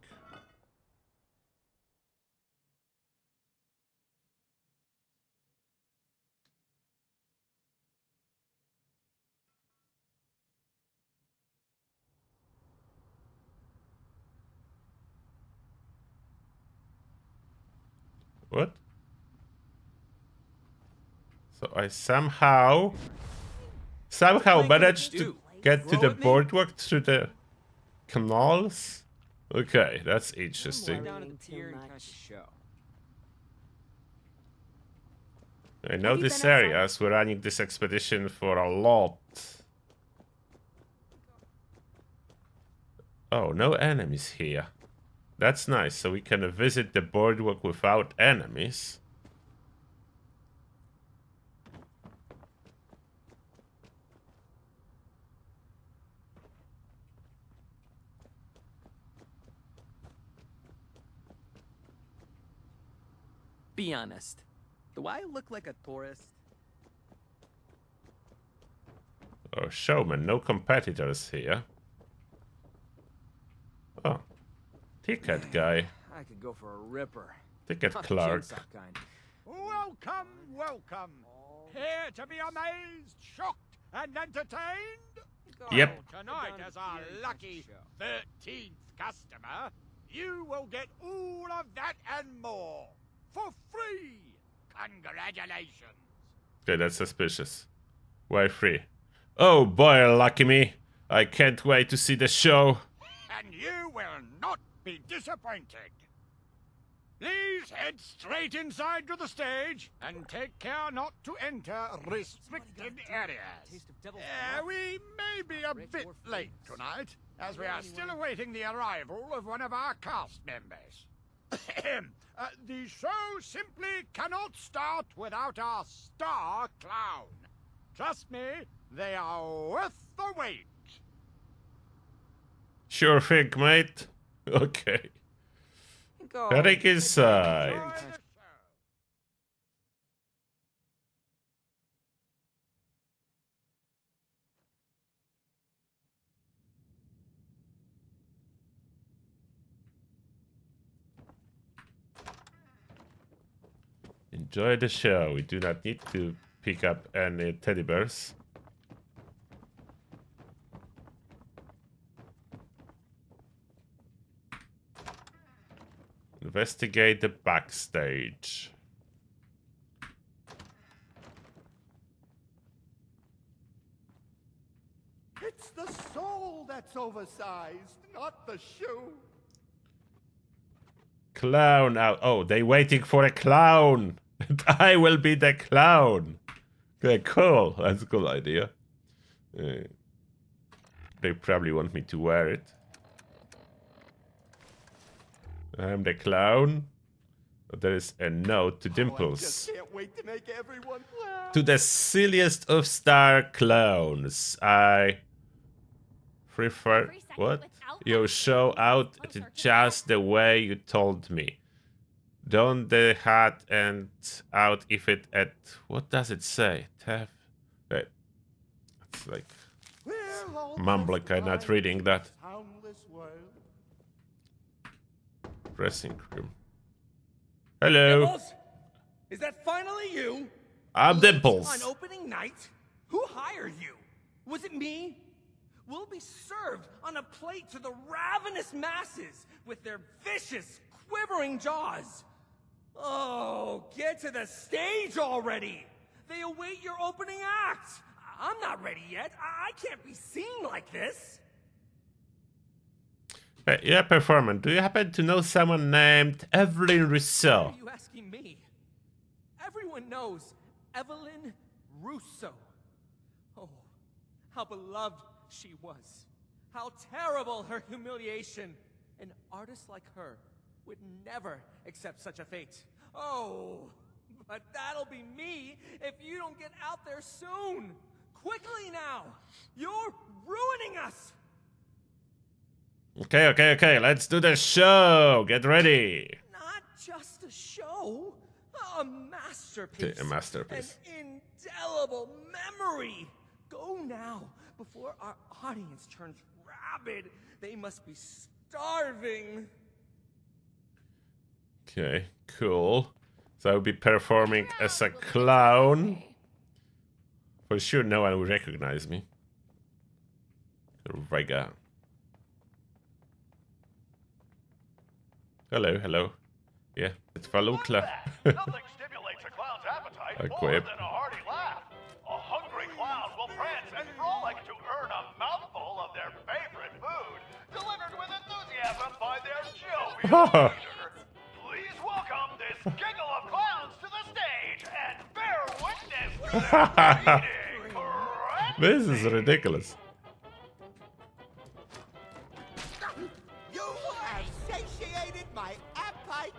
What? So I somehow managed to get to the boardwalk through the canals? Okay, that's interesting. I know this area, as we're running this expedition for a lot. Oh, no enemies here. That's nice, so we can visit the boardwalk without enemies. Be honest. Do I look like a tourist? Oh, showman, no competitors here. Oh, ticket guy. I could go for a ripper. Ticket Not the clerk. chainsaw kind. Welcome, welcome. Here to be amazed, shocked, and entertained? Yep. Tonight, as our lucky 13th customer, you will get all of that and more for free. Congratulations. Okay, that's suspicious. Why free? Oh boy, lucky me. I can't wait to see the show. And you will not be disappointed. Please head straight inside to the stage and take care not to enter restricted areas. We may be a bit late tonight, as we are still awaiting the arrival of one of our cast members. The show simply cannot start without our star clown. Trust me, they are worth the wait. Sure thing, mate. Okay. Heading inside. Enjoy the show. We do not need to pick up any teddy bears. Investigate the backstage. It's the soul that's oversized, not the shoe. Clown out. Oh, they waiting for a clown. And I will be the clown. Okay, cool. That's a cool idea. They probably want me to wear it. I'm the clown. There is a note to Dimples. I just can't wait to make everyone laugh. To the silliest of star clowns. I prefer what? You show out just the way you told me. Don't the hat and out if it at what does it say? Tef. Wait. It's like mumbling. I'm not reading that. Dressing room. Hello. Dimples? Is that finally you? I'm Dimples. On opening night? Who hired you? Was it me? We'll be served on a plate to the ravenous masses with their vicious, quivering jaws. Oh, get to the stage already! They await your opening act! I'm not ready yet. I can't be seen like this. Hey, yeah, performance. Do you happen to know someone named Evelyn Rousseau? Why are you asking me? Everyone knows Evelyn Russo. Oh, how beloved she was. How terrible her humiliation. An artist like her would never accept such a fate. Oh, but that'll be me if you don't get out there soon. Quickly now. You're ruining us. Okay. Let's do the show. Get ready. Not just a show. A masterpiece. Okay, a masterpiece. An indelible memory. Go now before our audience turns rabid. They must be starving. Okay, cool. So I will be performing as a clown. For sure, no one will recognize me. Vega. Hello. Yeah, it's Falukla. Nothing stimulates a clown's appetite more Equip. than a hearty laugh. A hungry clown will prance and frolic to earn a mouthful of their favorite food, delivered with enthusiasm by their jovial leader. Please welcome this giggle of clowns to the stage and bear witness to their eating. This is ridiculous. You have satiated my appetite.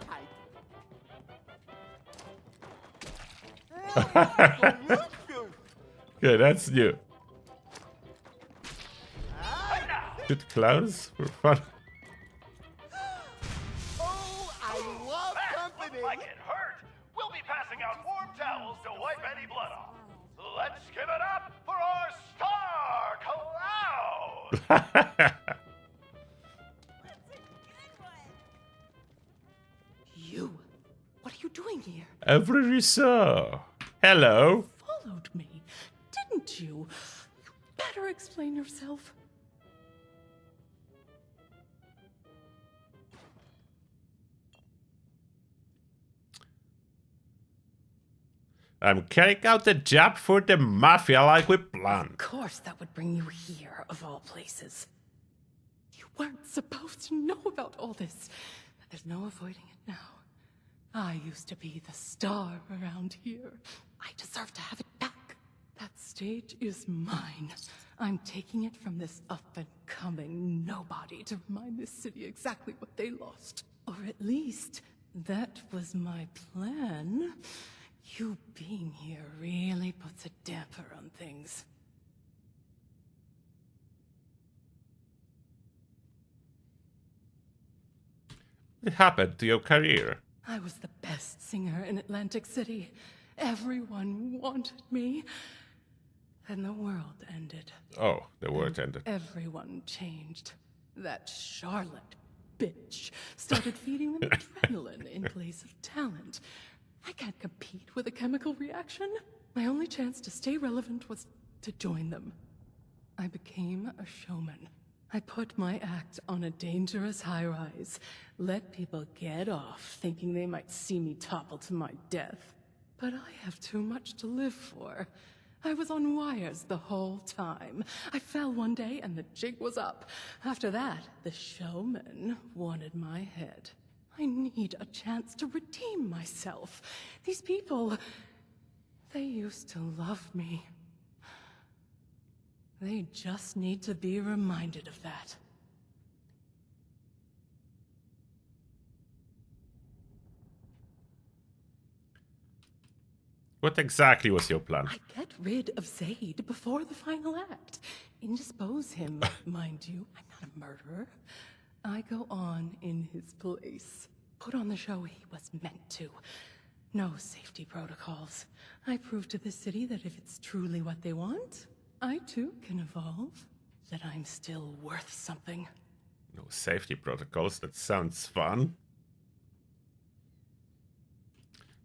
Okay, that's new. Shoot clowns for fun. Oh, I love company. Like it hurt. We'll be passing out warm towels to wipe any blood off. Let's give it up for our star clown. You? What are you doing here? Every Rousseau. Hello. Followed me, didn't you? You better explain yourself. I'm carrying out the job for the mafia like we planned. Of course that would bring you here, of all places. You weren't supposed to know about all this. There's no avoiding it now. I used to be the star around here. I deserve to have it back. That stage is mine. I'm taking it from this up-and-coming nobody to remind this city exactly what they lost. Or at least, that was my plan. You being here really puts a damper on things. happened to your career? I was the best singer in Atlantic City. Everyone wanted me. And the world ended. Oh, the world ended. Everyone changed. That Charlotte bitch started feeding them adrenaline in place of talent. I can't compete with a chemical reaction. My only chance to stay relevant was to join them. I became a showman. I put my act on a dangerous high-rise, let people get off thinking they might see me topple to my death. But I have too much to live for. I was on wires the whole time. I fell one day and the jig was up. After that, the showman wanted my head. I need a chance to redeem myself. These people, they used to love me. They just need to be reminded of that. What exactly was your plan? I get rid of Zaid before the final act. Indispose him, mind you. I'm not a murderer. I go on in his place. Put on the show he was meant to. No safety protocols. I prove to the city that if it's truly what they want, I too can evolve. That I'm still worth something. No safety protocols, that sounds fun.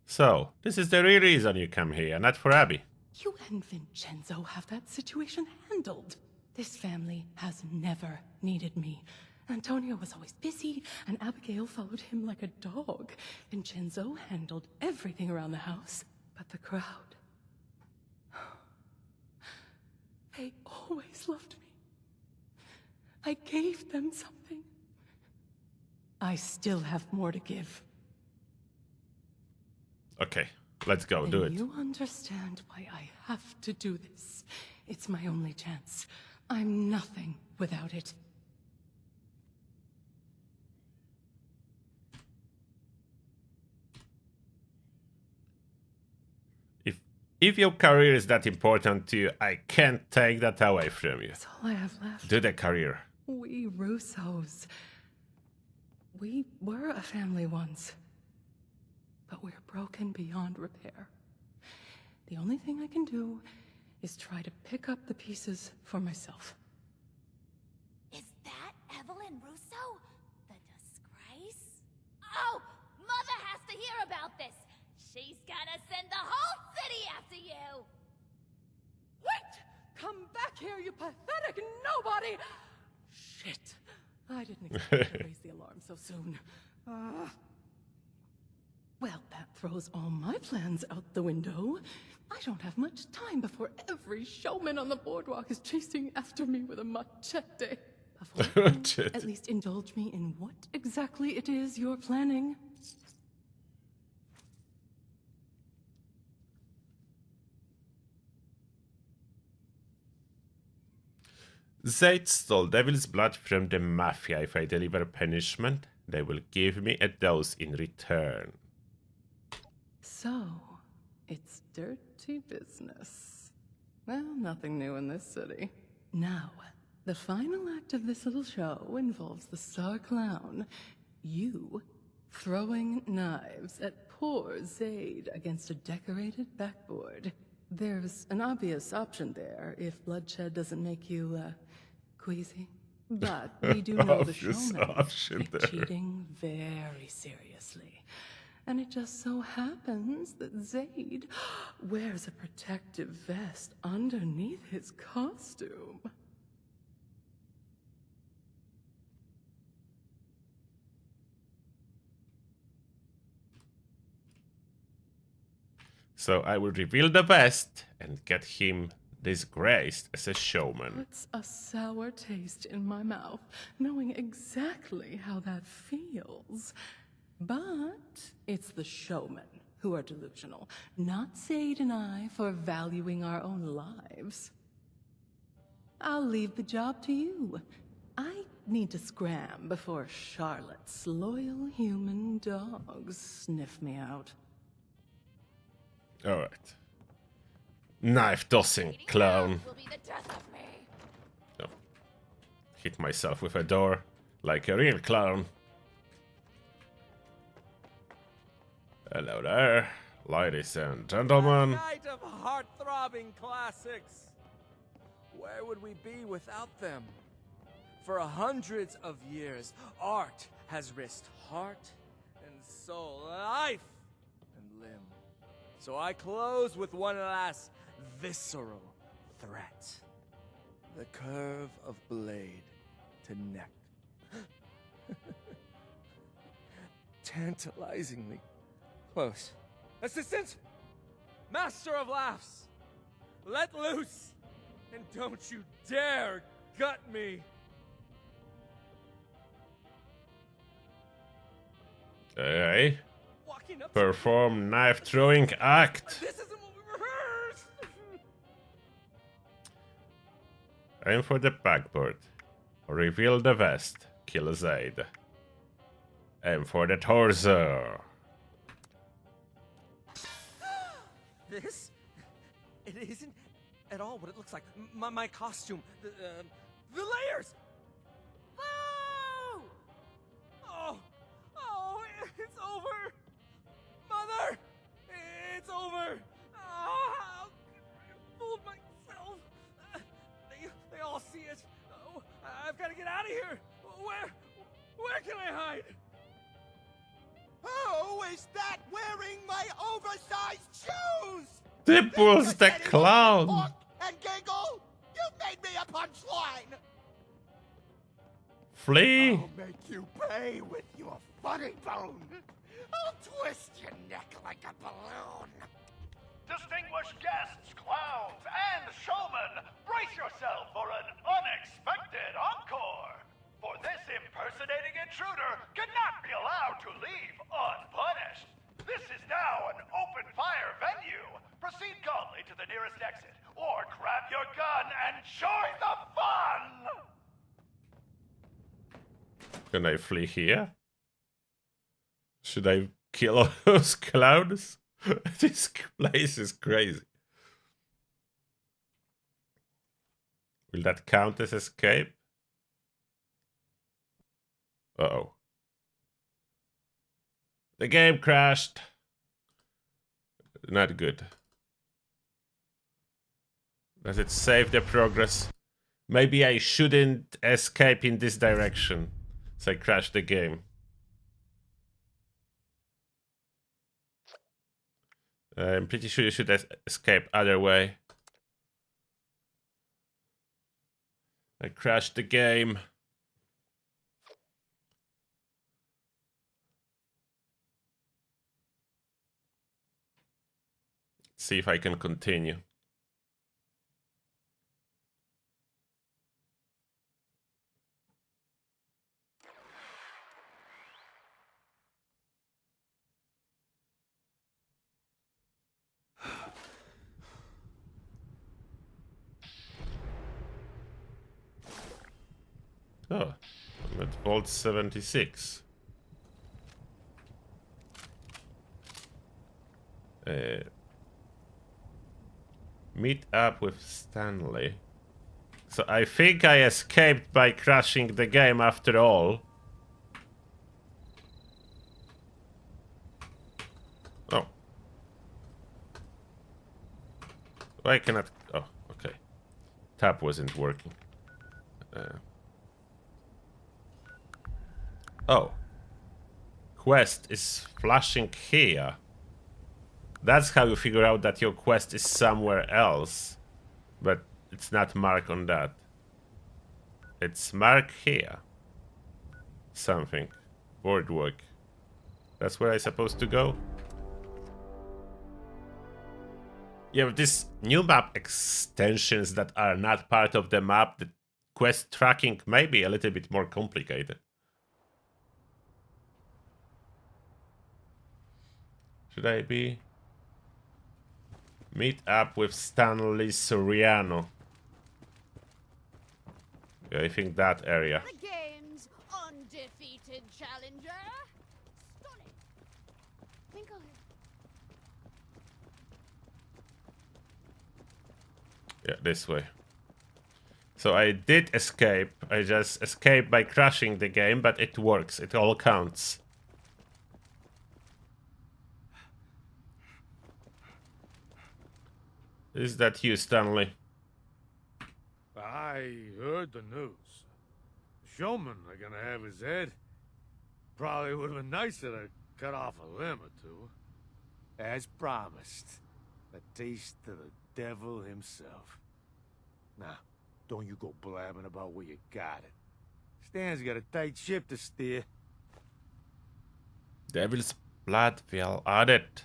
So, this is the real reason you come here, not for Abby. You and Vincenzo have that situation handled. This family has never needed me. Antonio was always busy, and Abigail followed him like a dog. Vincenzo handled everything around the house, but the crowd... They always loved me. I gave them something. I still have more to give. Okay, let's go, do it. You understand why I have to do this. It's my only chance. I'm nothing without it. If your career is that important to you, I can't take that away from you. That's all I have left. Do the career. We Russos. We were a family once. But we're broken beyond repair. The only thing I can do is try to pick up the pieces for myself. Is that Evelyn Russo? The disgrace? Oh, Mother has to hear about this. She's gonna send the whole city after you! Wait! Come back here, you pathetic nobody! Shit. I didn't expect to raise the alarm so soon. Well, that throws all my plans out the window. I don't have much time before every showman on the boardwalk is chasing after me with a machete. Before you, at least indulge me in what exactly it is you're planning. Zaid stole devil's blood from the mafia. If I deliver punishment, they will give me a dose in return. So, it's dirty business. Well, nothing new in this city. Now, the final act of this little show involves the star clown, you, throwing knives at poor Zaid against a decorated backboard. There's an obvious option there if bloodshed doesn't make you, queasy. But we do know the showman take cheating very seriously. And it just so happens that Zaid wears a protective vest underneath his costume. So I will reveal the vest and get him disgraced as a showman. Puts a sour taste in my mouth, knowing exactly how that feels. But it's the showmen who are delusional, not Zaid and I for valuing our own lives. I'll leave the job to you. I need to scram before Charlotte's loyal human dogs sniff me out. Alright. Knife tossing clown. Oh. Hit myself with a door like a real clown. Hello there, ladies and gentlemen. Night of heart-throbbing classics. Where would we be without them? For hundreds of years, art has risked heart and soul, life and limb. So I close with one last visceral threat. The curve of blade to neck. Tantalizingly close. Assistant! Master of laughs! Let loose! And don't you dare gut me! Okay. Perform knife throwing act. This isn't what we rehearsed! Aim for the backboard. Reveal the vest. Kill Zaid. Aim for the torso. This? It isn't at all what it looks like. My costume. The layers! Oh! Oh, it's over! Mother! It's over! Oh, I fooled myself! They all see it! Oh, I've got to get out of here! Where can I hide? Who is that wearing my oversized shoes? Dimples the clown. And giggle? You made me a punchline. Flee. I'll make you pay with your funny bone. I'll twist your neck like a balloon. Distinguished guests, clowns, and showmen, brace yourself for an unexpected encore. For this impersonating intruder cannot be allowed to leave unpunished. This is now an open fire venue. Proceed calmly to the nearest exit, or grab your gun and join the fun! Can I flee here? Should I kill all those clowns? This place is crazy. Will that count as escape? Uh-oh. The game crashed. Not good. Does it save the progress? Maybe I shouldn't escape in this direction. So I crashed the game. I'm pretty sure you should escape other way. I crashed the game. See if I can continue. Oh, I'm at Vault 76. Meet up with Stanley. So I think I escaped by crashing the game after all. Oh. Why cannot... Oh, okay. Tab wasn't working. Oh. Quest is flashing here. That's how you figure out that your quest is somewhere else. But it's not marked on that. It's marked here. Something. Boardwalk. That's where I'm supposed to go? Yeah, with these new map extensions that are not part of the map, the quest tracking may be a little bit more complicated. Should I be... Meet up with Stanley Soriano. Yeah, I think that area. The game's undefeated challenger. Stunning. Twinkle. Yeah, this way. So I did escape. I just escaped by crashing the game, but it works. It all counts. Is that you, Stanley? I heard the news. Showmen are gonna have his head. Probably would have been nicer to cut off a limb or two. As promised, a taste of the devil himself. Now, don't you go blabbing about where you got it. Stan's got a tight ship to steer. Devil's blood will added.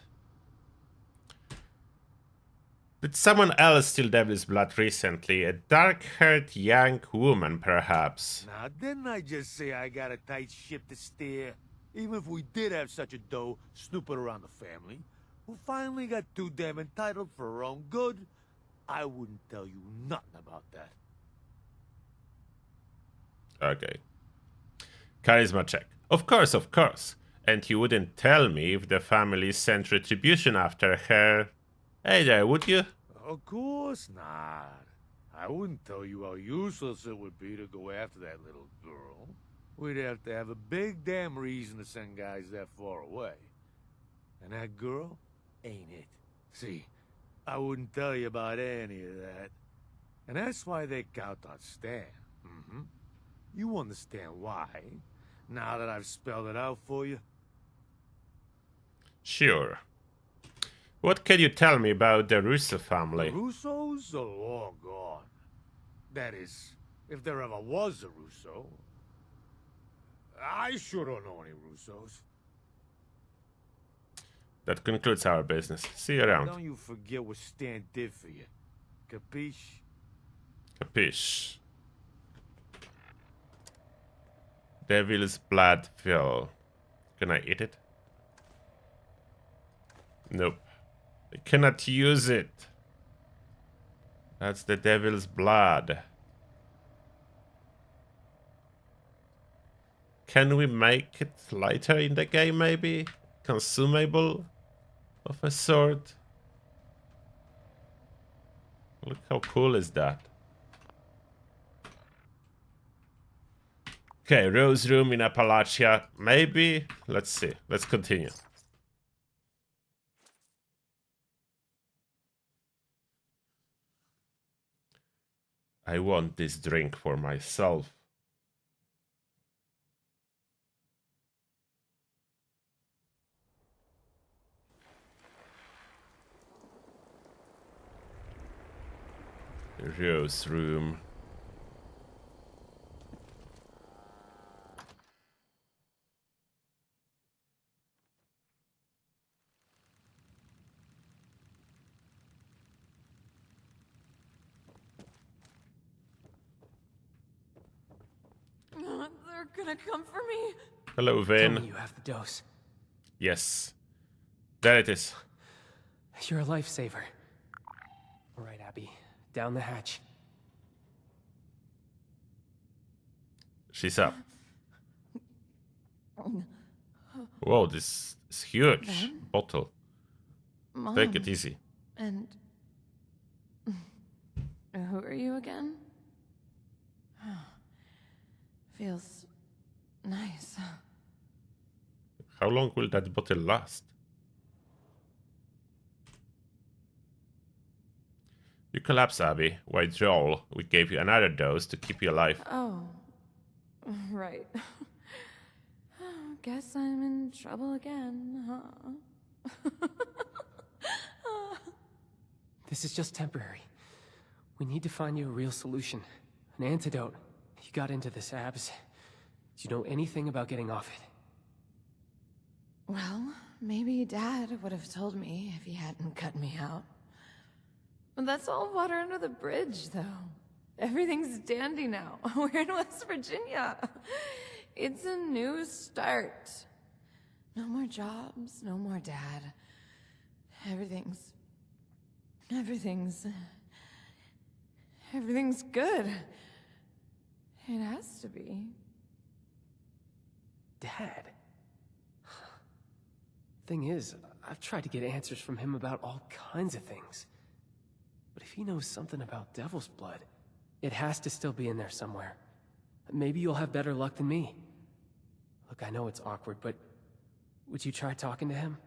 Did someone else steal Devil's blood recently? A dark-haired young woman, perhaps. Now, didn't I just say I got a tight ship to steer? Even if we did have such a doe snooping around the family, who finally got too damn entitled for her own good, I wouldn't tell you nothing about that. Okay. Charisma check. Of course, of course. And you wouldn't tell me if the family sent retribution after her. Hey there, would you? Of course not. I wouldn't tell you how useless it would be to go after that little girl. We'd have to have a big damn reason to send guys that far away. And that girl ain't it. See, I wouldn't tell you about any of that. And that's why they count on Stan. You understand why, now that I've spelled it out for you? Sure. What can you tell me about the Russo family? The Russos are long gone. That is, if there ever was a Russo. I sure don't know any Russos. That concludes our business. See you around. Don't you forget what Stan did for you. Capiche? Capiche. Devil's blood pill. Can I eat it? Nope. I cannot use it. That's the devil's blood. Can we make it lighter in the game, maybe? Consumable of a sort? Look how cool is that. Okay, Rose Room in Appalachia. Maybe. Let's see. Let's continue. I want this drink for myself. Rose Room. They're gonna come for me. Hello, Tell Vin. me you have the dose. Yes. There it is. You're a lifesaver. All right, Abby. Down the hatch. She's up. Whoa, this is huge. Ben? Bottle. Mom. Take it easy. And who are you again? Feels nice. How long will that bottle last? You collapse, Abby. White Joel, we gave you another dose to keep you alive. Oh, right. Guess I'm in trouble again, huh? This is just temporary. We need to find you a real solution. An antidote. You got into this, Abs. Do you know anything about getting off it? Well, maybe Dad would have told me if he hadn't cut me out. But that's all water under the bridge, though. Everything's dandy now. We're in West Virginia. It's a new start. No more jobs, no more Dad. Everything's good. It has to be. Dad? Thing is, I've tried to get answers from him about all kinds of things. But if he knows something about Devil's Blood, it has to still be in there somewhere. Maybe you'll have better luck than me. Look, I know it's awkward, but would you try talking to him?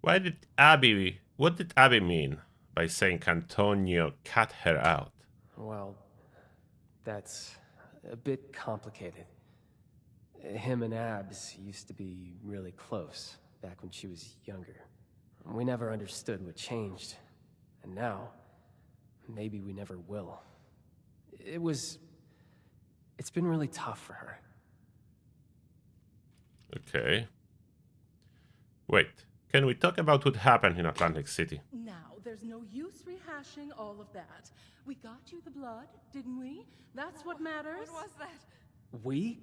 What did Abby mean by saying Antonio cut her out? Well, that's a bit complicated. Him and Abs used to be really close back when she was younger. We never understood what changed. And now, maybe we never will. It's been really tough for her. Okay. Wait, can we talk about what happened in Atlantic City? Now, there's no use rehashing all of that. We got you the blood, didn't we? That's what matters. What was that? We?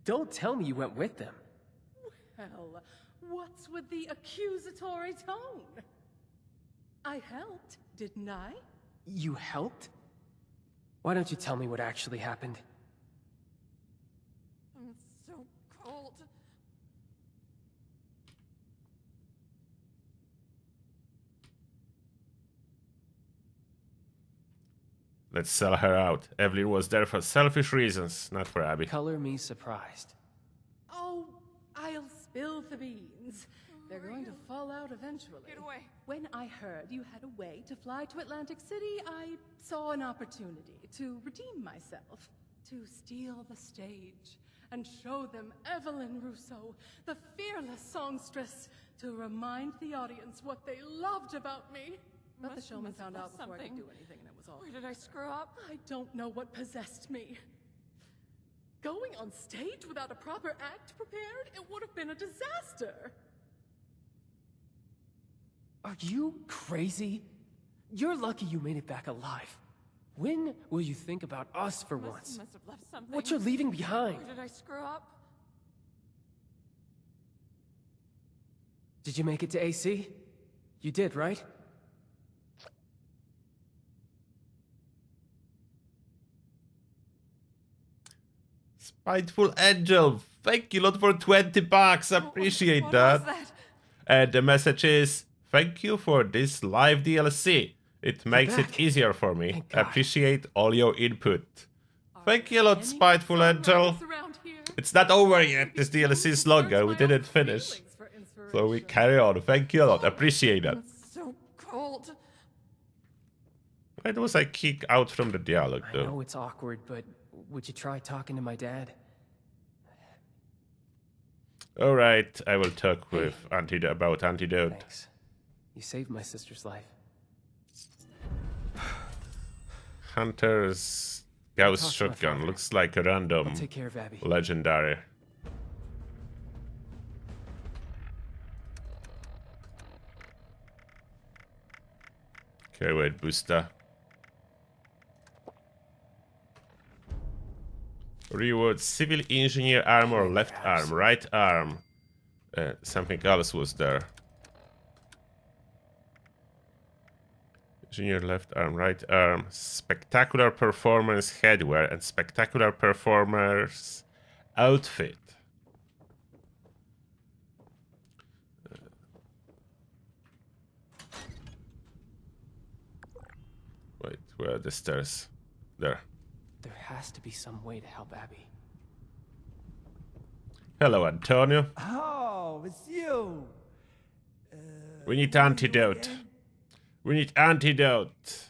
Don't tell me you went with them. Well, what's with the accusatory tone? I helped, didn't I? You helped? Why don't you tell me what actually happened? I'm so cold. Let's sell her out. Evelyn was there for selfish reasons, not for Abby. Color me surprised. Oh, I'll spill the beans. They're going to fall out eventually. Get away. When I heard you had a way to fly to Atlantic City, I saw an opportunity to redeem myself, to steal the stage, and show them Evelyn Rousseau, the fearless songstress, to remind the audience what they loved about me. But the showman found out before I could do anything, and it was all. Where did I screw up? I don't know what possessed me. Going on stage without a proper act prepared, it would have been a disaster. Are you crazy? You're lucky you made it back alive. When will you think about us for once? Must have left something. What you're leaving behind? Where did I screw up? Did you make it to AC? You did, right? Spiteful Angel, thank you lot for 20 bucks. Appreciate What that. was that? And the message is, thank you for this live DLC. It makes it easier for me. Appreciate all your input. Thank you a lot, Spiteful Angel. It's not over yet. This DLC is longer. We didn't finish. So we carry on. Thank you a lot. Appreciate that. So cold. Why was I kicked out from the dialogue, I know though? it's awkward, but would you try talking to my dad? Alright, I will talk with about Antidote. Thanks. You saved my sister's life. Hunter's Gauss Talk to my shotgun father. looks like a random I'll take care of Abby. legendary. Okay, wait, booster. Reward civil engineer armor, left arm, right arm. Something else was there. Engineer left arm, right arm. Spectacular performance headwear and spectacular performers outfit. Wait, where are the stairs? There. There has to be some way to help Abby. Hello, Antonio. Oh, it's you. We need antidote. We need antidote.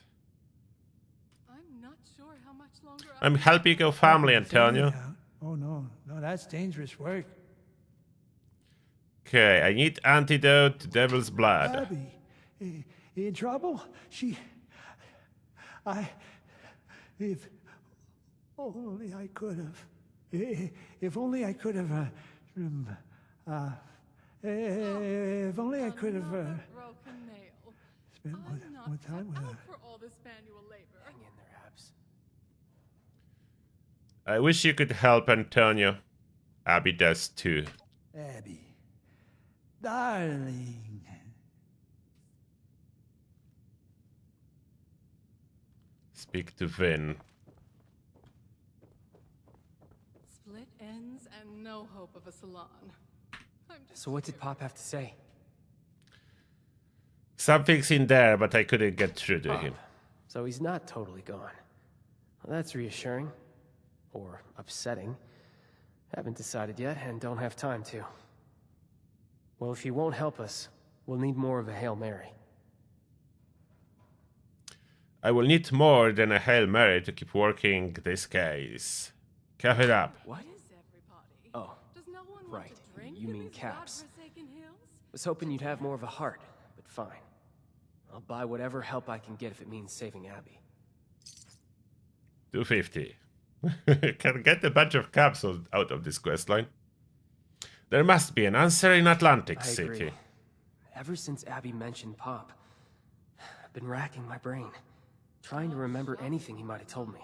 I'm not sure how much longer I'm helping your family, Antonio. Oh, no. No, that's dangerous work. Okay, I need antidote to Devil's Blood. Abby, in trouble? If only I could have. If only I could have. If only I could have. broken nail. Spent more time with her. For all this manual labor. Hang in there, Abs. I wish you could help Antonio. Abby does too. Abby. Darling. Speak to Vin. Split ends and no hope of a salon. So what did Pop have to say? Something's in there, but I couldn't get through to him. So he's not totally gone. Well, that's reassuring. Or upsetting. Haven't decided yet, and don't have time to. Well, if you won't help us, we'll need more of a Hail Mary. I will need more than a Hail Mary to keep working this case. Cough it up. What? Oh, right. You mean caps. Was hoping you'd have more of a heart, but fine. I'll buy whatever help I can get if it means saving Abby. 250. Can get a bunch of capsules out of this questline. There must be an answer in Atlantic City. Ever since Abby mentioned Pop, I've been racking my brain, trying to remember anything he might have told me.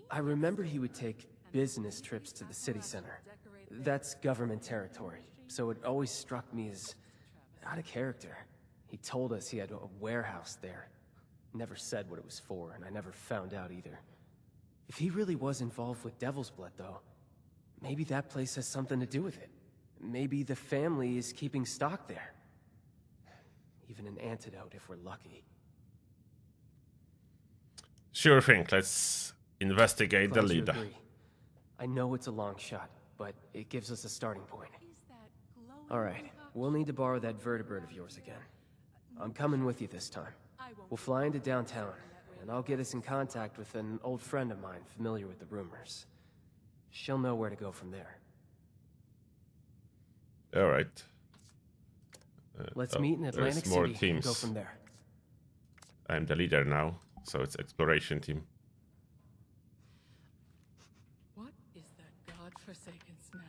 I remember he would take business trips to the city center. That's government territory, so it always struck me as out of character. He told us he had a warehouse there. Never said what it was for, and I never found out either. If he really was involved with Devil's Blood, though, maybe that place has something to do with it. Maybe the family is keeping stock there. Even an antidote if we're lucky. Sure thing, let's investigate the Glad you leader. agree. I know it's a long shot, but it gives us a starting point. Alright, we'll need to borrow that vertebrate of yours again. I'm coming with you this time. We'll fly into downtown, and I'll get us in contact with an old friend of mine familiar with the rumors. She'll know where to go from there. Alright. Let's meet in Atlantic there's more City teams. and go from there. I'm the leader now, so it's exploration team. What is that godforsaken smell?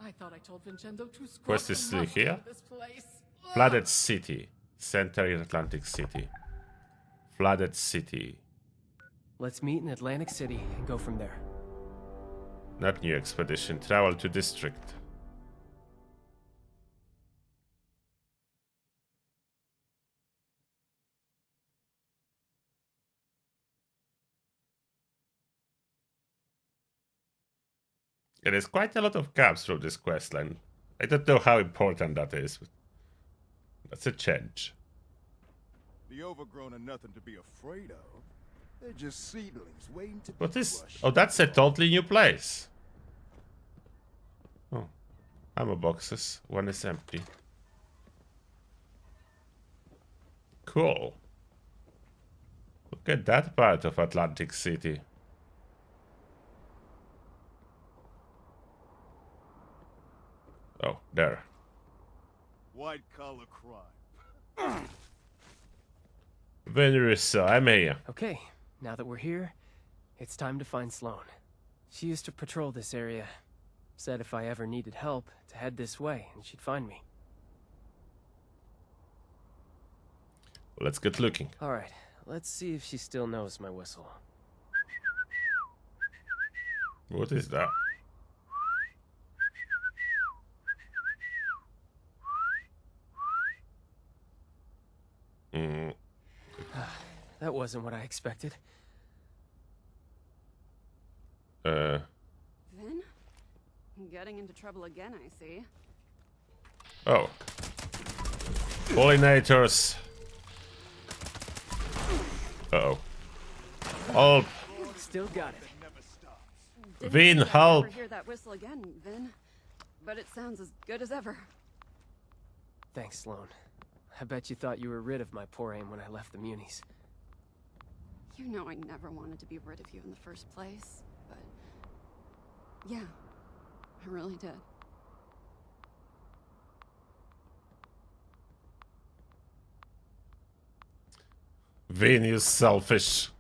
I thought I told Vincenzo to scrub Quest is the still must here. out of this place. Flooded City. Center in Atlantic City. Flooded City. Let's meet in Atlantic City and go from there. Not new expedition. Travel to district. It is quite a lot of caps through this questline. I don't know how important that is. But that's a change. The overgrown are nothing to be afraid of. They're just seedlings waiting to What be is... crushed. Oh, that's a totally new place. Oh. Ammo boxes. One is empty. Cool. Look at that part of Atlantic City. Oh, there. White collar crime. Venusa, I'm here. Okay, now that we're here, it's time to find Sloane. She used to patrol this area. Said if I ever needed help, to head this way, and she'd find me. Let's get looking. Alright, let's see if she still knows my whistle. What is that? That wasn't what I expected. Vin? Getting into trouble again, I see. Oh. Pollinators. Uh-oh. Help. Still got it. Didn't Vin, think I'd help. ever hear that whistle again, Vin. But it sounds as good as ever. Thanks, Sloane. I bet you thought you were rid of my poor aim when I left the Munis. You know I never wanted to be rid of you in the first place, but... yeah, I really did. Vin, you selfish.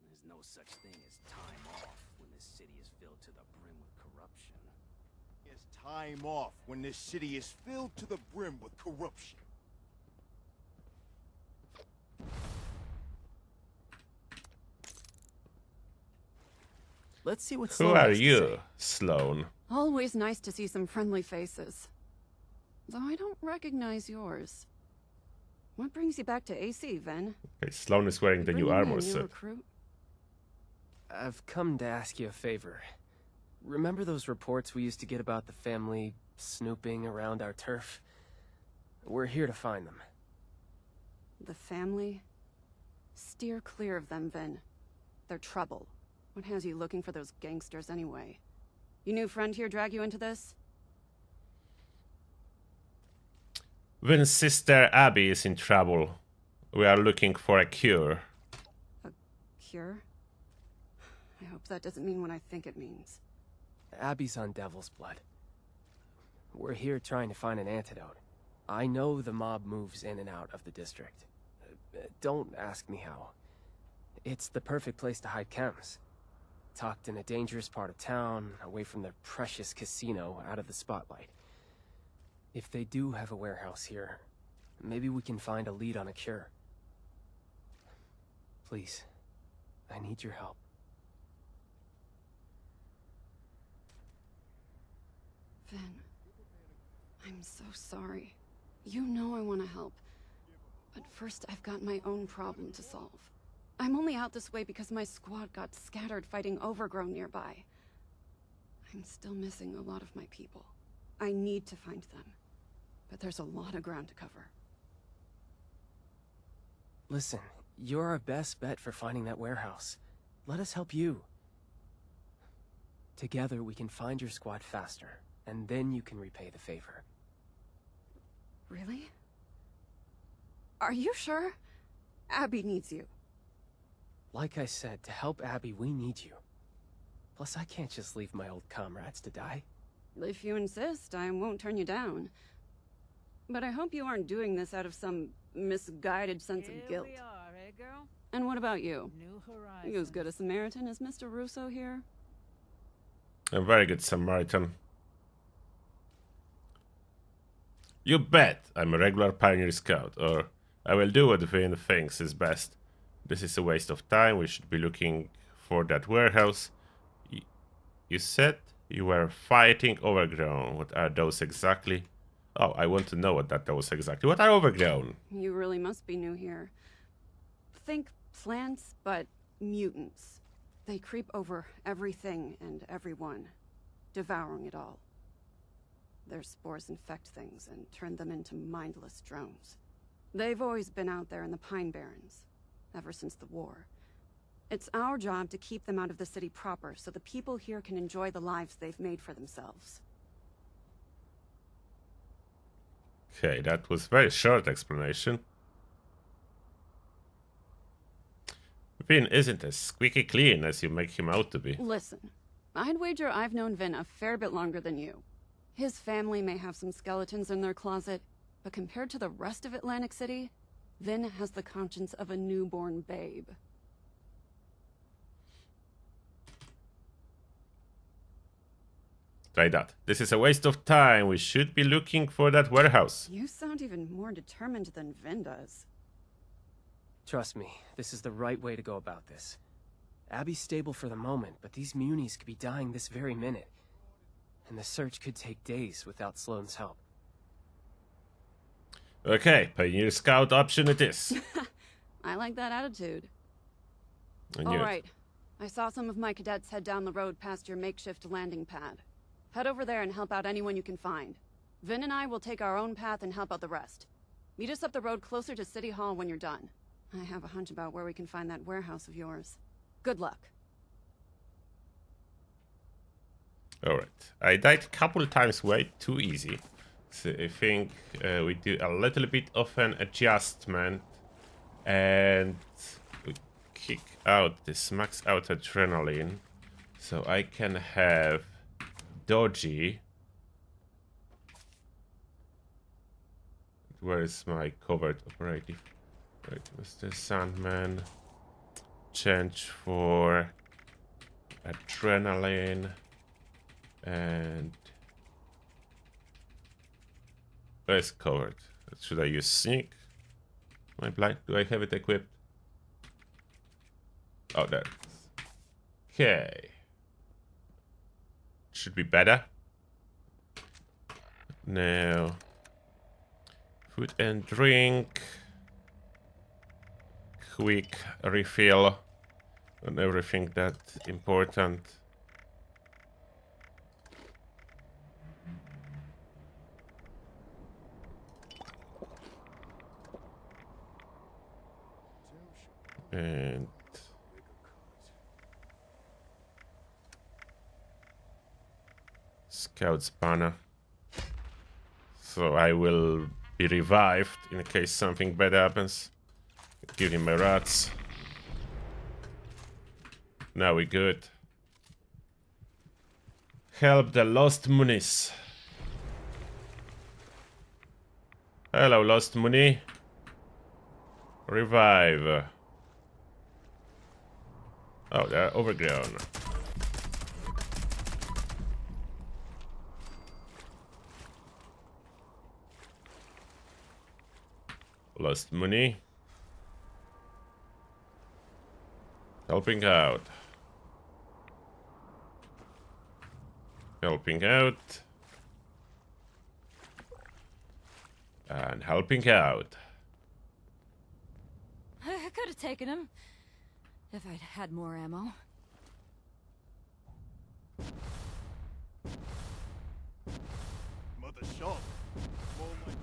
There's no such thing as time off when this city is filled to the brim with corruption. It's time off when this city is filled to the brim with corruption. Let's see what Who Sloane are has to you, say. Sloane? Always nice to see some friendly faces. Though I don't recognize yours. What brings you back to AC, Ven? Okay, Sloane is wearing the new Bringing me a armor new set. recruit? I've come to ask you a favor. Remember those reports we used to get about the family snooping around our turf? We're here to find them. The family? Steer clear of them, Ven. They're trouble. What has you looking for those gangsters anyway? Your new friend here drag you into this? When Sister Abby is in trouble, we are looking for a cure. A cure? I hope that doesn't mean what I think it means. Abby's on Devil's Blood. We're here trying to find an antidote. I know the mob moves in and out of the district. Don't ask me how. It's the perfect place to hide chems. Tucked in a dangerous part of town, away from their precious casino, out of the spotlight. If they do have a warehouse here, maybe we can find a lead on a cure. Please, I need your help. Vin, I'm so sorry. You know I want to help. But first, I've got my own problem to solve. I'm only out this way because my squad got scattered fighting Overgrown nearby. I'm still missing a lot of my people. I need to find them. But there's a lot of ground to cover. Listen, you're our best bet for finding that warehouse. Let us help you. Together, we can find your squad faster, and then you can repay the favor. Really? Are you sure? Abby needs you. Like I said, to help Abby, we need you. Plus, I can't just leave my old comrades to die. If you insist, I won't turn you down. But I hope you aren't doing this out of some misguided sense of guilt. Here we are, eh, girl? And what about you? New You as good a Samaritan as Mr. Russo here? A very good Samaritan. You bet I'm a regular Pioneer Scout, or I will do what Vin thinks is best. This is a waste of time. We should be looking for that warehouse. You said you were fighting Overgrown. What are those exactly? Oh, I want to know what that was exactly. What are Overgrown? You really must be new here. Think plants, but mutants. They creep over everything and everyone, devouring it all. Their spores infect things and turn them into mindless drones. They've always been out there in the Pine Barrens, ever since the war. It's our job to keep them out of the city proper, so the people here can enjoy the lives they've made for themselves. Okay, that was very short explanation. Vin isn't as squeaky clean as you make him out to be. Listen, I'd wager I've known Vin a fair bit longer than you. His family may have some skeletons in their closet, but compared to the rest of Atlantic City, Vin has the conscience of a newborn babe. Try that. This is a waste of time. We should be looking for that warehouse. You sound even more determined than Vin does. Trust me, this is the right way to go about this. Abby's stable for the moment, but these munis could be dying this very minute. And the search could take days without Sloane's help. Okay, Pioneer Scout option it is. I like that attitude. I knew All it. right. I saw some of my cadets head down the road past your makeshift landing pad. Head over there and help out anyone you can find. Vin and I will take our own path and help out the rest. Meet us up the road closer to City Hall when you're done. I have a hunch about where we can find that warehouse of yours. Good luck. Alright, I died a couple times way too easy. So I think we do a little bit of an adjustment. And we kick out this max out adrenaline. So I can have dodgy. Where is my covert operative? Right, Mr. Sandman. Change for adrenaline. And where's covered? Should I use sneak? Am I blind? Do I have it equipped? Oh, there it is. Okay. Should be better. Now, food and drink. Quick refill on everything that's important. And Scout's banner. So I will be revived in case something bad happens. Give him my rats. Now we good. Help the lost Muniz. Hello, lost Muni. Revive. Oh, they're overgrown. Lost Muni. Helping out. Helping out. And helping out. I could have taken him if I'd had more ammo. Mother shot. More like...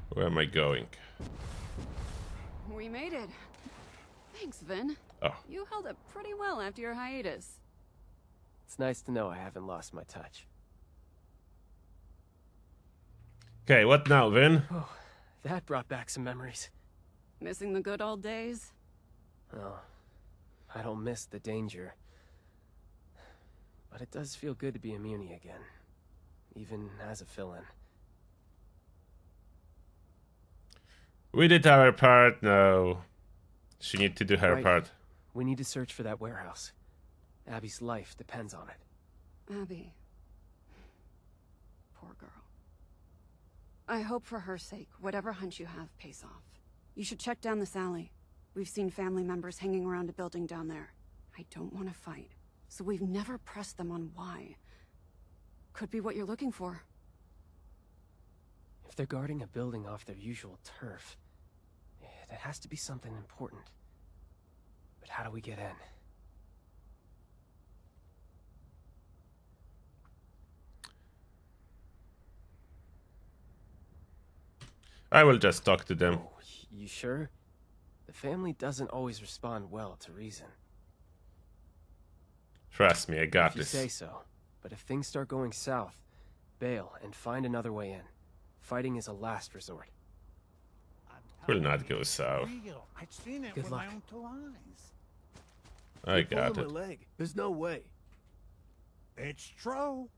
Where am I going? We made it. Thanks, Vin. Oh. You held up pretty well after your hiatus. It's nice to know I haven't lost my touch. Okay, what now, Vin? Oh, that brought back some memories. Missing the good old days? Oh, I don't miss the danger. But it does feel good to be a Muni again. Even as a fill-in. We did our part, now she needs to do her Right. part. We need to search for that warehouse. Abby's life depends on it. Abby. Poor girl. I hope for her sake, whatever hunch you have pays off. You should check down this alley. We've seen family members hanging around a building down there. I don't want to fight, so we've never pressed them on why. Could be what you're looking for. If they're guarding a building off their usual turf, it has to be something important. But how do we get in? I will just talk to them. Oh, you sure? The family doesn't always respond well to reason. Trust me, I got If you this. say so. But if things start going south, bail and find another way in. Fighting is a last resort. Will not go south. Real. I've seen it Good with luck. my own two eyes. I got Pulling it. my leg. There's no way. It's true.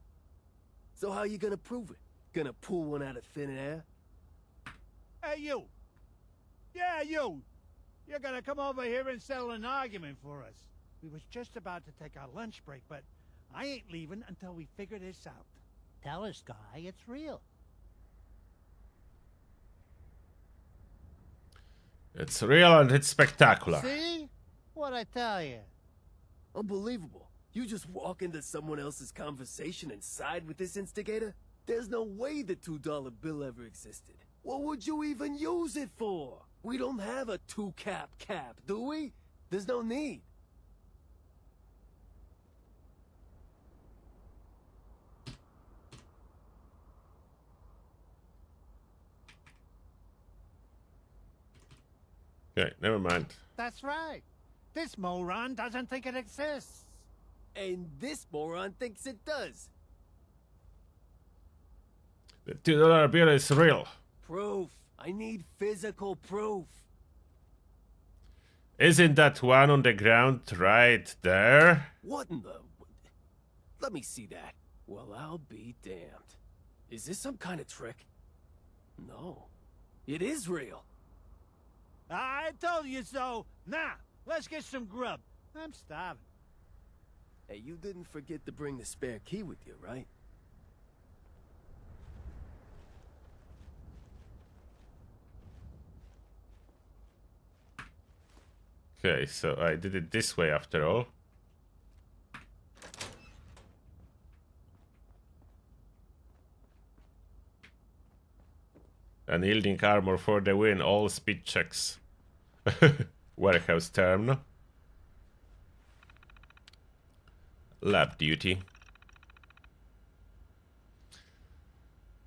So how you gonna prove it? Gonna pull one out of thin air? Hey, you! Yeah, you! You're gonna come over here and settle an argument for us. We was just about to take our lunch break, but I ain't leaving until we figure this out. Tell us, Guy, it's real. It's real and it's spectacular. See? What'd I tell you? Unbelievable. You just walk into someone else's conversation and side with this instigator? There's no way the $2 bill ever existed. What would you even use it for? We don't have a two-cap, do we? There's no need. Okay, never mind. That's right. This moron doesn't think it exists. And this moron thinks it does. The $2 bill is real. Proof. I need physical proof. Isn't that one on the ground right there? What in the... Let me see that. Well, I'll be damned. Is this some kind of trick? No. It is real. I told you so. Now, let's get some grub. I'm starving. Hey, you didn't forget to bring the spare key with you, right? Okay, so I did it this way after all. Unyielding armor for the win, all speed checks. Warehouse term, no? Lab duty.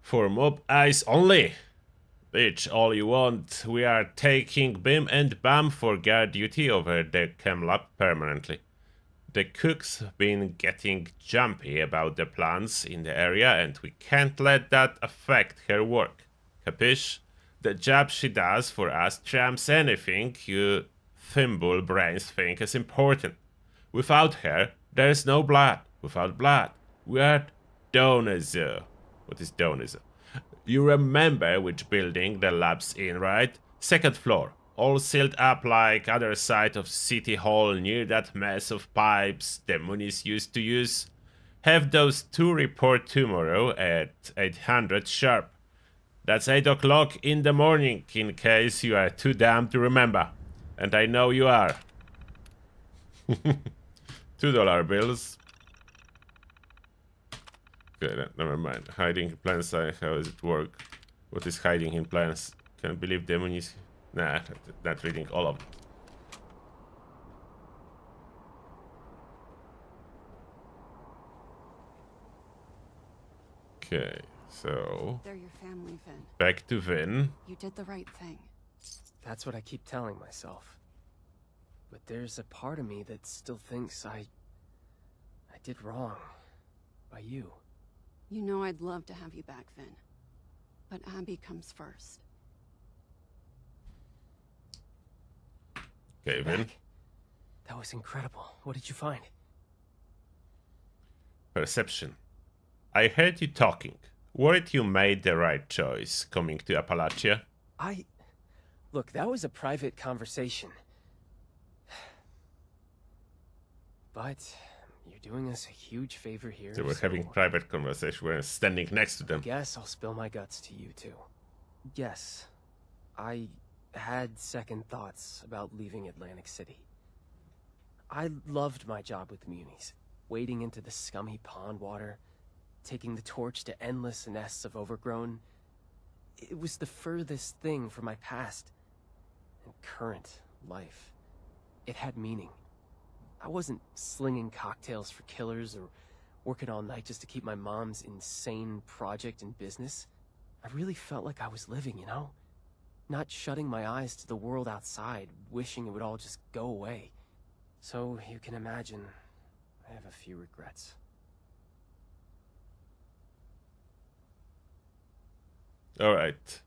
For mob eyes only. Bitch, all you want. We are taking Bim and Bam for guard duty over the chem lab permanently. The cook's been getting jumpy about the plans in the area and we can't let that affect her work. Capish? The job she does for us trumps anything you thimble brains think is important. Without her, there's no blood. Without blood, we are donors. What is donors? You remember which building the lab's in, right? Second floor. All sealed up like other side of City Hall near that mess of pipes the Moonies used to use. Have those two report tomorrow at 800 sharp. That's 8 o'clock in the morning in case you are too dumb to remember. And I know you are. $2 bills. Okay, never mind. Hiding in plain sight, how does it work? What is hiding in plain sight? Can't believe the Moonies. Nah, not reading all of it. Okay, so... They're your family, Vin. Back to Vin. You did the right thing. That's what I keep telling myself. But there's a part of me that still thinks I did wrong. By you. You know I'd love to have you back, Vin. But Abby comes first. Okay, Vin. That was incredible. What did you find? Perception. I heard you talking. Worried you made the right choice coming to Appalachia? Look, that was a private conversation. But you're doing us a huge favor here. They were having private conversation. We're standing next to them. I guess I'll spill my guts to you too. Yes, I had second thoughts about leaving Atlantic City. I loved my job with the Munies, wading into the scummy pond water, taking the torch to endless nests of overgrown. It was the furthest thing from my past and current life. It had meaning. I wasn't slinging cocktails for killers or working all night just to keep my mom's insane project in business. I really felt like I was living, you know? Not shutting my eyes to the world outside, wishing it would all just go away. So you can imagine, I have a few regrets. Alright.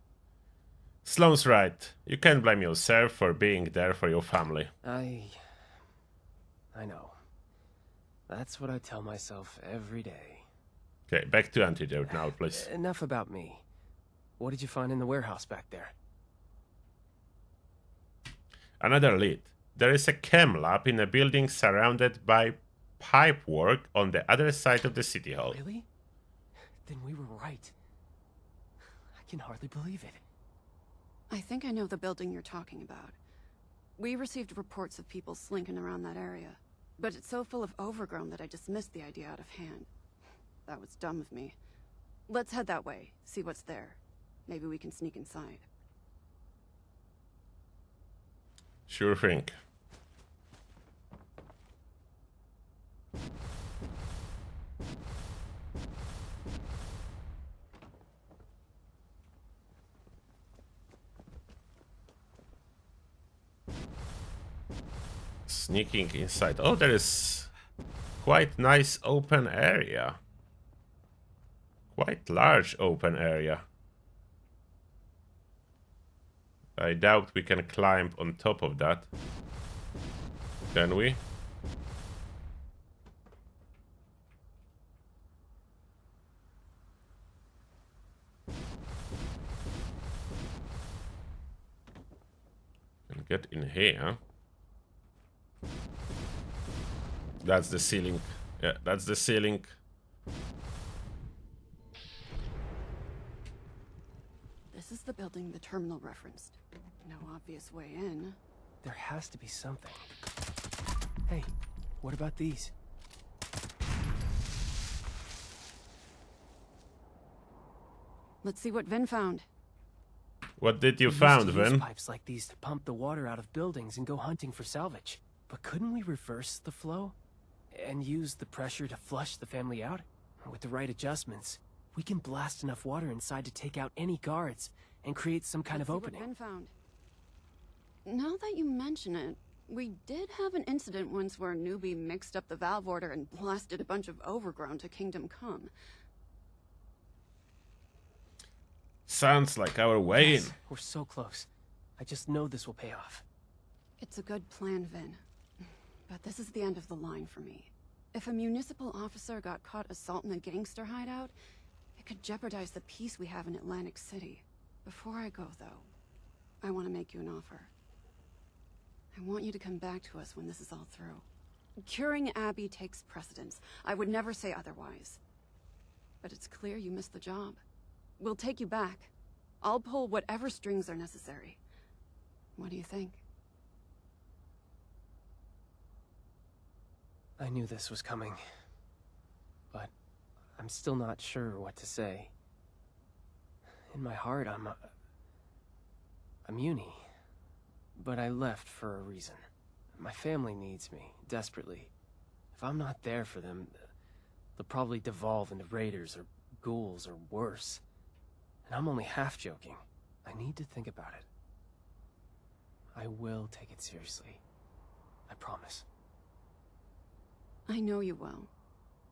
Sloan's right. You can't blame yourself for being there for your family. I know. That's what I tell myself every day. Okay, back to Antidote now, please. Enough about me. What did you find in the warehouse back there? Another lead. There is a chem lab in a building surrounded by pipework on the other side of the city hall. Really? Then we were right. I can hardly believe it. I think I know the building you're talking about. We received reports of people slinking around that area. But it's so full of overgrown that I dismissed the idea out of hand. That was dumb of me. Let's head that way, see what's there. Maybe we can sneak inside. Sure thing. Sneaking inside. Oh, there is quite nice open area. Quite large open area. I doubt we can climb on top of that. Can we? Can get in here. That's the ceiling. Yeah, that's the ceiling. This is the building the terminal referenced. No obvious way in. There has to be something. Hey, what about these? Let's see what Vin found. What did you We found, used to use Vin? pipes like these to pump the water out of buildings and go hunting for salvage. But couldn't we reverse the flow? And use the pressure to flush the family out? With the right adjustments, We can blast enough water inside to take out any guards and create some kind of opening. Been found. Now that you mention it, we did have an incident once where a newbie mixed up the valve order and blasted a bunch of overgrown to Kingdom Come. Sounds like our way in. We're so close. I just know this will pay off. It's a good plan, Vin. But this is the end of the line for me. If a municipal officer got caught assaulting a gangster hideout, it could jeopardize the peace we have in Atlantic City. Before I go, though, I want to make you an offer. I want you to come back to us when this is all through. Curing Abby takes precedence. I would never say otherwise. But it's clear you missed the job. We'll take you back. I'll pull whatever strings are necessary. What do you think? I knew this was coming, but I'm still not sure what to say. In my heart, I'm uni, but I left for a reason. My family needs me, desperately. If I'm not there for them, they'll probably devolve into raiders or ghouls or worse. And I'm only half joking. I need to think about it. I will take it seriously. I promise. I know you will.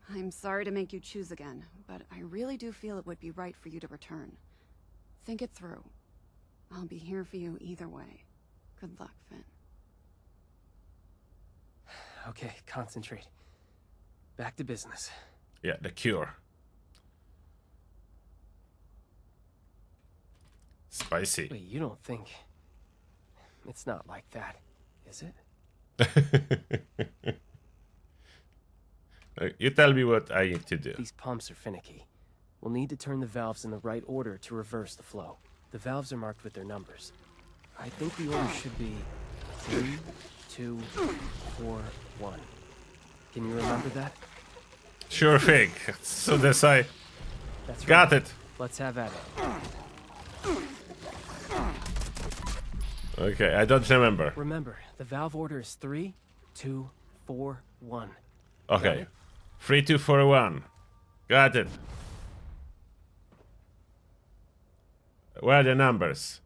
I'm sorry to make you choose again, but I really do feel it would be right for you to return. Think it through. I'll be here for you either way. Good luck, Finn. Okay, concentrate. Back to business. Yeah, the cure. Spicy. Wait, you don't think... It's not like that, is it? You tell me what I need to do. These pumps are finicky. We'll need to turn the valves in the right order to reverse the flow. The valves are marked with their numbers. I think the order should be 3, 2, 4, 1. Can you remember that? Sure thing. As soon as I got it. Let's have at it. Okay, I don't remember. Remember, the valve order is 3, 2, 4, 1. Okay. 3, 2, 4, 1. Got it. Where are the numbers?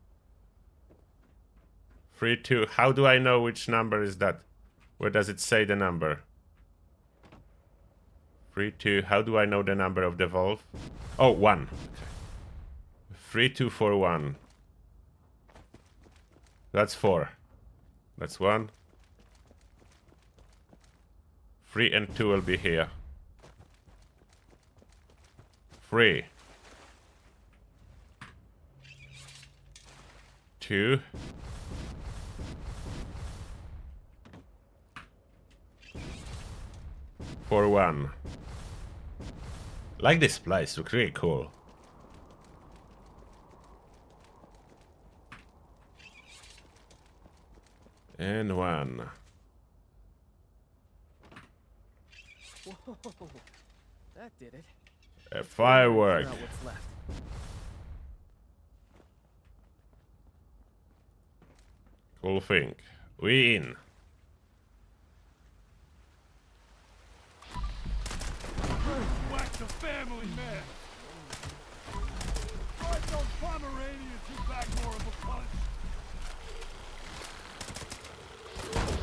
3, 2. How do I know which number is that? Where does it say the number? 3, 2. How do I know the number of the valve? Oh, 1. Okay. 3, 2, 4, 1. That's 4. That's 1. 3 and 2 will be here. 3. 2. 4, 1. Like this place, looks really cool. And 1. Whoa, that did it. A firework. Figure out what's left. Cool thing. We in. Whack the family man. Drive those Pomeranians who back more of a punch.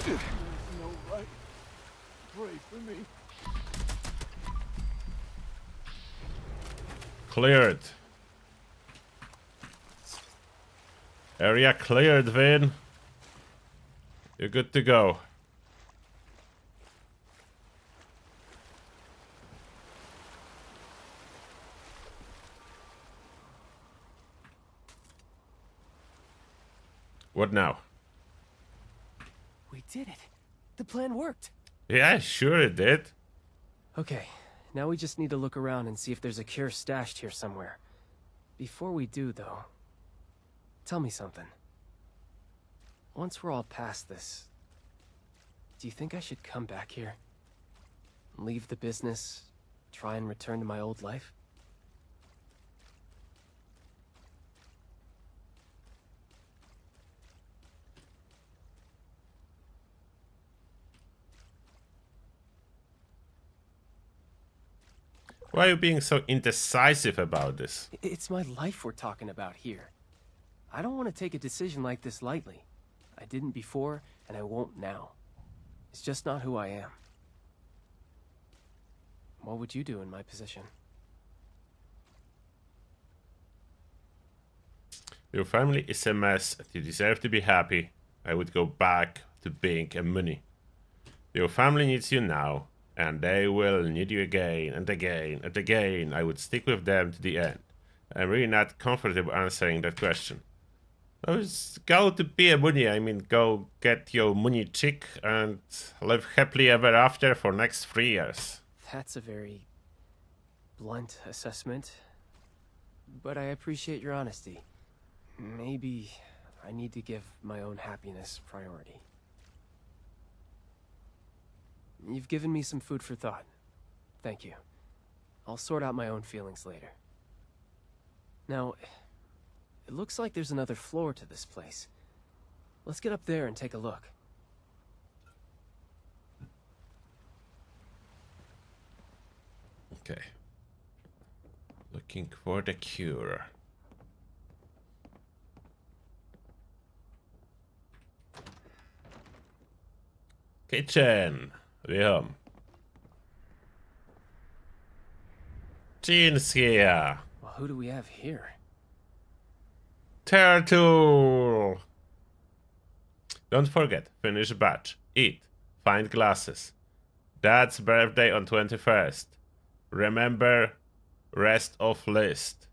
There's no right. Pray for me. Cleared. Area cleared, Vin. You're good to go. What now? We did it. The plan worked. Yeah, sure it did. Okay, now we just need to look around and see if there's a cure stashed here somewhere. Before we do, though, tell me something. Once we're all past this, do you think I should come back here? Leave the business, try and return to my old life? Why are you being so indecisive about this? It's my life we're talking about here. I don't want to take a decision like this lightly. I didn't before, and I won't now. It's just not who I am. What would you do in my position? Your family is a mess. You deserve to be happy. I would go back to being a money. Your family needs you now, and they will need you again and again and again. I would stick with them to the end. I'm really not comfortable answering that question. Go to be a money. I mean, go get your money chick and live happily ever after for next 3 years. That's a very blunt assessment, but I appreciate your honesty. Maybe I need to give my own happiness priority. You've given me some food for thought. Thank you. I'll sort out my own feelings later. Now, it looks like there's another floor to this place. Let's get up there and take a look. Okay. Looking for the cure. Kitchen. We're home. Jean's here. Well, who do we have here? Turtle. Don't forget, finish batch. Eat. Find glasses. Dad's birthday on 21st. Remember, rest of list.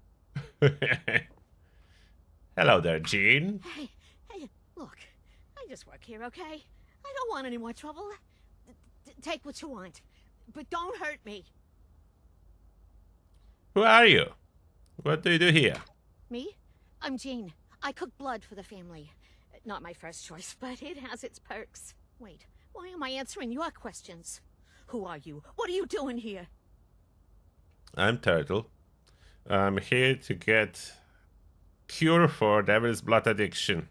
Hello there, Jean. Hey, look. I just work here, okay? I don't want any more trouble. Take what you want, but don't hurt me. Who are you? What do you do here? Me? I'm Jean. I cook blood for the family. Not my first choice, but it has its perks. Wait, why am I answering your questions? Who are you? What are you doing here? I'm Turtle. I'm here to get cure for devil's blood addiction.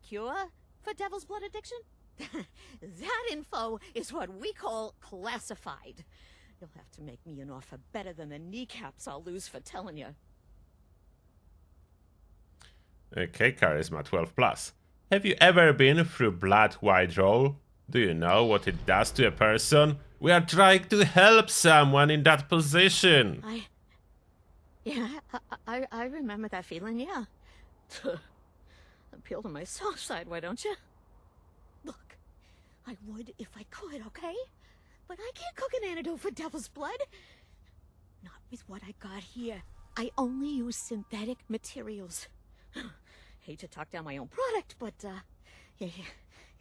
Cure for devil's blood addiction? That info is what we call classified. You'll have to make me an offer better than the kneecaps I'll lose for telling you. Okay, Charisma 12+. Have you ever been through blood withdrawal? Do you know what it does to a person? We are trying to help someone in that position. I remember that feeling, yeah. Appeal to my soft side, why don't you? Look, I would if I could, okay? But I can't cook an antidote for devil's blood. Not with what I got here. I only use synthetic materials. Hate to talk down my own product, but, yeah,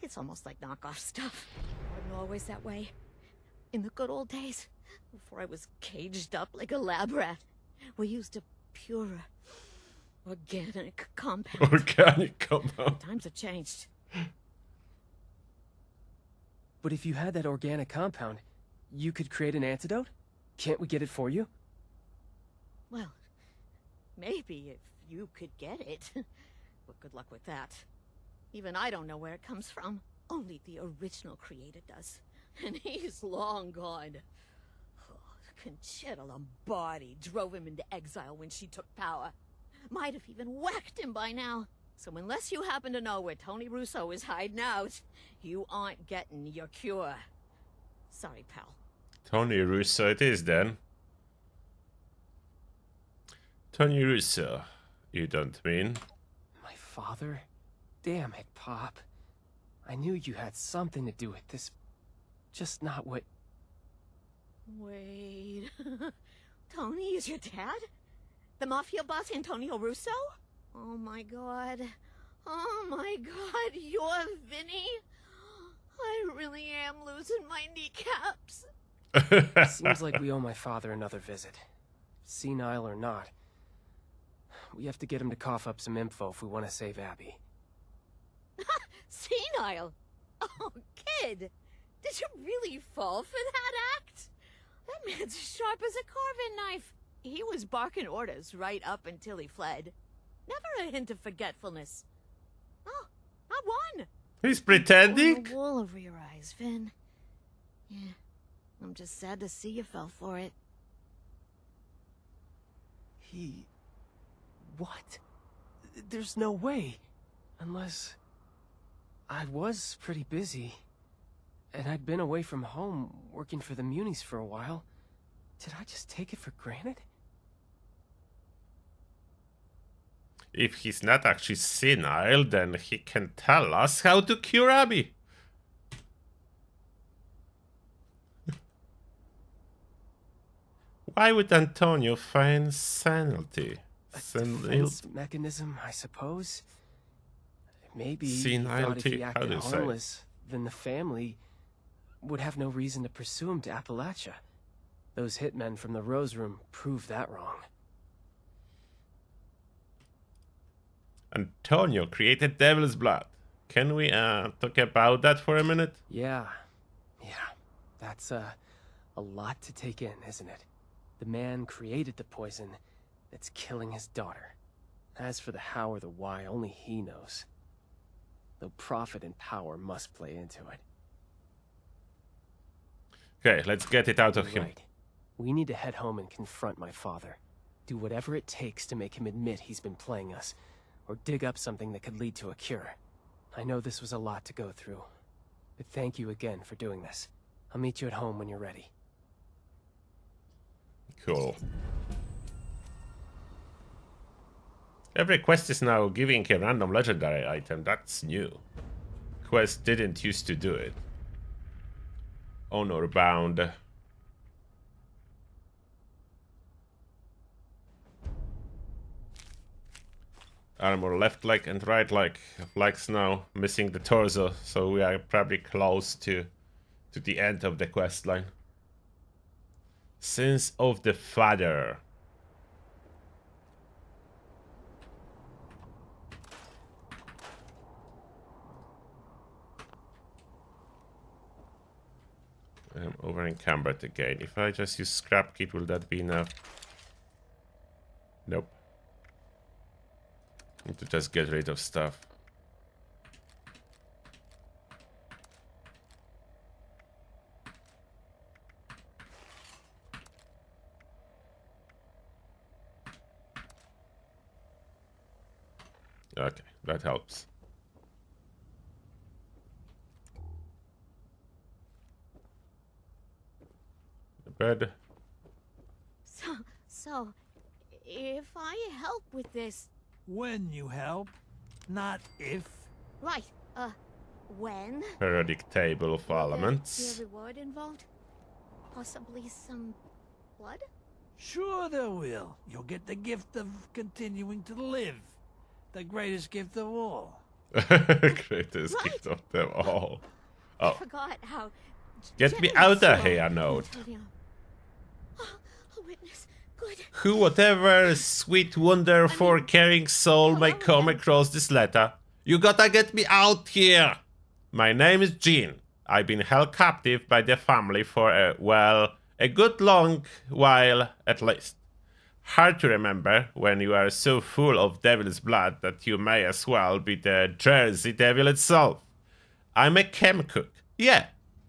it's almost like knockoff stuff. Wasn't always that way. In the good old days, before I was caged up like a lab rat, we used a purer, organic compound. Organic compound. Times have changed. But if you had that organic compound, you could create an antidote? Can't we get it for you? Well, maybe if you could get it. But good luck with that. Even I don't know where it comes from. Only the original creator does. And he's long gone. Conchita Lombardi drove him into exile when she took power. Might have even whacked him by now. So unless you happen to know where Tony Russo is hiding out, you aren't getting your cure. Sorry, pal. Tony Russo it is then. Tony Russo, you don't mean? My father? Damn it, Pop. I knew you had something to do with this. Just not what... Wait... Tony is your dad? The mafia boss Antonio Russo? Oh my god. Oh my god, you're Vinny? I really am losing my kneecaps. Seems like we owe my father another visit. Senile or not. We have to get him to cough up some info if we want to save Abby. Senile? Oh, kid. Did you really fall for that act? That man's as sharp as a carving knife. He was barking orders right up until he fled. Never a hint of forgetfulness. Oh, I won. He's pretending? The wool over your eyes, Vin. Yeah, I'm just sad to see you fell for it. What? There's no way. Unless... I was pretty busy. And I'd been away from home, working for the Munis for a while. Did I just take it for granted? If he's not actually senile, then he can tell us how to cure Abby. Why would Antonio find sanity? A defense mechanism, I suppose. Maybe he thought if he acted harmless, then the family would have no reason to pursue him to Appalachia. Those hitmen from the Rose Room proved that wrong. Antonio created Devil's Blood. Can we talk about that for a minute? Yeah. That's a lot to take in, isn't it? The man created the poison that's killing his daughter. As for the how or the why, only he knows. Though profit and power must play into it. Okay, let's get it out of him. Right. We need to head home and confront my father. Do whatever it takes to make him admit he's been playing us, or dig up something that could lead to a cure. I know this was a lot to go through, but thank you again for doing this. I'll meet you at home when you're ready. Cool. Every quest is now giving a random legendary item. That's new. Quest didn't used to do it. Honor bound. Armor left leg and right leg. Legs now missing the torso, so we are probably close to the end of the quest line. Sins of the Father. I'm over encumbered again. If I just use scrap kit, will that be enough? Nope. Need to just get rid of stuff. Okay, that helps. The bed. So, if I help with this... When you help, not if. Right, when? Periodic table of Will there elements. be a reward involved? Possibly some blood? Sure there will. You'll get the gift of continuing to live. The greatest gift of all. Greatest gift of them all. I Oh, forgot how... get me out of here, note. A witness. Good. Who, whatever sweet wonder for caring soul may come across this letter, you gotta get me out here. My name is Jean. I've been held captive by the family for a good long while at least. Hard to remember when you are so full of devil's blood that you may as well be the Jersey Devil itself. I'm a chem cook. Yeah,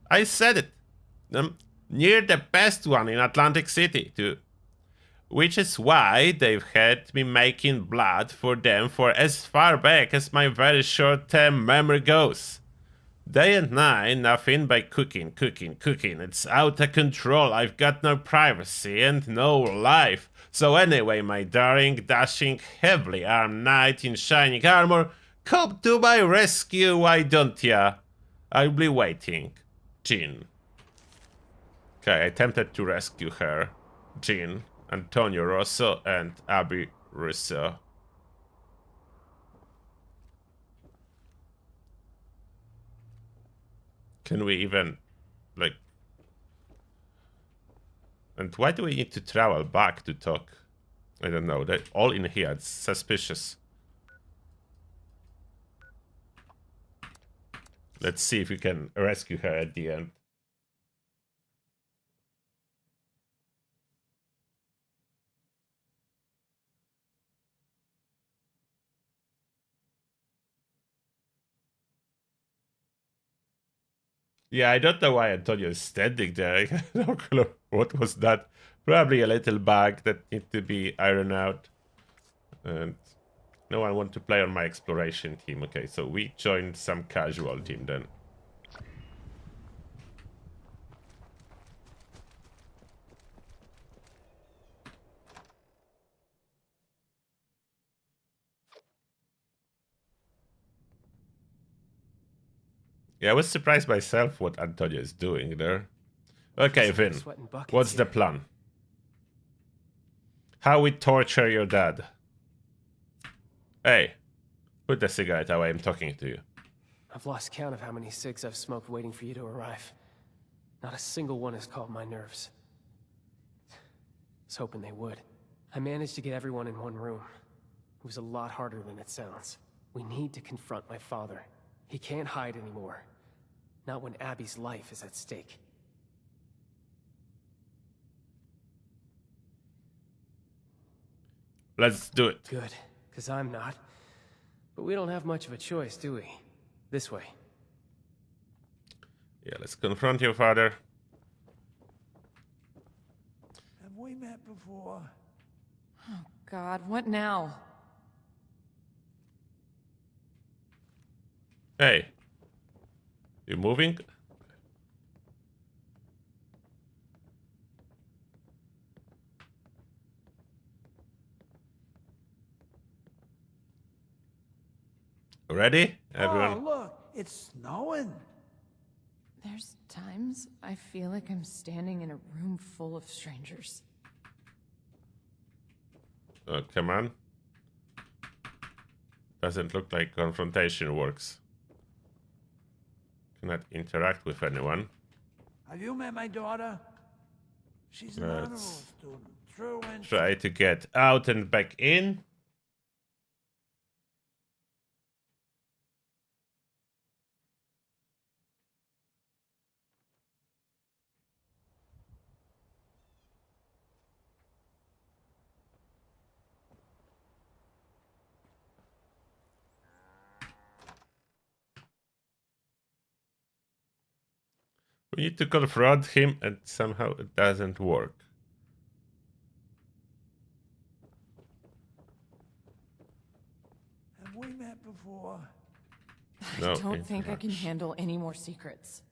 I said it. Near the best one in Atlantic City, too. Which is why they've had me making blood for them for as far back as my very short-term memory goes. Day and night, nothing but cooking. It's out of control. I've got no privacy and no life. So anyway, my darling, dashing, heavily armed knight in shining armor, come to my rescue, why don't ya? I'll be waiting. Jean. Okay, I attempted to rescue her. Jean, Antonio Rosso, and Abby Russo. Can we even, like... And why do we need to travel back to talk? I don't know. They're all in here. It's suspicious. Let's see if we can rescue her at the end. Yeah, I don't know why Antonio is standing there. I have no clue. What was that? Probably a little bug that needs to be ironed out. And no one want to play on my exploration team. Okay, so we joined some casual team then. Yeah, I was surprised myself what Antonio is doing there. Okay, Vin, what's the plan? How we torture your dad? Hey, put the cigarette away, I'm talking to you. I've lost count of how many cigs I've smoked waiting for you to arrive. Not a single one has calmed my nerves. I was hoping they would. I managed to get everyone in one room. It was a lot harder than it sounds. We need to confront my father. He can't hide anymore. Not when Abby's life is at stake. Let's do it. Good, because I'm not. But we don't have much of a choice, do we? This way. Yeah, let's confront your father. Have we met before? Oh, God, what now? Hey. You moving? Ready? Everyone? Oh, look, it's snowing. There's times I feel like I'm standing in a room full of strangers. Oh, come on. Doesn't look like confrontation works. Cannot interact with anyone. Have you met my daughter? She's an honor roll student. True and Try to get out and back in. We need to confront him and somehow it doesn't work. Have we met before? No, I don't think I can handle any more secrets.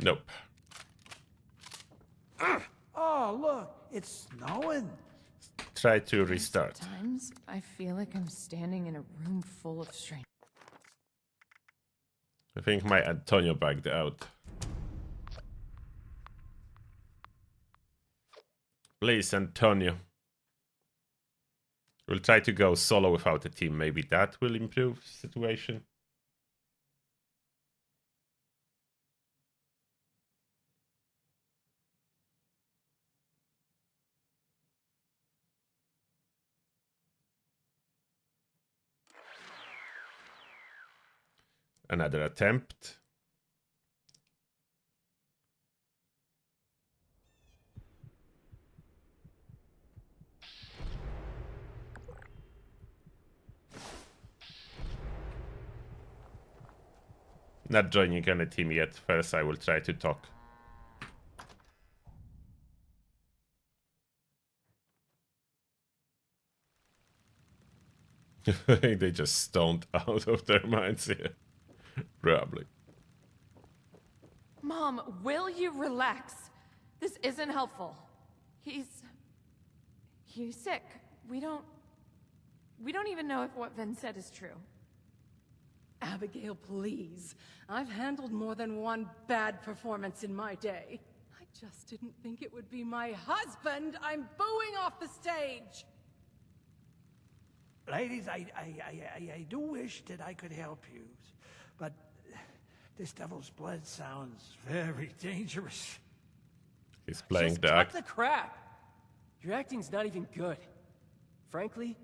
Nope. Oh, look, it's snowing. Try to restart. Times I feel like I'm standing in a room full of strangers. I think my Antonio backed out. Please, Antonio. We'll try to go solo without a team. Maybe that will improve the situation. Another attempt. Not joining any team yet. First, I will try to talk. They just stoned out of their minds here. Probably. Mom, will you relax? This isn't helpful. He's sick. We don't even know if what Vin said is true. Abigail, please. I've handled more than one bad performance in my day. I just didn't think it would be my husband I'm booing off the stage. Ladies, I do wish that I could help you, but this devil's blood sounds very dangerous. He's playing Just the cut act. the crap. Your acting's not even good. Frankly,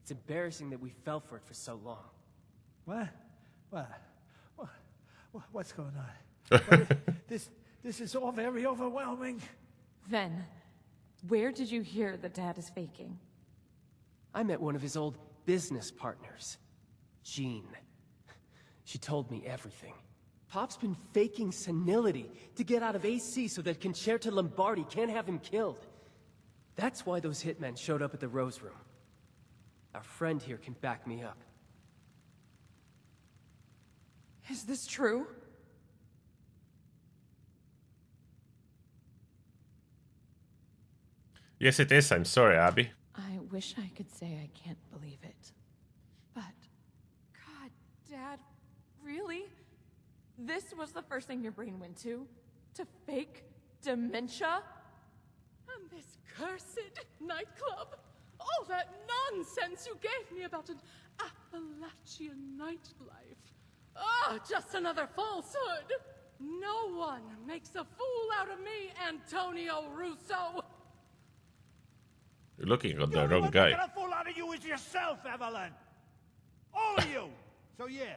it's embarrassing that we fell for it for so long. What? What's going on? This is all very overwhelming. Ven, where did you hear that Dad is faking? I met one of his old business partners. Jean. She told me everything. Pop's been faking senility to get out of AC so that Concerta Lombardi can't have him killed. That's why those hitmen showed up at the Rose Room. Our friend here can back me up. Is this true? Yes, it is. I'm sorry, Abby. I wish I could say I can't believe it. But, God, Dad, really? This was the first thing your brain went to? To fake dementia? And this cursed nightclub? All that nonsense you gave me about an Appalachian nightlife. Ah, just another falsehood. No one makes a fool out of me, Antonio Russo. You're looking at the wrong Making guy. a fool out of you is yourself, Evelyn. All of you. So yeah.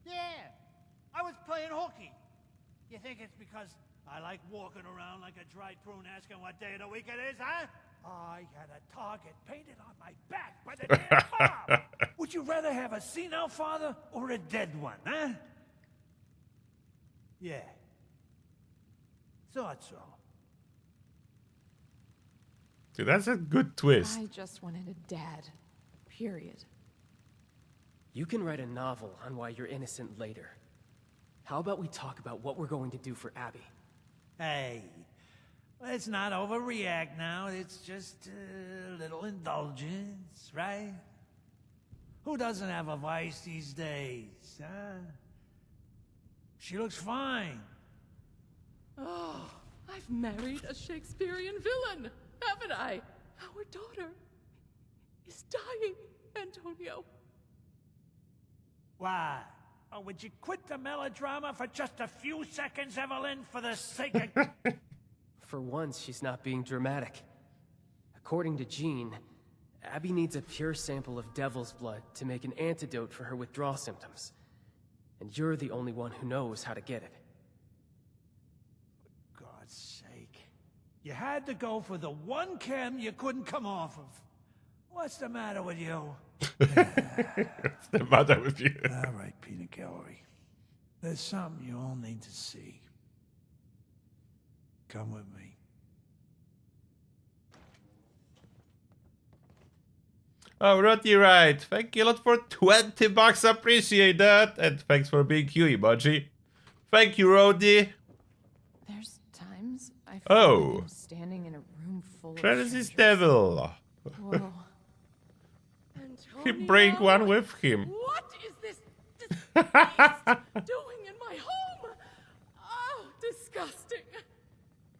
Yeah. I was playing hooky. You think it's because I like walking around like a dried prune asking what day of the week it is, huh? I had a target painted on my back by the damn mob. Would you rather have a senile father or a dead one, huh? Yeah. Thought so. See, that's a good twist. I just wanted a dad. Period. You can write a novel on why you're innocent later. How about we talk about what we're going to do for Abby? Hey, let's not overreact now. It's just a little indulgence, right? Who doesn't have a vice these days, huh? She looks fine. Oh, I've married a Shakespearean villain, haven't I? Our daughter is dying, Antonio. Why? Oh, would you quit the melodrama for just a few seconds, Evelyn, for the sake of... For once, she's not being dramatic. According to Jean, Abby needs a pure sample of devil's blood to make an antidote for her withdrawal symptoms. And you're the only one who knows how to get it. For God's sake. You had to go for the one chem you couldn't come off of. What's the matter with you? What's the matter with you? All right, peanut gallery. There's something you all need to see. Come with me. Oh, Rotty, right. Thank you a lot for 20 bucks. Appreciate that. And thanks for being Q emoji. Thank you, Roddy. There's times I feel Oh. like I'm standing in a room full of Francis strangers. Devil. Whoa. He bring one with him. What is this beast doing in my home? Oh, disgusting.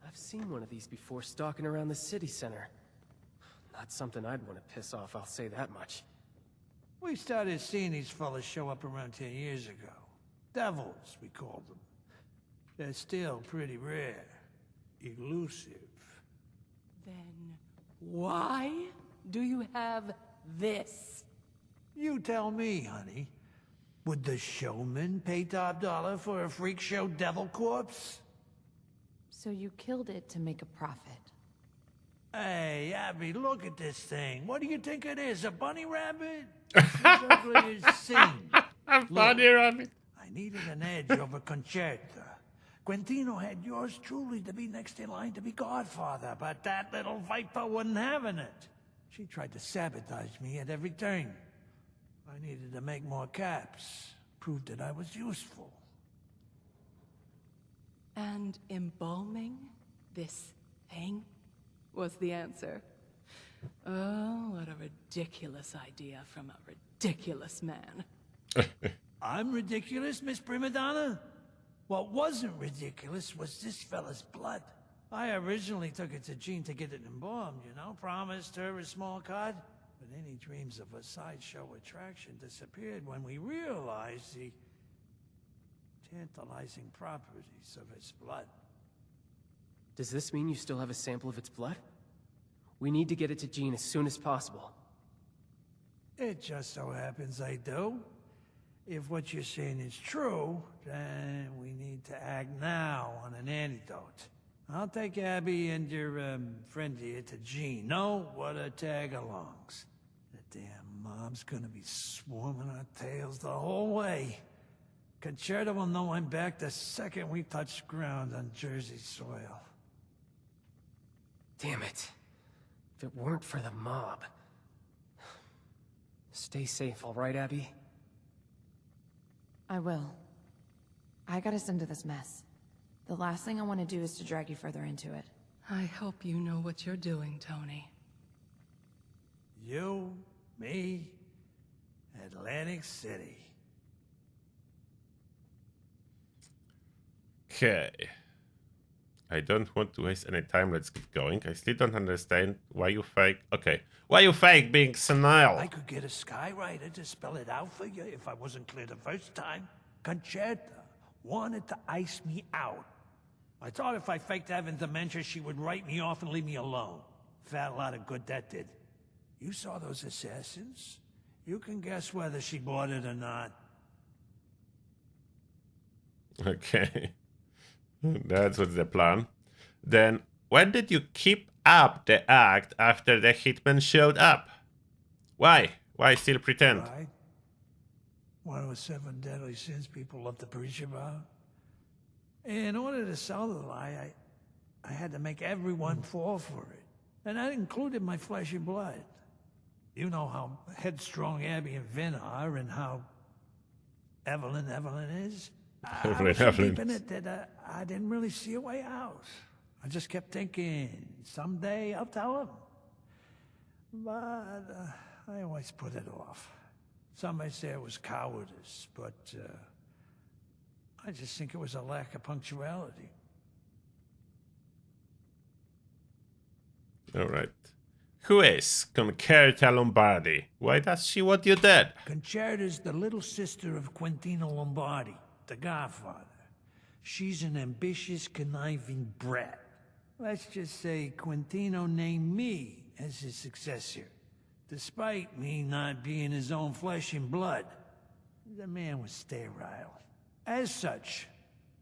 I've seen one of these before stalking around the city center. Not something I'd want to piss off, I'll say that much. We started seeing these fellas show up around 10 years ago. Devils, we called them. They're still pretty rare. Elusive. Then why do you have this? You tell me, honey. Would the showman pay top dollar for a freak show devil corpse? So you killed it to make a profit. Hey, Abby, look at this thing. What do you think it is, a bunny rabbit? It's as ugly as sin. A bunny rabbit. I needed an edge over Concerta. Quintino had yours truly to be next in line to be godfather, but that little viper wasn't having it. She tried to sabotage me at every turn. I needed to make more caps, prove that I was useful. And embalming this thing was the answer. Oh, what a ridiculous idea from a ridiculous man. I'm ridiculous, Miss Primadonna? What wasn't ridiculous was this fella's blood. I originally took it to Jean to get it embalmed, you know, promised her a small cut. But any dreams of a sideshow attraction disappeared when we realized the tantalizing properties of its blood. Does this mean you still have a sample of its blood? We need to get it to Jean as soon as possible. It just so happens I do. If what you're saying is true, then we need to act now on an antidote. I'll take Abby and your friend here to Jean. No, what a tag-alongs. The Damn mob's gonna be swarming our tails the whole way. Concerta will know I'm back the second we touch ground on Jersey soil. Damn it. If it weren't for the mob. Stay safe, all right, Abby? I will. I got us into this mess. The last thing I want to do is to drag you further into it. I hope you know what you're doing, Tony. You, me, Atlantic City. Okay. I don't want to waste any time. Let's get going. I still don't understand why you fake. Okay. Why you fake being senile? I could get a skywriter to spell it out for you if I wasn't clear the first time. Concerta wanted to ice me out. I thought if I faked having dementia, she would write me off and leave me alone. Fat lot of good that did. You saw those assassins? You can guess whether she bought it or not. Okay. That's what's the plan. Then, when did you keep up the act after the hitman showed up? Why? Why still pretend? Right? One of the 7 deadly sins people love to preach about. In order to sell the lie, I had to make everyone fall for it. And that included my flesh and blood. You know how headstrong Abby and Vin are and how Evelyn is. I was so deep in it that I didn't really see a way out. I just kept thinking, someday I'll tell him. But I always put it off. Some may say it was cowardice, but I just think it was a lack of punctuality. All right. Who is Concerta Lombardi? Why does she want you dead? Concerta's the little sister of Quintino Lombardi, the Godfather. She's an ambitious, conniving brat. Let's just say Quintino named me as his successor, despite me not being his own flesh and blood. The man was sterile. As such,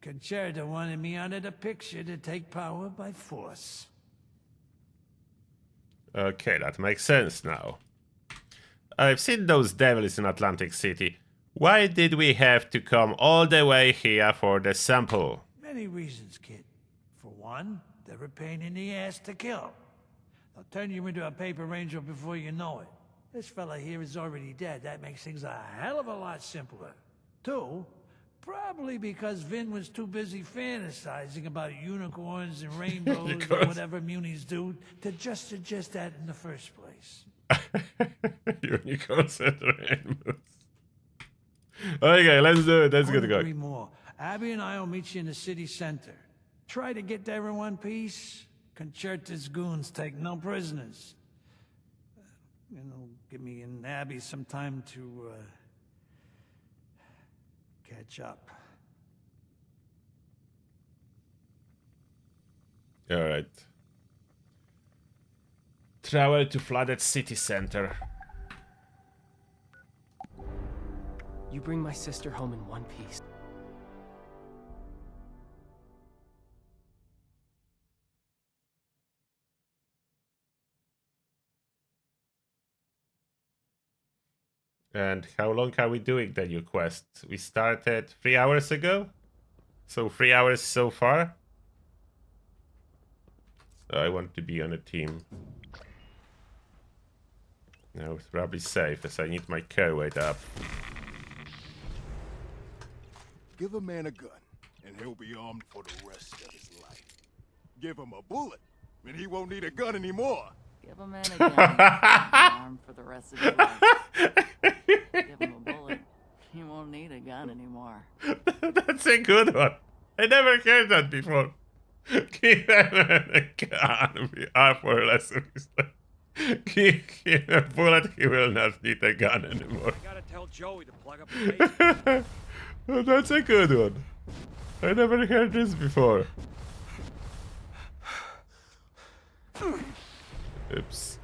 Concerta wanted me out of the picture to take power by force. Okay, that makes sense now. I've seen those devils in Atlantic City. Why did we have to come all the way here for the sample? Many reasons, kid. For one, they're a pain in the ass to kill. They'll turn you into a paper ranger before you know it. This fella here is already dead. That makes things a hell of a lot simpler. Two, probably because Vin was too busy fantasizing about unicorns and rainbows or whatever munis do to just suggest that in the first place. Unicorns and rainbows. Okay, let's do it. Let's get going. 3 more. Abby and I will meet you in the city center. Try to get there in one piece. Concerta's goons take no prisoners. Give me and Abby some time to catch up. All right. Travel to flooded city center. You bring my sister home in one piece. And how long are we doing the new quest? We started 3 hours ago? So 3 hours so far? I want to be on a team. Now it's probably safe as I need my care weight up. Give a man a gun, and he'll be armed for the rest of his life. Give him a bullet, and he won't need a gun anymore. Give a man a gun, armed for the rest of your life. Give him a bullet, he won't need a gun anymore. That's a good one. I never heard that before. Give him a gun, be armed for the rest of his life. Give him a bullet, he will not need a gun anymore. I gotta tell Joey to plug up the basement. Oh, that's a good one. I never heard this before. Oops.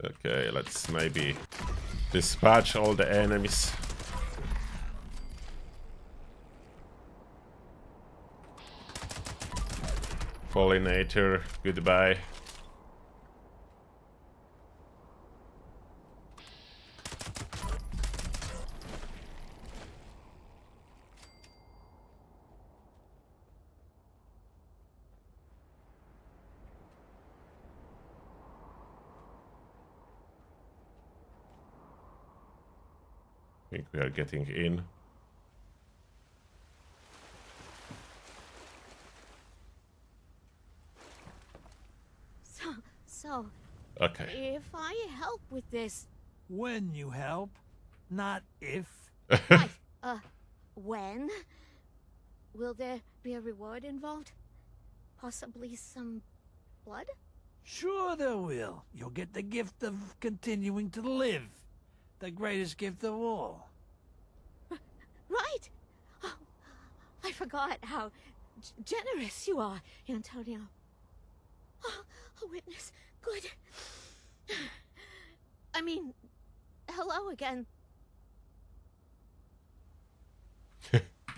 Okay, let's maybe dispatch all the enemies. Pollinator, goodbye. I think we are getting in. So, okay. If I help with this... When you help, not if. Right, when? Will there be a reward involved? Possibly some blood? Sure there will. You'll get the gift of continuing to live. The greatest gift of all. Right! Oh, I forgot how generous you are, Antonio. Oh, a witness. Good. I mean, hello again.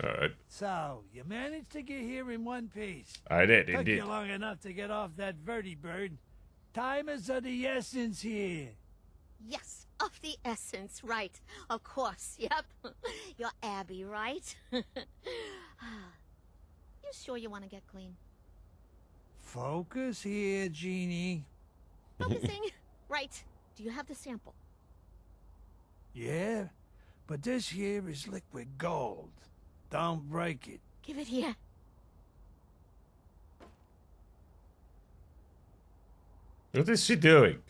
Alright. So, you managed to get here in one piece. I did, Took indeed. Oh, you long enough to get off that vertibird. Time is of the essence here. Yes, of the essence, right. Of course, yep. You're Abby, right? You sure you want to get clean? Focus here, Jeannie. Focusing. Right. Do you have the sample? Yeah, but this here is liquid gold. Don't break it. Give it here. What is she doing?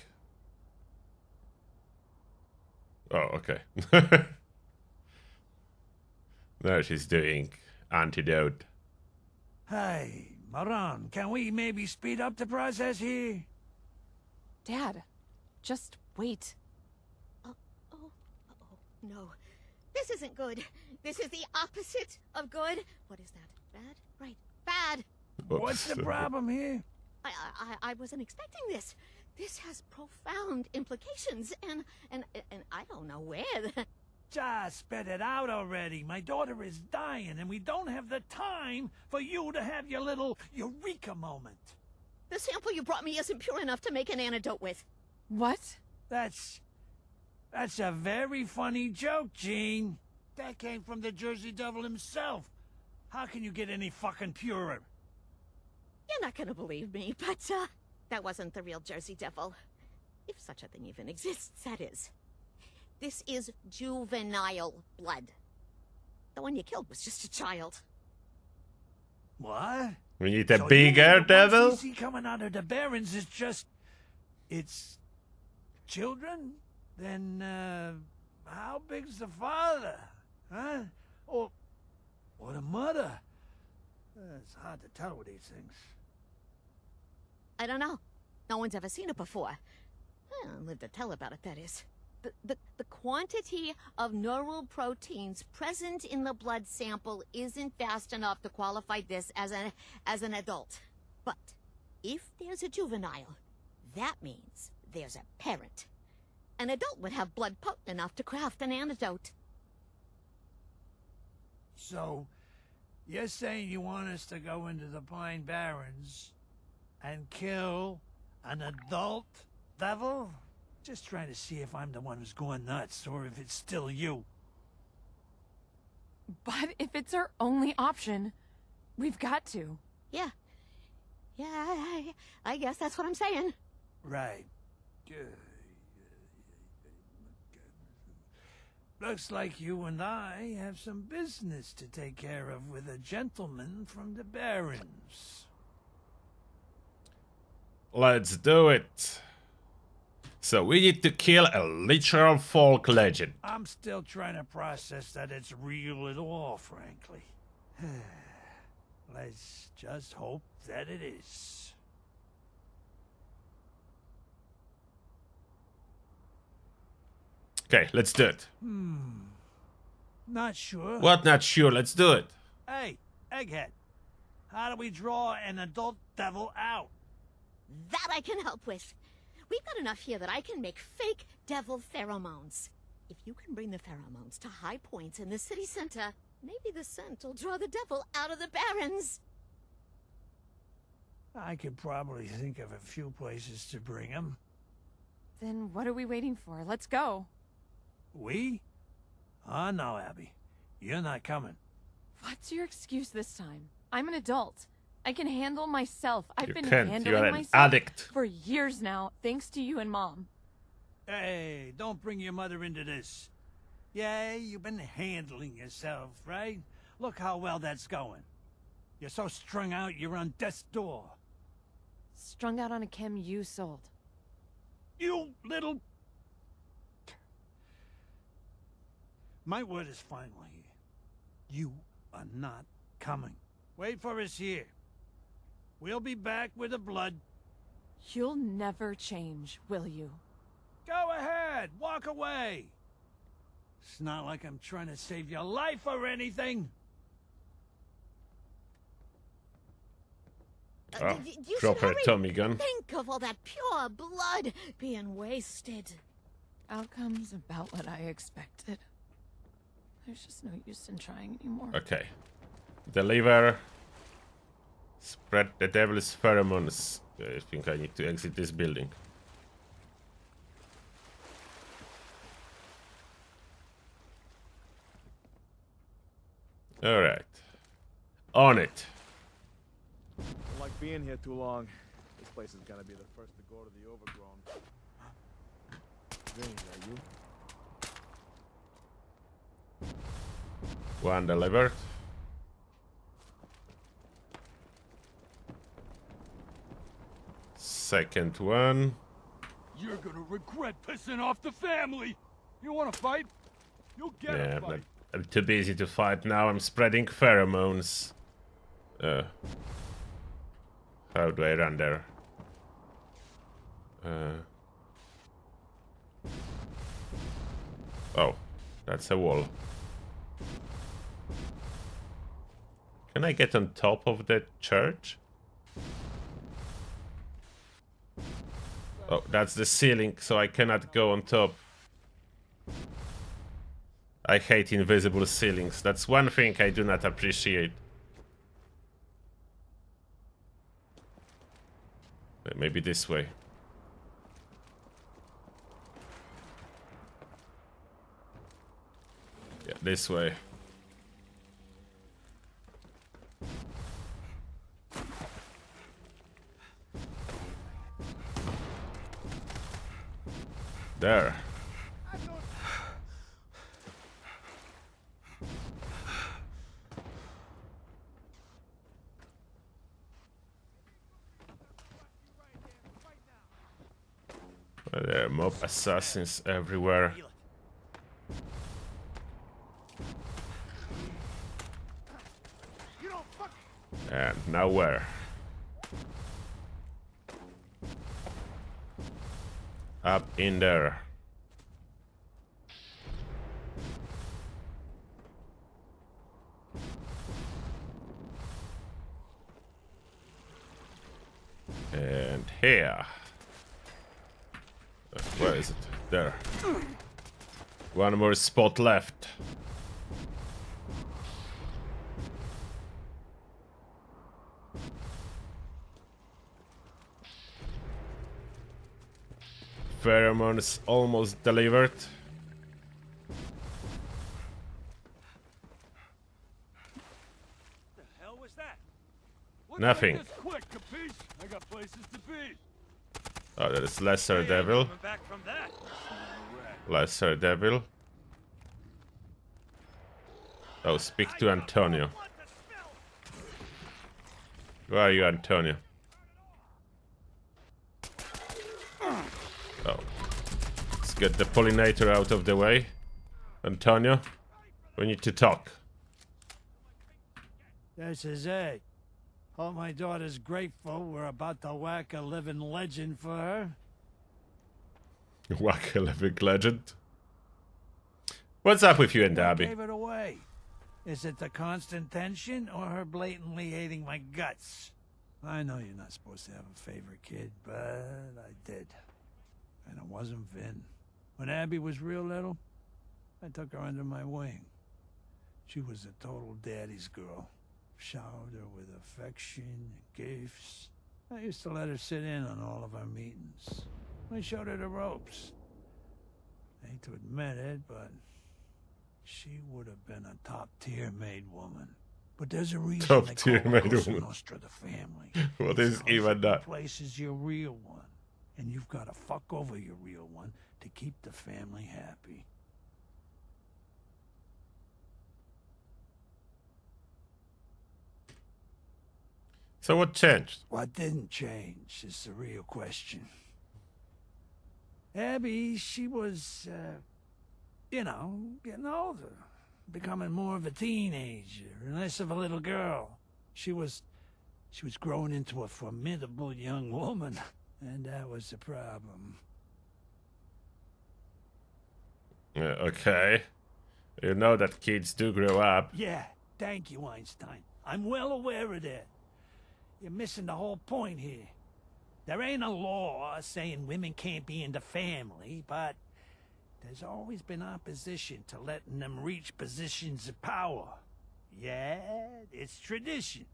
Oh, okay. Now she's doing antidote. Hey, Maran, can we maybe speed up the process here? Dad, just wait. No. This isn't good. This is the opposite of good. What is that? Bad? Right. Bad. What's the problem here? I wasn't expecting this. This has profound implications, and I don't know where. Just spit it out already. My daughter is dying, and we don't have the time for you to have your little eureka moment. The sample you brought me isn't pure enough to make an antidote with. What? That's a very funny joke, Gene. That came from the Jersey Devil himself. How can you get any fucking purer? You're not gonna believe me, but, that wasn't the real Jersey Devil. If such a thing even exists, that is. This is juvenile blood. The one you killed was just a child. What? We need a So bigger the devil? ones we see coming out of the Barrens is just... It's... children? Then, how big's the father? Huh? Or the mother? It's hard to tell with these things. I don't know. No one's ever seen it before. Lived to tell about it, that is. The quantity of neural proteins present in the blood sample isn't fast enough to qualify this as an adult. But if there's a juvenile, that means there's a parent. An adult would have blood potent enough to craft an antidote. So, you're saying you want us to go into the Pine Barrens and kill an adult devil? Just trying to see if I'm the one who's going nuts, or if it's still you. But if it's our only option, we've got to. Yeah. Yeah, I guess that's what I'm saying. Right. Looks like you and I have some business to take care of with a gentleman from the Barrens. Let's do it. So we need to kill a literal folk legend. I'm still trying to process that it's real at all, frankly. Let's just hope that it is. Okay, let's do it. Not sure. What? Not sure. Let's do it. Hey, Egghead. How do we draw an adult devil out? That I can help with. We've got enough here that I can make fake devil pheromones. If you can bring the pheromones to high points in the city center, maybe the scent will draw the devil out of the barrens. I could probably think of a few places to bring him. Then what are we waiting for? Let's go. We? Oh, no, Abby. You're not coming. What's your excuse this time? I'm an adult. I can handle myself. I've been can't. handling You're an myself addict. for years now, thanks to you and Mom. Hey, don't bring your mother into this. Yeah, you've been handling yourself, right? Look how well that's going. You're so strung out, you're on death's door. Strung out on a chem you sold. You little... My word is final here. You are not coming. Wait for us here. We'll be back with the blood. You'll never change, will you? Go ahead, walk away. It's not like I'm trying to save your life or anything. Oh, You drop should her hurry. Tommy gun. Think of all that pure blood being wasted. Outcome's about what I expected. There's just no use in trying anymore. Okay. Deliver. Spread the devil's pheromones. I think I need to exit this building. Alright. On it. Don't like being here too long. This place is gonna be the first to go to the overgrown. James, are you? One delivered. Second one. You're gonna regret pissing off the family. You wanna fight? You'll get Yeah, a fight. I'm too busy to fight now. I'm spreading pheromones. How do I run there? Oh, that's a wall. Can I get on top of the church? Oh, that's the ceiling, so I cannot go on top. I hate invisible ceilings. That's one thing I do not appreciate. Maybe this way. Yeah, this way. There. There are mob assassins everywhere. And now where? Up in there. And here. Where is it? There. One more spot left. Pheromones almost delivered. The hell was that? Nothing. Let's make this quick, capiche? I got places to be. Oh, that is Lesser Devil. Coming back from that. Lesser Devil. Oh, speak to Antonio. Where are you, Antonio? Oh. Let's get the pollinator out of the way. Antonio, we need to talk. This is it. Hope my daughter's grateful we're about to whack a living legend for her. Whack a living legend. What's up with you and Abby? Gave it away. Is it the constant tension or her blatantly hating my guts? I know you're not supposed to have a favorite kid, but I did. And it wasn't Vin. When Abby was real little, I took her under my wing. She was a total daddy's girl. Showered her with affection and gifts. I used to let her sit in on all of our meetings. I showed her the ropes. I hate to admit it, but she would have been a top-tier maid woman. But there's a reason they call her Cosa Nostra the family. What is even that? Place is your real one, and you've got to fuck over your real one to keep the family happy. So what changed? What didn't change is the real question. Abby, she was, you know, getting older. Becoming more of a teenager, and less of a little girl. She was growing into a formidable young woman, and that was the problem. Okay. You know that kids do grow up. Yeah, thank you, Einstein. I'm well aware of that. You're missing the whole point here. There ain't a law saying women can't be in the family, but there's always been opposition to letting them reach positions of power. Yeah, it's tradition.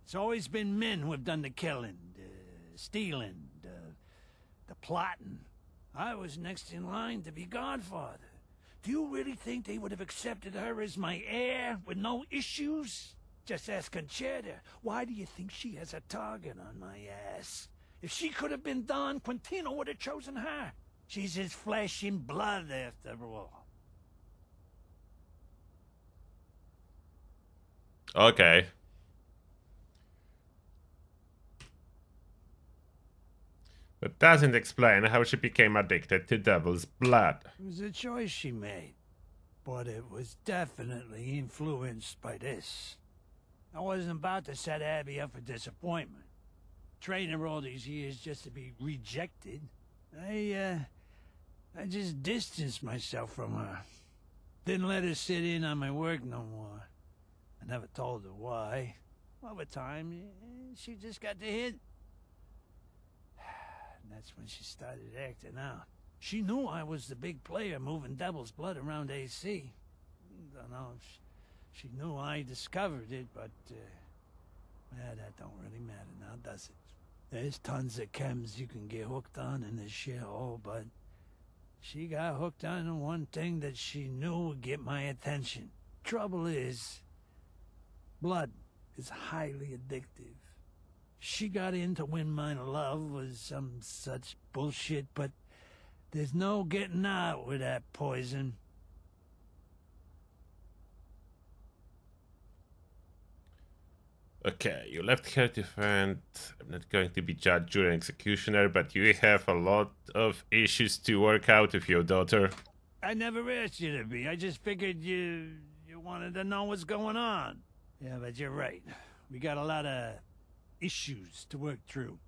It's always been men who have done the killing, the stealing, the plotting. I was next in line to be godfather. Do you really think they would have accepted her as my heir with no issues? Just ask Conchetta. Why do you think she has a target on my ass? If she could have been Don, Quintino would have chosen her. She's his flesh and blood, after all. Okay. That doesn't explain how she became addicted to devil's blood. It was a choice she made, but it was definitely influenced by this. I wasn't about to set Abby up for disappointment. Training her all these years just to be rejected. I just distanced myself from her. Didn't let her sit in on my work no more. I never told her why. Over time, she just got the hint. And that's when she started acting out. She knew I was the big player moving devil's blood around AC. Don't know if she knew I discovered it, but yeah, that don't really matter now, does it? There's tons of chems you can get hooked on in this shithole, but she got hooked on one thing that she knew would get my attention. Trouble is, blood is highly addictive. She got in to win my love was some such bullshit, but there's no getting out with that poison. Okay, you left her to find... I'm not going to be judge, jury, and executioner, but you have a lot of issues to work out with your daughter. I never asked you to be. I just figured you wanted to know what's going on. Yeah, but you're right. We got a lot of issues to work through.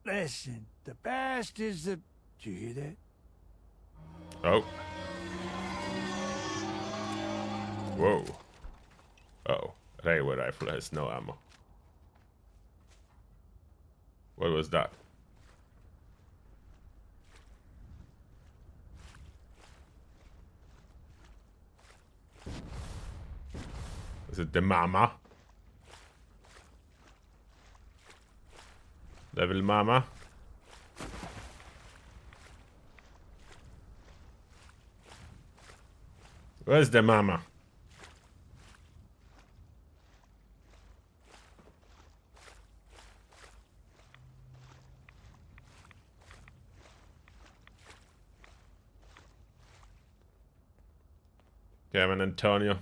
Listen, the past is the... Did you hear that? Oh. Whoa. Oh. Railway rifle has no ammo. What was that? Is it the mama? Devil mama? Where's the mama? Kevin Antonio.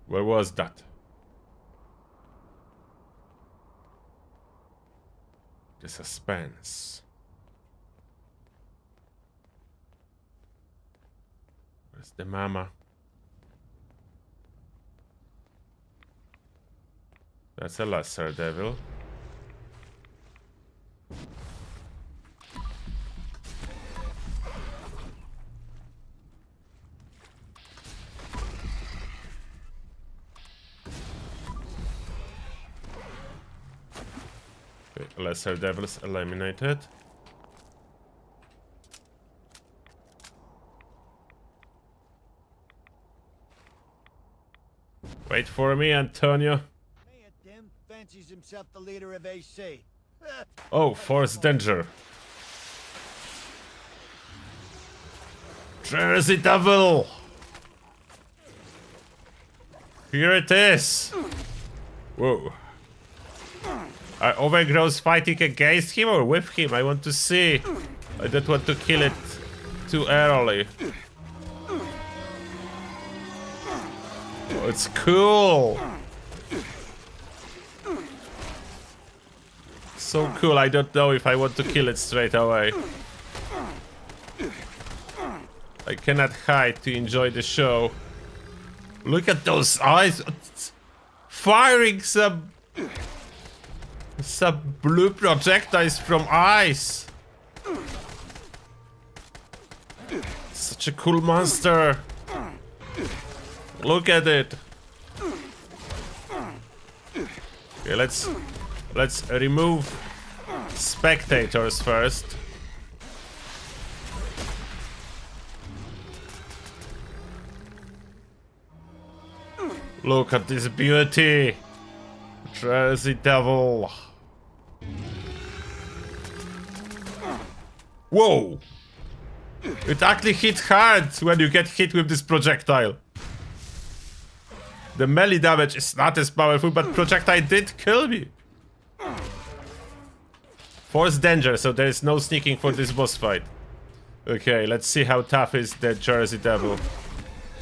Where was that? The suspense. Where's the mama? That's a lesser devil. Okay, lesser devils eliminated. Wait for me, Antonio. Mayor Tim fancies himself the leader of AC. Oh, force danger. Jersey Devil! Here it is! Whoa. Are overgrowths fighting against him or with him? I want to see. I don't want to kill it too early. Oh, it's cool! So cool, I don't know if I want to kill it straight away. I cannot hide to enjoy the show. Look at those eyes! It's firing some blue projectiles from eyes. Such a cool monster. Look at it. Okay, let's remove spectators first. Look at this beauty. Jersey Devil. Whoa! It actually hits hard when you get hit with this projectile. The melee damage is not as powerful, but projectile did kill me. Force danger, so there is no sneaking for this boss fight. Okay, let's see how tough is the Jersey Devil.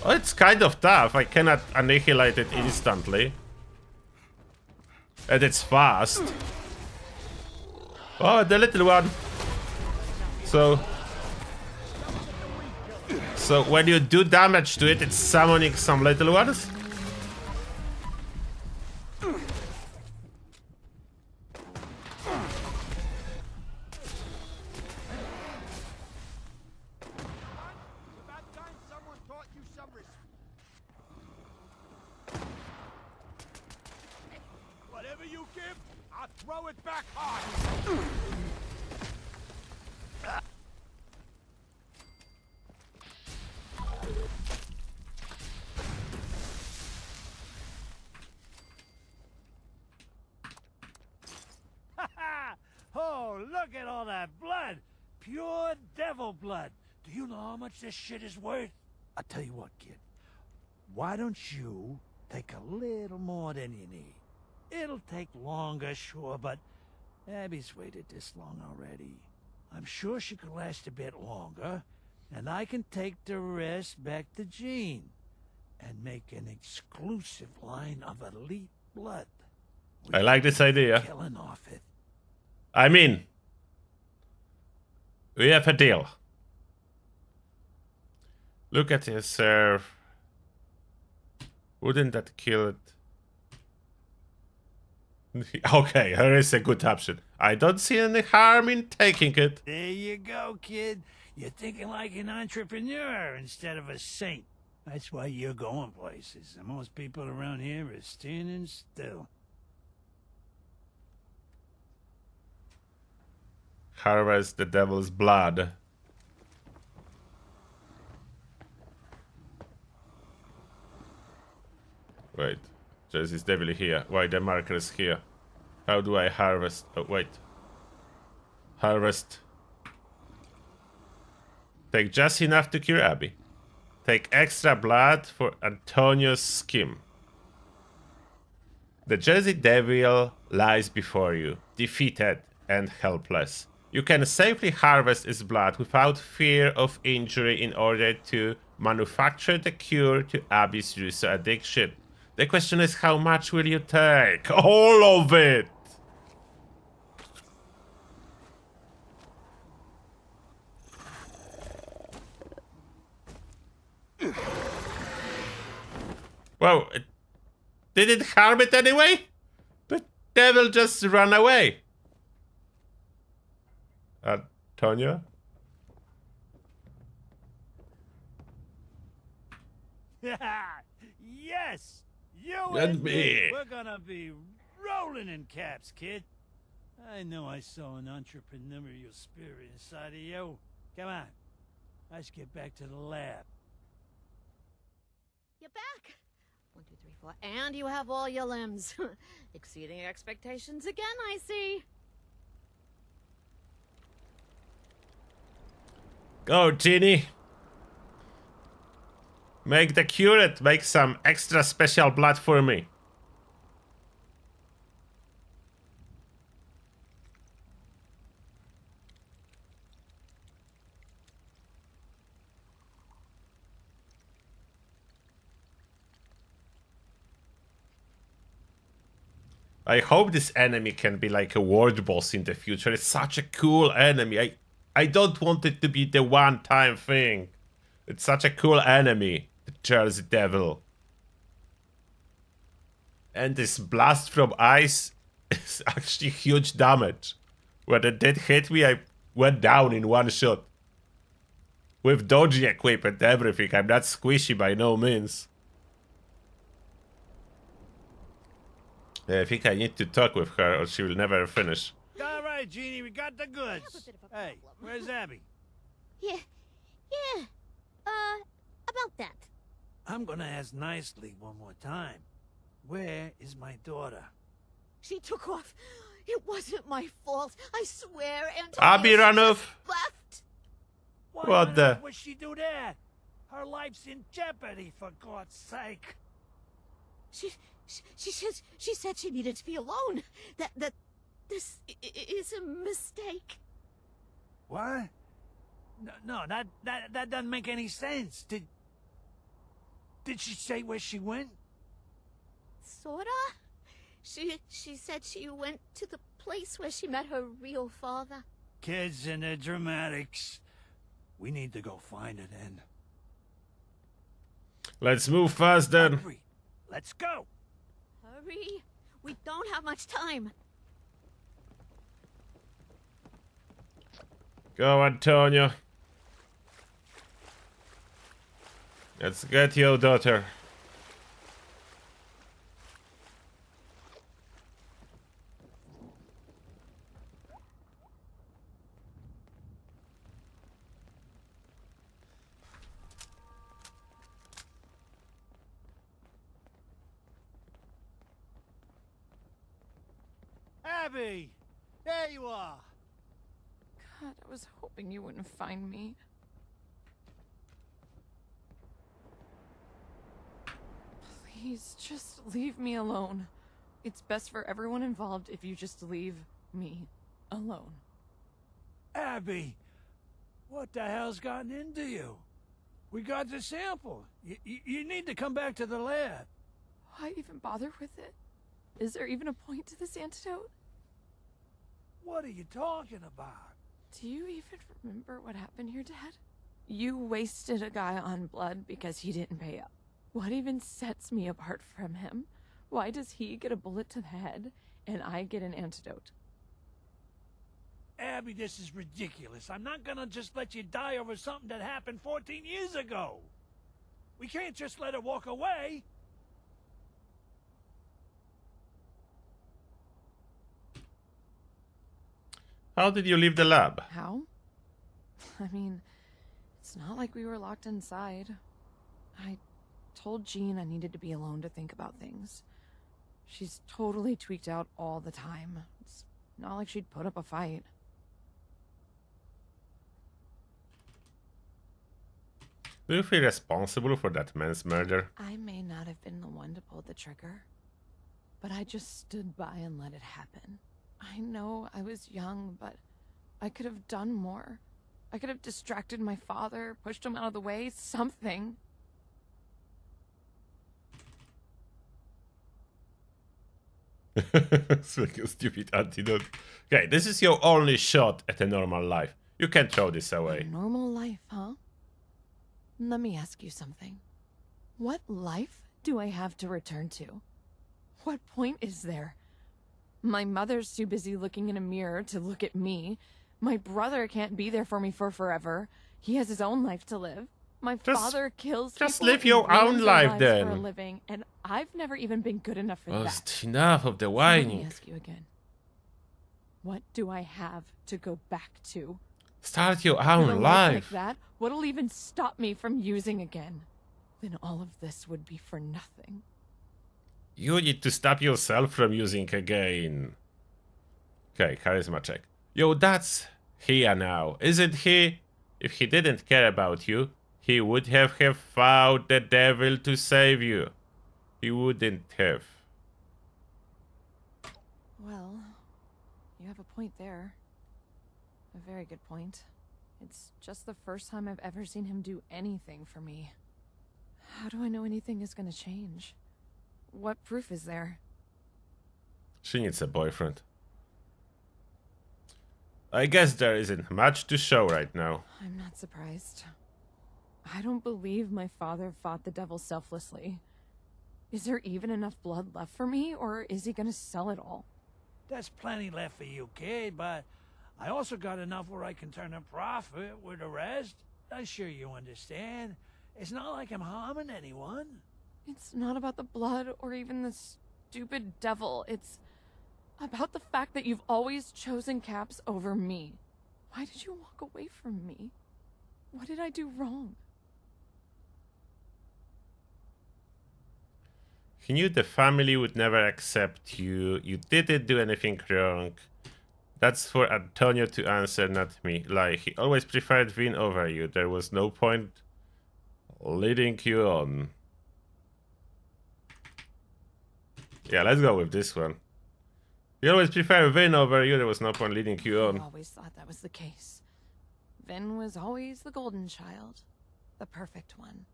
Oh, it's kind of tough. I cannot annihilate it instantly. And it's fast. Oh, the little one. So when you do damage to it, it's summoning some little ones? Whatever you give, I'll throw it back hard. Oh, look at all that blood! Pure devil blood. Do you know how much this shit is worth? I'll tell you what, kid. Why don't you take a little more than you need? It'll take longer, sure, but Abby's waited this long already. I'm sure she could last a bit longer, and I can take the rest back to Jean and make an exclusive line of elite blood. I like this idea. Killing off it. I mean, we have a deal. Look at his serve. Wouldn't that kill it? Okay, here is a good option. I don't see any harm in taking it. There you go, kid. You're thinking like an entrepreneur instead of a saint. That's why you're going places, and most people around here are standing still. Harvest the devil's blood. Wait, Jersey's devil here. Why the marker is here? How do I harvest? Oh, wait. Harvest. Take just enough to cure Abby. Take extra blood for Antonio's scheme. The Jersey Devil lies before you, defeated and helpless. You can safely harvest its blood without fear of injury in order to manufacture the cure to Abby's Russo addiction. The question is, how much will you take? All of it! Whoa, did it harm it anyway? The devil just ran away. Tonya? Yes! You And me. We're gonna be rolling in caps, kid. I know I saw an entrepreneurial spirit inside of you. Come on. Let's get back to the lab. You're back. 1, 2, 3, beautiful, and you have all your limbs. Exceeding expectations again, I see. Go, Genie. Make the curate make some extra special blood for me. I hope this enemy can be like a world boss in the future. It's such a cool enemy. I don't want it to be the one-time thing. It's such a cool enemy, the Jersey Devil. And this blast from ice is actually huge damage. When it did hit me, I went down in one shot. With dodgy equipment and everything, I'm not squishy by no means. I think I need to talk with her or she will never finish. All right, Jeannie, we got the goods. Hey, where's Abby? Yeah. About that. I'm gonna ask nicely one more time. Where is my daughter? She took off. It wasn't my fault. I swear, Abby ran Antonio off. left. Why What the? would she do that? Her life's in jeopardy, for God's sake. She said she needed to be alone. That this is a mistake. What? No, that doesn't make any sense. Did she say where she went? Sorta. She said she went to the place where she met her real father. Kids and their dramatics. We need to go find her then. Let's move fast then. Hurry. Let's go. Hurry. We don't have much time. Go, Antonio. Let's get your daughter. Abby! There you are! God, I was hoping you wouldn't find me. Please, just leave me alone. It's best for everyone involved if you just leave me alone. Abby! What the hell's gotten into you? We got the sample. You need to come back to the lab. Why even bother with it? Is there even a point to this antidote? What are you talking about? Do you even remember what happened here, Dad? You wasted a guy on blood because he didn't pay up. What even sets me apart from him? Why does he get a bullet to the head and I get an antidote? Abby, this is ridiculous. I'm not gonna just let you die over something that happened 14 years ago. We can't just let her walk away. How did you leave the lab? How? I mean, it's not like we were locked inside. I told Jean I needed to be alone to think about things. She's totally tweaked out all the time. It's not like she'd put up a fight. Do you feel responsible for that man's murder? I may not have been the one to pull the trigger, but I just stood by and let it happen. I know I was young, but I could have done more. I could have distracted my father, pushed him out of the way, something. It's like a stupid antidote. Okay, this is your only shot at a normal life. You can't throw this away. A normal life, huh? Let me ask you something. What life do I have to return to? What point is there? My mother's too busy looking in a mirror to look at me. My brother can't be there for me for forever. He has his own life to live. My father kills just people live your and ruins own their life lives then. for a living, and I've never even been good enough for Oh, that. it's enough of the So let whining. me ask you again. What do I have to go back to? Start your With a own life life. like that, what'll even stop me from using again? Then all of this would be for nothing. You need to stop yourself from using again. Okay, charisma check. Yo, that's here now, isn't he? If he didn't care about you, he would have found the devil to save you. He wouldn't have. Well, you have a point there. A very good point. It's just the first time I've ever seen him do anything for me. How do I know anything is gonna change? What proof is there? She needs a boyfriend. I guess there isn't much to show right now. I'm not surprised. I don't believe my father fought the devil selflessly. Is there even enough blood left for me, or is he gonna sell it all? There's plenty left for you, kid, but I also got enough where I can turn a profit with the rest. I'm sure you understand. It's not like I'm harming anyone. It's not about the blood or even the stupid devil. It's about the fact that you've always chosen Caps over me. Why did you walk away from me? What did I do wrong? He knew the family would never accept you. You didn't do anything wrong. That's for Antonio to answer, not me. Like, he always preferred Vin over you. There was no point leading you on. Yeah, let's go with this one. He always preferred Vin over you. There was no point leading you on. I always thought that was the case. Vin was always the golden child. The perfect one.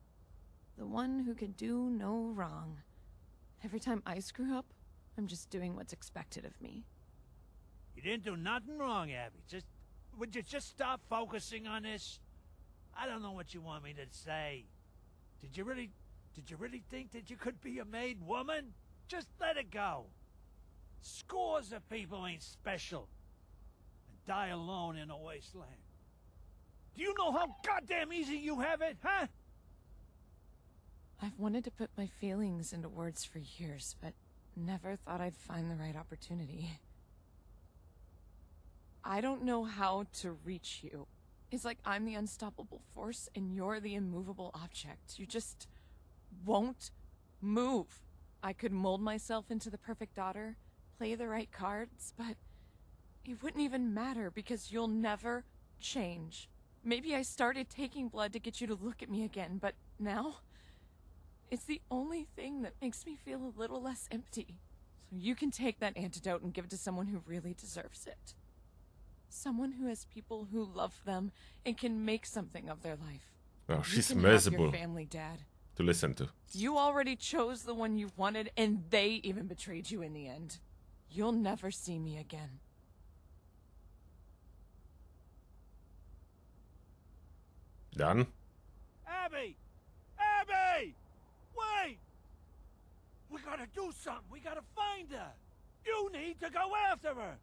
The one who could do no wrong. Every time I screw up, I'm just doing what's expected of me. You didn't do nothing wrong, Abby. Would you just stop focusing on this? I don't know what you want me to say. Did you really think that you could be a made woman? Just let it go. Scores of people ain't special and die alone in a wasteland. Do you know how goddamn easy you have it, huh? I've wanted to put my feelings into words for years, but never thought I'd find the right opportunity. I don't know how to reach you. It's like I'm the unstoppable force and you're the immovable object. You just won't move. I could mold myself into the perfect daughter, play the right cards, but it wouldn't even matter because you'll never change. Maybe I started taking blood to get you to look at me again, but now it's the only thing that makes me feel a little less empty. So you can take that antidote and give it to someone who really deserves it. Someone who has people who love them and can make something of their life. Oh, she's you can have miserable your family, Dad. to listen to. You already chose the one you wanted, and they even betrayed you in the end. You'll never see me again. Done? Abby! Abby! Wait! We gotta do something. We gotta find her. You need to go after her.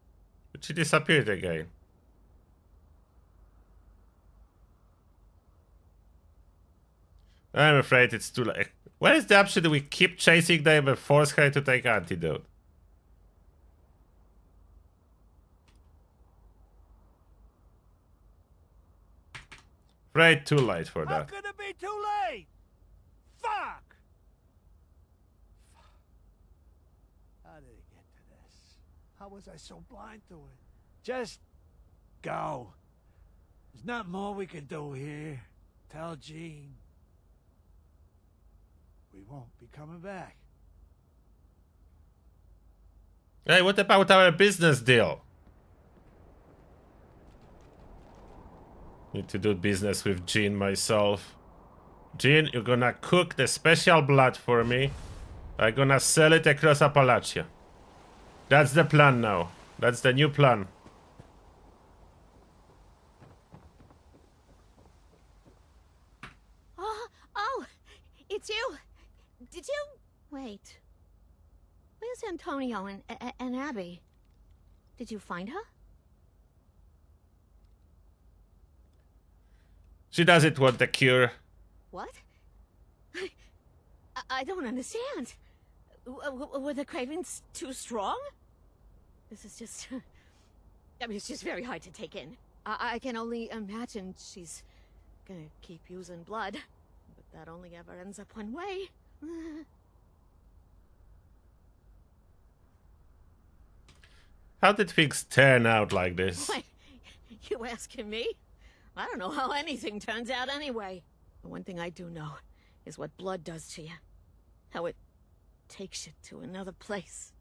But she disappeared again. I'm afraid it's too late. Where is the option that we keep chasing them and force her to take antidote? Afraid too late for How that. could it be too late? Fuck! How did it get to this? How was I so blind to it? Just go. There's not more we can do here. Tell Jean. We won't be coming back. Hey, what about our business deal? Need to do business with Jean myself. Jean, you're gonna cook the special blood for me. I'm gonna sell it across Appalachia. That's the plan now. That's the new plan. Oh, it's you. Did you... Wait. Where's Antonio and Abby? Did you find her? She doesn't want the cure. What? I don't understand. Were the cravings too strong? This is just... I mean, it's just very hard to take in. I can only imagine she's gonna keep using blood. But that only ever ends up one way. How did things turn out like this? What? You asking me? I don't know how anything turns out anyway. The one thing I do know is what blood does to you. How it takes you to another place.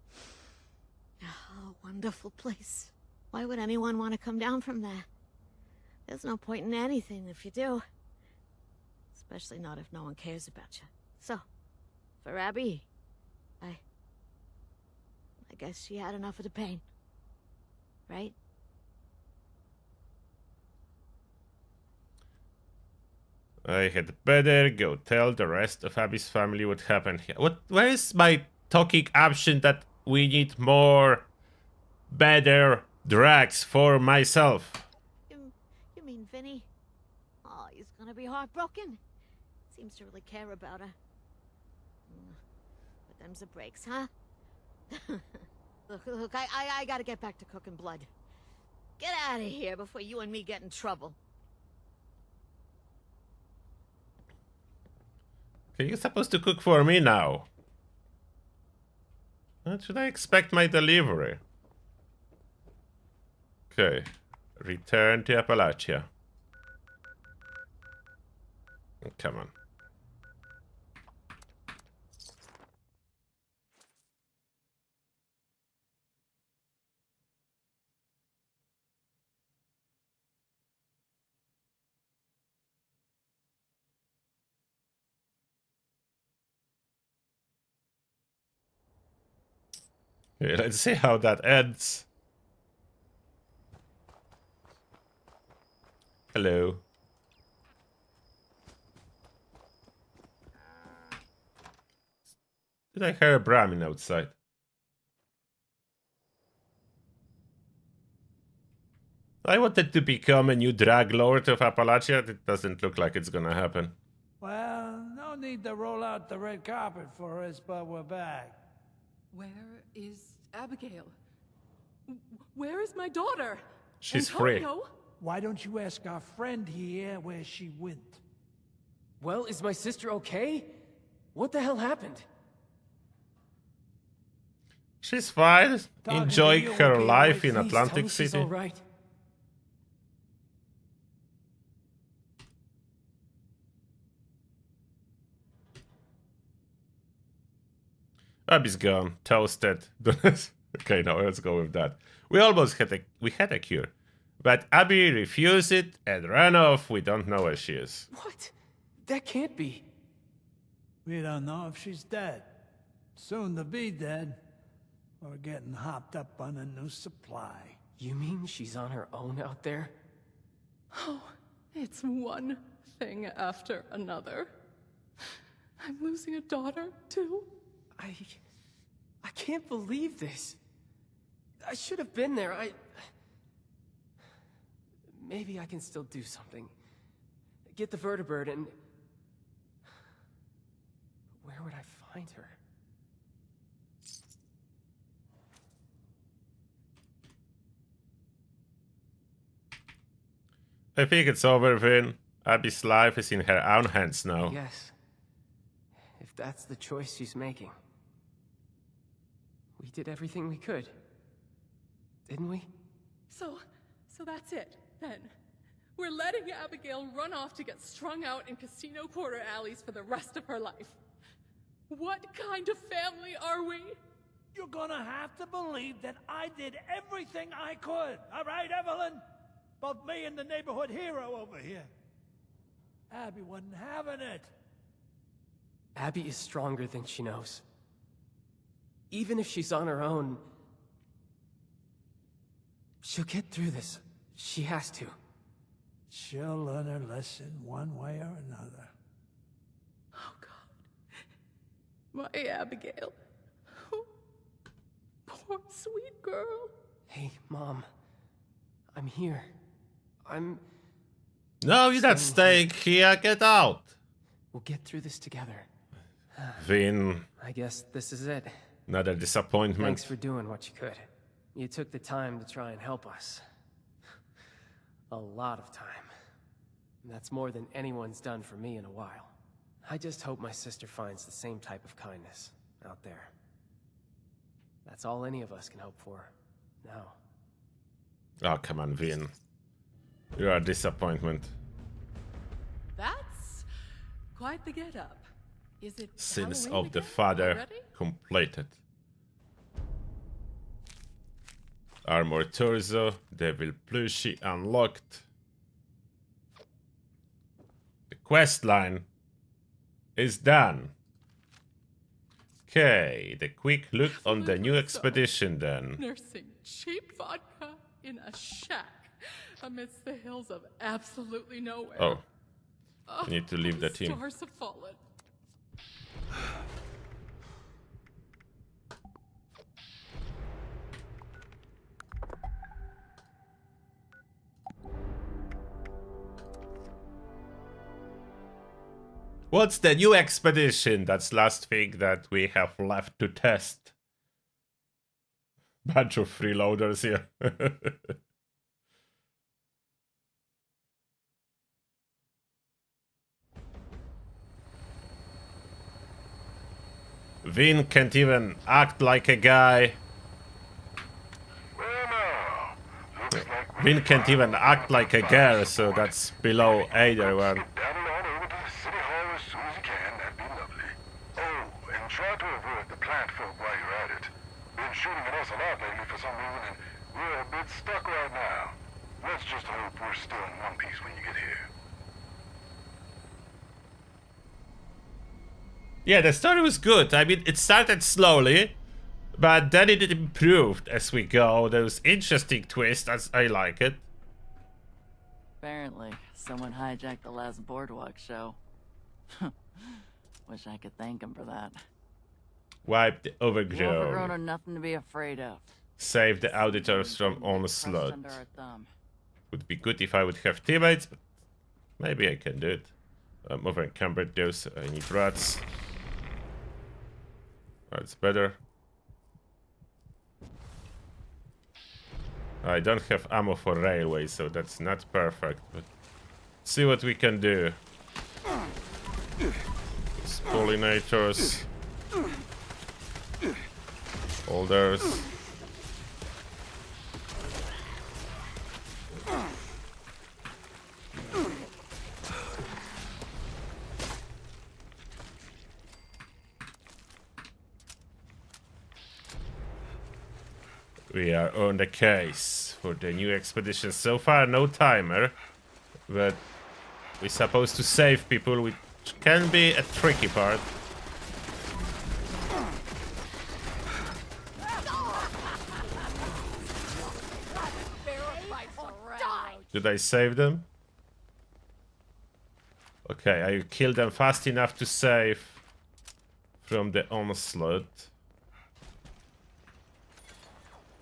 A wonderful place. Why would anyone want to come down from there? There's no point in anything if you do. Especially not if no one cares about you. So, for Abby, I guess she had enough of the pain. Right? I had better go tell the rest of Abby's family what happened here. Where is my talking option that we need more better drugs for myself? You mean Vinny? Oh, he's gonna be heartbroken. Seems to really care about her. But them's the breaks, huh? Look, I gotta get back to cooking blood. Get out of here before you and me get in trouble. Okay, you're supposed to cook for me now. What should I expect my delivery? Okay. Return to Appalachia. Come on. Okay, let's see how that ends. Hello. Did I hear a Brahmin outside? I wanted to become a new drag lord of Appalachia. It doesn't look like it's gonna happen. Well, no need to roll out the red carpet for us, but we're back. Where is Abigail? Where is my daughter? She's Antonio? free. Why don't you ask our friend here where she went? Well, is my sister okay? What the hell happened? She's fine, enjoying her life in Please Atlantic tell me she's City. all right. Abby's gone, toasted. Okay, no, let's go with that. We had a cure, but Abby refused it and ran off. We don't know where she is. What? That can't be. We don't know if she's dead. Soon to be dead. Or getting hopped up on a new supply. You mean she's on her own out there? Oh, it's one thing after another. I'm losing a daughter, too. I can't believe this. I should have been there. Maybe I can still do something. Get the vertibird and... Where would I find her? I think it's over, Vin. Abby's life is in her own hands now. Yes. If that's the choice she's making. We did everything we could. Didn't we? So that's it, then. We're letting Abigail run off to get strung out in casino quarter alleys for the rest of her life. What kind of family are we? You're gonna have to believe that I did everything I could. All right, Evelyn? Both me and the neighborhood hero over here. Abby wasn't having it. Abby is stronger than she knows. Even if she's on her own, she'll get through this. She has to. She'll learn her lesson one way or another. Oh, God. My Abigail. Oh, poor sweet girl. Hey, Mom. I'm here. No, you're not staying here. Get out. We'll get through this together. Vin. I guess this is it. Another disappointment. Thanks for doing what you could. You took the time to try and help us. A lot of time. That's more than anyone's done for me in a while. I just hope my sister finds the same type of kindness out there. That's all any of us can hope for. now. Oh, come on, Vin. You're a disappointment. That's quite the get-up. Is it Sins Halloween of the again Father already? completed. Armor torso, devil plushie unlocked. The quest line is done. Okay, the quick look on the new expedition then. Nursing cheap vodka in a shack amidst the hills of absolutely nowhere. Oh, I need to leave the team. Stars have fallen. What's the new expedition? That's last thing that we have left to test. Bunch of freeloaders here. Vin can't even act like a guy. Vin can't even act like a girl, so that's below either one. Try to avoid the plant folk while you're at it. Been shooting at us a lot lately for some reason, and we're a bit stuck right now. Let's just hope we're still in one piece when you get here. Yeah, the story was good. I mean, it started slowly, but then it improved as we go. There was interesting twists, as I like it. Apparently, someone hijacked the last boardwalk show. Wish I could thank him for that. Wipe the The overgrown overgrown. are nothing to be afraid of. Save the auditors from onslaught. Under our thumb. Would be good if I would have teammates, but maybe I can do it. I'm over encumbered those. I need rats. That's better. I don't have ammo for railway, so that's not perfect, but see what we can do. These pollinators. Holders. We are on the case for the new expedition. So far, no timer, but we're supposed to save people, which can be a tricky part. Did I save them? Okay, I killed them fast enough to save from the onslaught.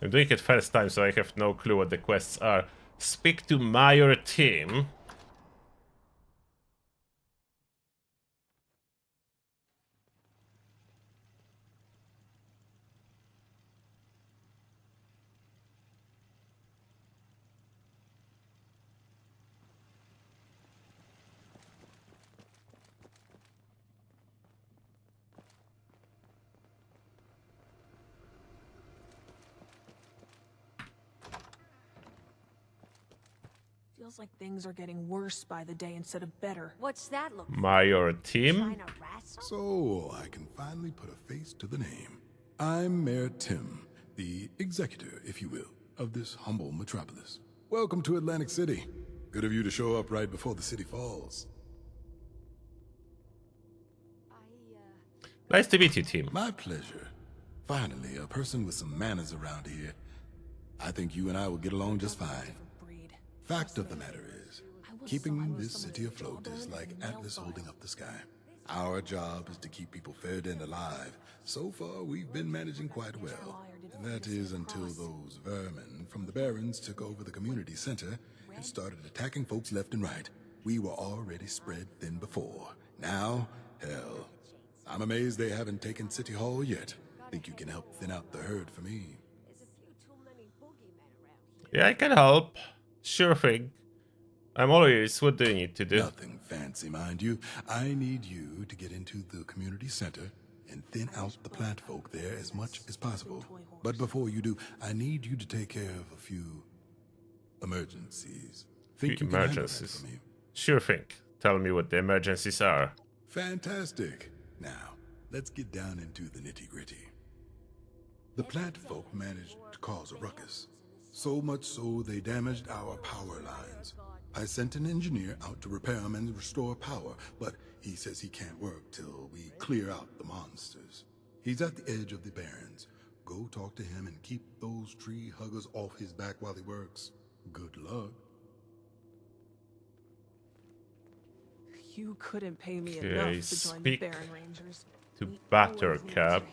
I'm doing it first time, so I have no clue what the quests are. Speak to Mayor Tim. Feels like things are getting worse by the day instead of better. What's that look? Mayor Tim? So, I can finally put a face to the name. I'm Mayor Tim, the executor, if you will, of this humble metropolis. Welcome to Atlantic City. Good of you to show up right before the city falls. Nice to meet you, Tim. My pleasure. Finally, a person with some manners around here. I think you and I will get along just fine. Fact of the matter is, keeping this city afloat is like Atlas holding up the sky. Our job is to keep people fed and alive. So far, we've been managing quite well. And that is until those vermin from the Barrens took over the community center and started attacking folks left and right. We were already spread thin before. Now, hell, I'm amazed they haven't taken City Hall yet. Think you can help thin out the herd for me? Yeah, I can help. Sure thing. I'm all ears. What do you need to do? Nothing fancy, mind you. I need you to get into the community center and thin out the plant folk there as much as possible. But before you do, I need you to take care of a few emergencies. Think you can handle that for me? Sure thing. Tell me what the emergencies are. Fantastic. Now, let's get down into the nitty-gritty. The plant folk managed to cause a ruckus. So much so they damaged our power lines. I sent an engineer out to repair them and restore power, but he says he can't work till we clear out the monsters. He's at the edge of the barrens. Go talk to him and keep those tree huggers off his back while he works. Good luck. You couldn't pay me enough to join the Baron Rangers. To Buttercup.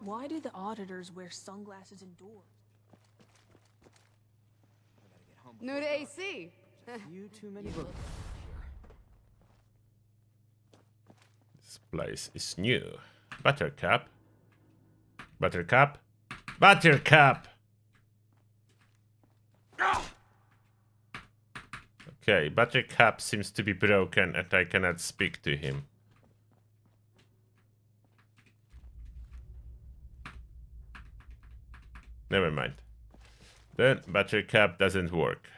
Why do the auditors wear sunglasses indoors? New to AC. You too many. This place is new. Buttercup. Buttercup. Buttercup! Okay, Buttercup seems to be broken and I cannot speak to him. Never mind. Then Buttercup doesn't work.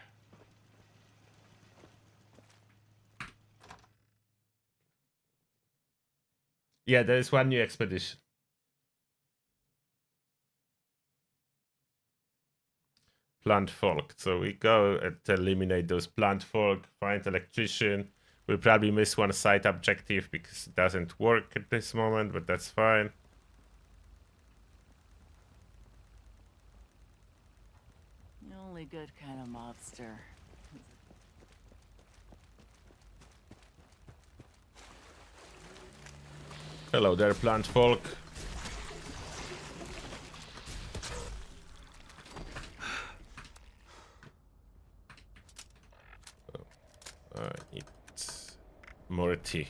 Yeah, there is one new expedition. Plant folk. So we go and eliminate those plant folk, find electrician. We'll probably miss one side objective because it doesn't work at this moment, but that's fine. The only good kind of mobster. Hello there, plant folk. I need more tea.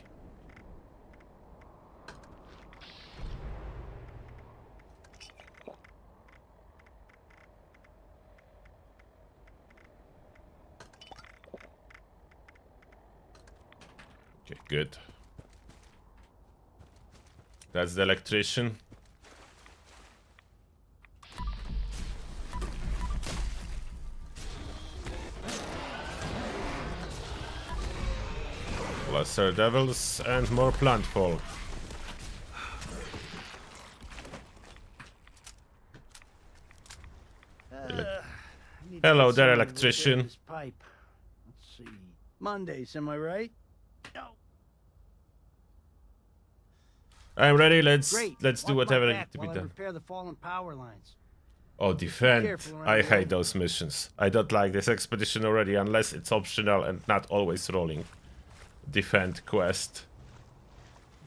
Okay, good. That's the electrician. Lesser devils and more plant folk. Hello there, electrician. Pipe. Let's see. Mondays, am I right? No. I'm ready. Let's do Watch whatever my needs back to be while I done. repair the fallen power lines. Oh, defend. Careful around I the hate room. those missions. I don't like this expedition already unless it's optional and not always rolling. Defend quest.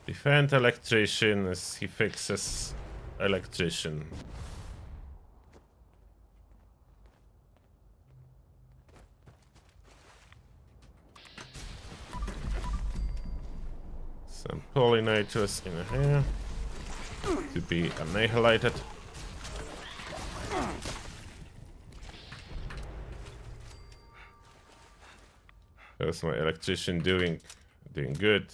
Defend electrician as he fixes electrician. Some pollinators in here to be annihilated. How's my electrician doing? Doing good.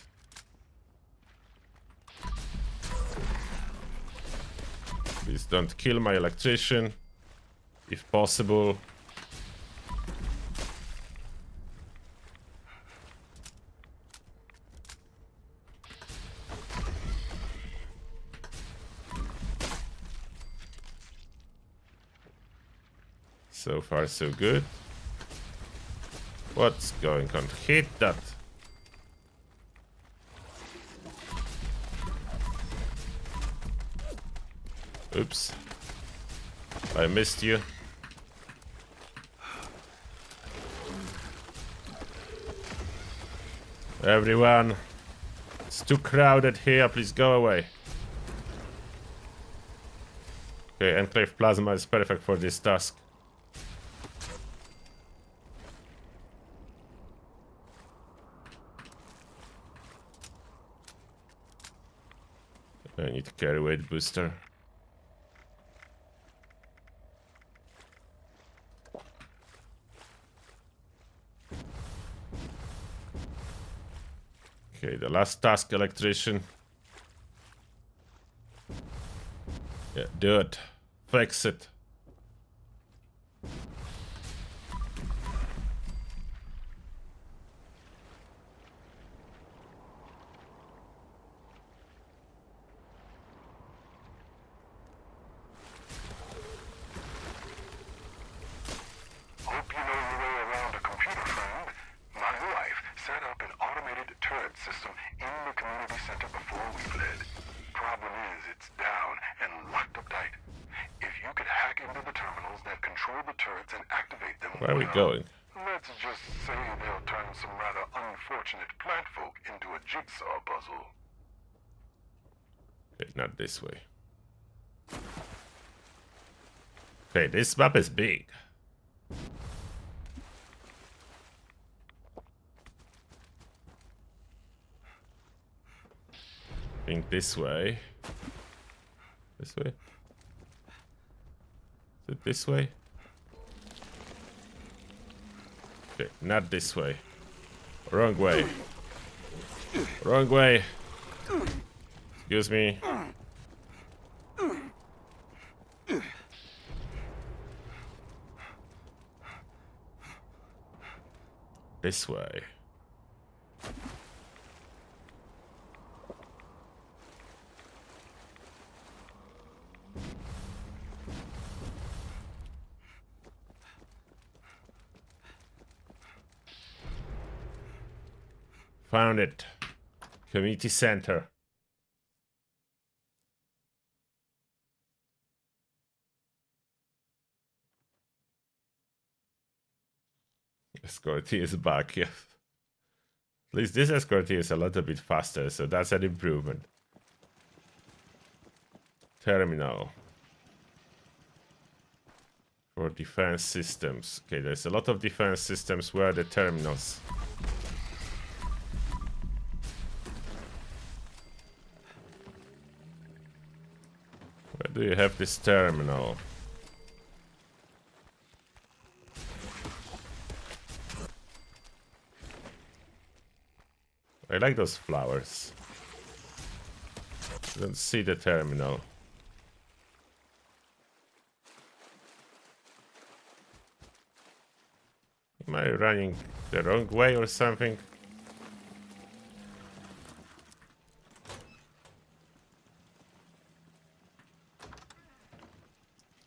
Please don't kill my electrician, if possible. So far, so good. What's going on? Hit that. Oops. I missed you. Everyone. It's too crowded here. Please go away. Okay, Enclave Plasma is perfect for this task. I need to carry weight booster. Okay, the last task, electrician. Yeah, do it. Fix it. Hope you know your way around a computer, friend. My wife set up an automated turret system in the community center before we fled. Problem is, it's down and locked up tight. If you could hack into the terminals that control the turrets and activate them, where are we going? Let's just say they'll turn some rather unfortunate plant folk into a jigsaw puzzle. Okay, not this way. Okay, this map is big. I think this way. This way? Is it this way? Okay, not this way. Wrong way. Wrong way. Excuse me. This way. Found it. Community center. Escortee is back, yes. At least this escortee is a little bit faster, so that's an improvement. Terminal. For defense systems. Okay, there's a lot of defense systems. Where are the terminals? Where do you have this terminal? I like those flowers. Don't see the terminal. Am I running the wrong way or something?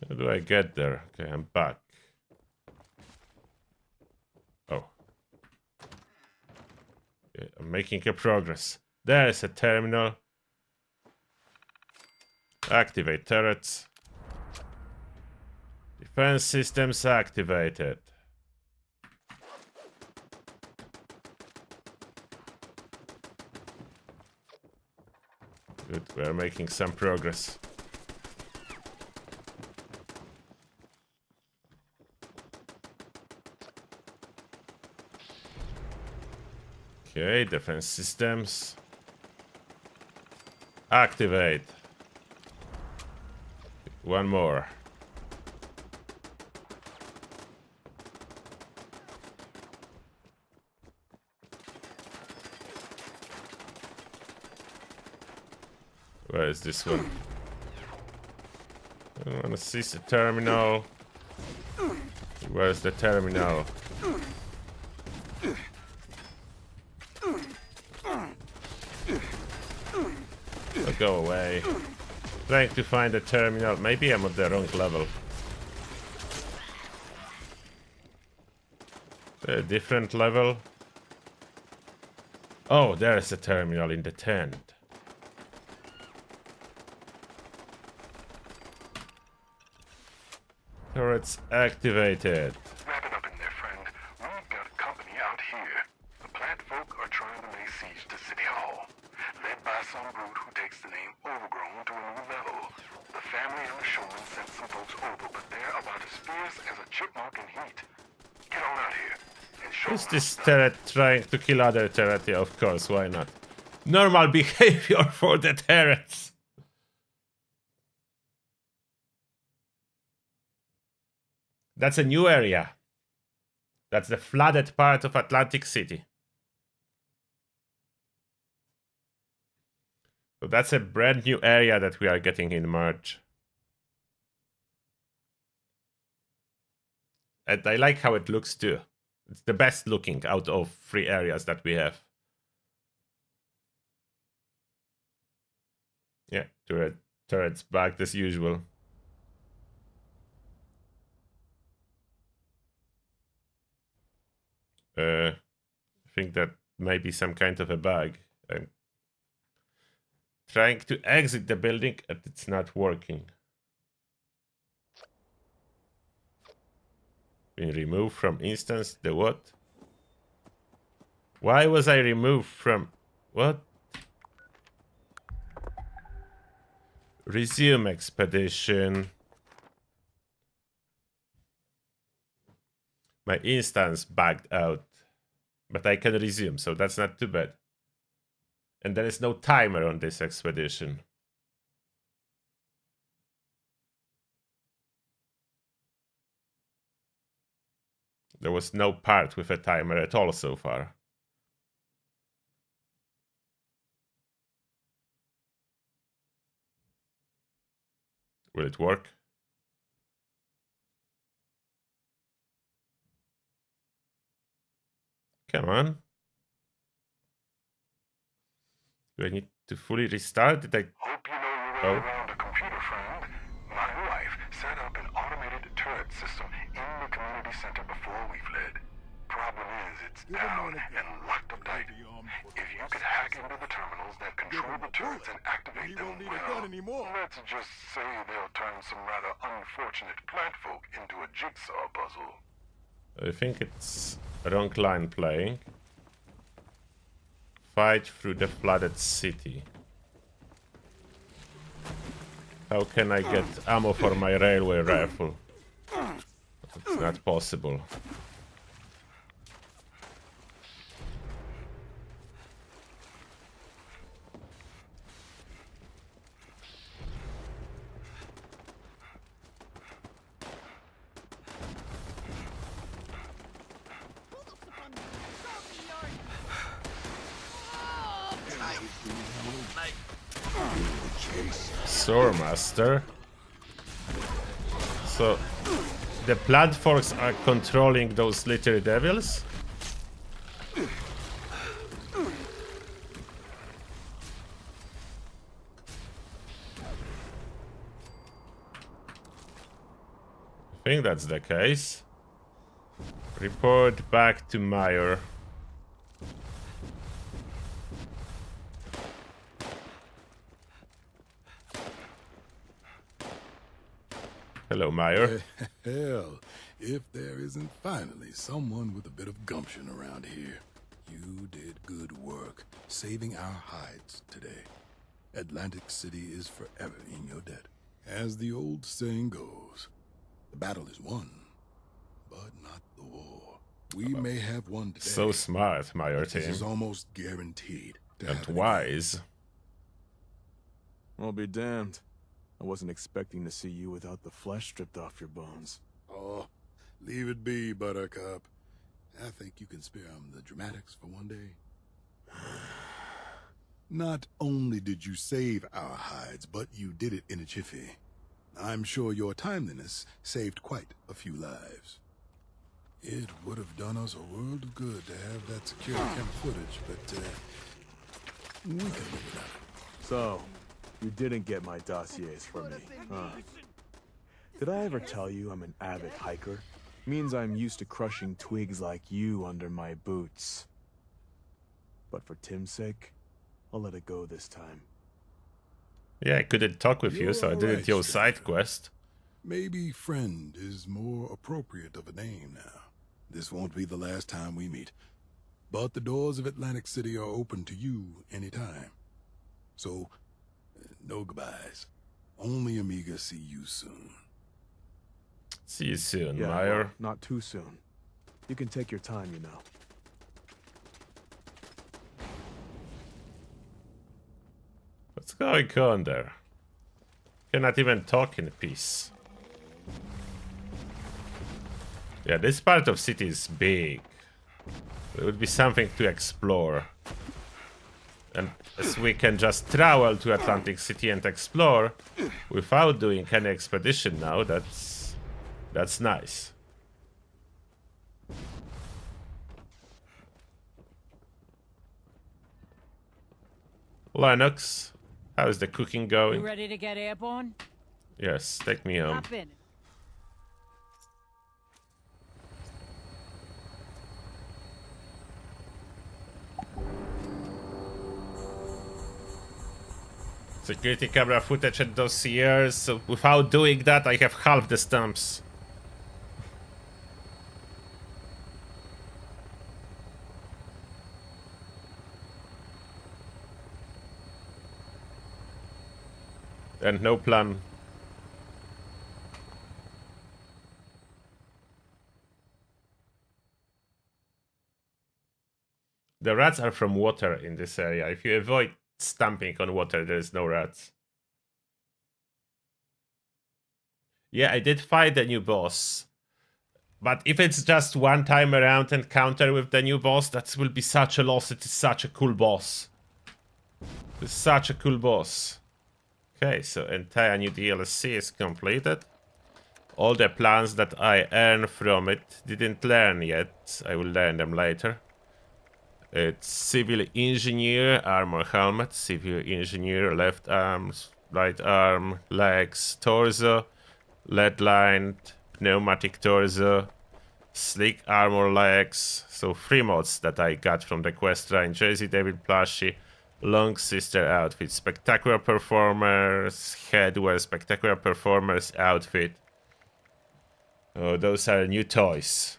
How do I get there? Okay, I'm back. Oh. Okay, I'm making a progress. There's a terminal. Activate turrets. Defense systems activated. Good, we're making some progress. Okay, defense systems. Activate. One more. Where is this one? I want to see the terminal. Where's the terminal? Go away. Trying to find a terminal. Maybe I'm at the wrong level. A different level. Oh, there's a terminal in the tent. Turrets activated. Wrap it up in there, friend. We've got company out here. The plant folk are trying to lay siege to City Hall, led by some brute who takes the name Overgrown to a new level. The family and the showman sent some folks over, but they're about as fierce as a chipmunk in heat. Get on out here and show Is this turret trying to kill other turret? Yeah, of course, why not? Normal behavior for the turrets. That's a new area. That's the flooded part of Atlantic City. So that's a brand new area that we are getting in March. And I like how it looks too. It's the best looking out of 3 areas that we have. Yeah, turrets back as usual. I think that might be some kind of a bug. I'm trying to exit the building and it's not working. Been removed from instance. The what? Why was I removed from what? Resume expedition. My instance backed out, but I can resume, so that's not too bad. And there is no timer on this expedition. There was no part with a timer at all so far. Will it work? Come on. Do I need to fully restart? Did I... Hope you know your way around a computer, friend. My wife set up an automated turret system in the community center before we fled. Problem is, it's down and locked up tight. If you could hack into the terminals that control the turrets and activate them, well, let's just say they'll turn some rather unfortunate plant folk into a jigsaw puzzle. I think it's wrong line playing. Fight through the flooded city. How can I get ammo for my railway rifle? It's not possible. Swordmaster. So the plant forks are controlling those little devils? I think that's the case. Report back to Meyer. Hello, Meyer. Hell, if there isn't finally someone with a bit of gumption around here. You did good work saving our hides today. Atlantic City is forever in your debt. As the old saying goes, the battle is won, but not the war. We may have won today. So smart, Meyer team. This is almost guaranteed. And wise. I'll be damned. I wasn't expecting to see you without the flesh stripped off your bones. Oh, leave it be, Buttercup. I think you can spare him the dramatics for one day. Not only did you save our hides, but you did it in a jiffy. I'm sure your timeliness saved quite a few lives. It would have done us a world of good to have that security camera footage, but we can live without it. So, you didn't get my dossiers for me, huh? Did I ever tell you I'm an avid hiker? Means I'm used to crushing twigs like you under my boots. But for Tim's sake, I'll let it go this time. Yeah, I couldn't talk with you, so I didn't your side quest. Maybe friend is more appropriate of a name now. This won't be the last time we meet. But the doors of Atlantic City are open to you anytime. So, no goodbyes. Only Amiga see you soon. See you soon, Yeah, Meyer. well, not too soon. You can take your time, you know. What's going on there? Cannot even talk in peace. Yeah, this part of city is big. There would be something to explore. And as we can just travel to Atlantic City and explore without doing any expedition now, that's nice. Lennox, how's the cooking going? You ready to get airborne? Yes, take me home. Hop in. Security camera footage and dossiers. So without doing that, I have half the stamps. And no plan. The rats are from water in this area. If you avoid stamping on water, there is no rats. Yeah, I did fight the new boss. But if it's just one time around encounter with the new boss, that will be such a loss. It is such a cool boss. It's such a cool boss. Okay, so entire new DLC is completed. All the plans that I earned from it didn't learn yet. I will learn them later. It's civil engineer, armor helmet, civil engineer, left arm, right arm, legs, torso, lead lined, pneumatic torso, slick armor legs. So 3 mods that I got from the quest line. Jersey David plushie, long sister outfit, spectacular performers, headwear, spectacular performers outfit. Oh, those are new toys.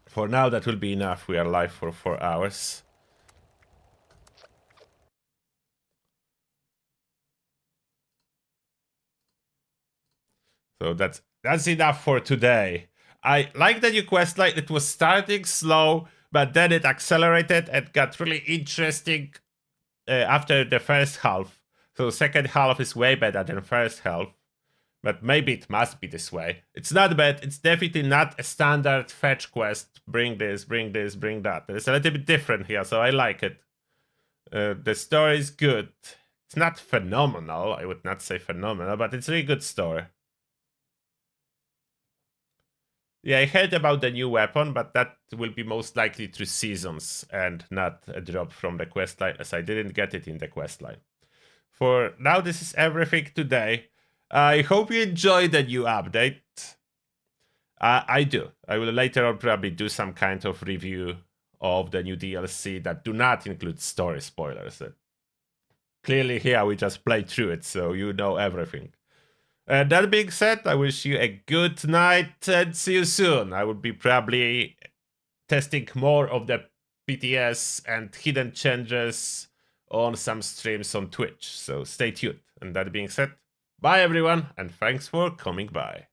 For now, that will be enough. We are live for 4 hours. So that's enough for today. I like the new questline. It was starting slow, but then it accelerated and got really interesting after the first half. So second half is way better than first half. But maybe it must be this way. It's not bad. It's definitely not a standard fetch quest. Bring this, bring this, bring that. It's a little bit different here, so I like it. The story is good. It's not phenomenal. I would not say phenomenal, but it's a really good story. Yeah, I heard about the new weapon, but that will be most likely through seasons and not a drop from the questline, as I didn't get it in the questline. For now, this is everything today. I hope you enjoyed the new update. I do. I will later on probably do some kind of review of the new DLC that do not include story spoilers. Clearly here we just played through it, so you know everything. That being said, I wish you a good night and see you soon. I will be probably testing more of the PTS and hidden changes on some streams on Twitch, so stay tuned. And that being said, bye everyone, and thanks for coming by.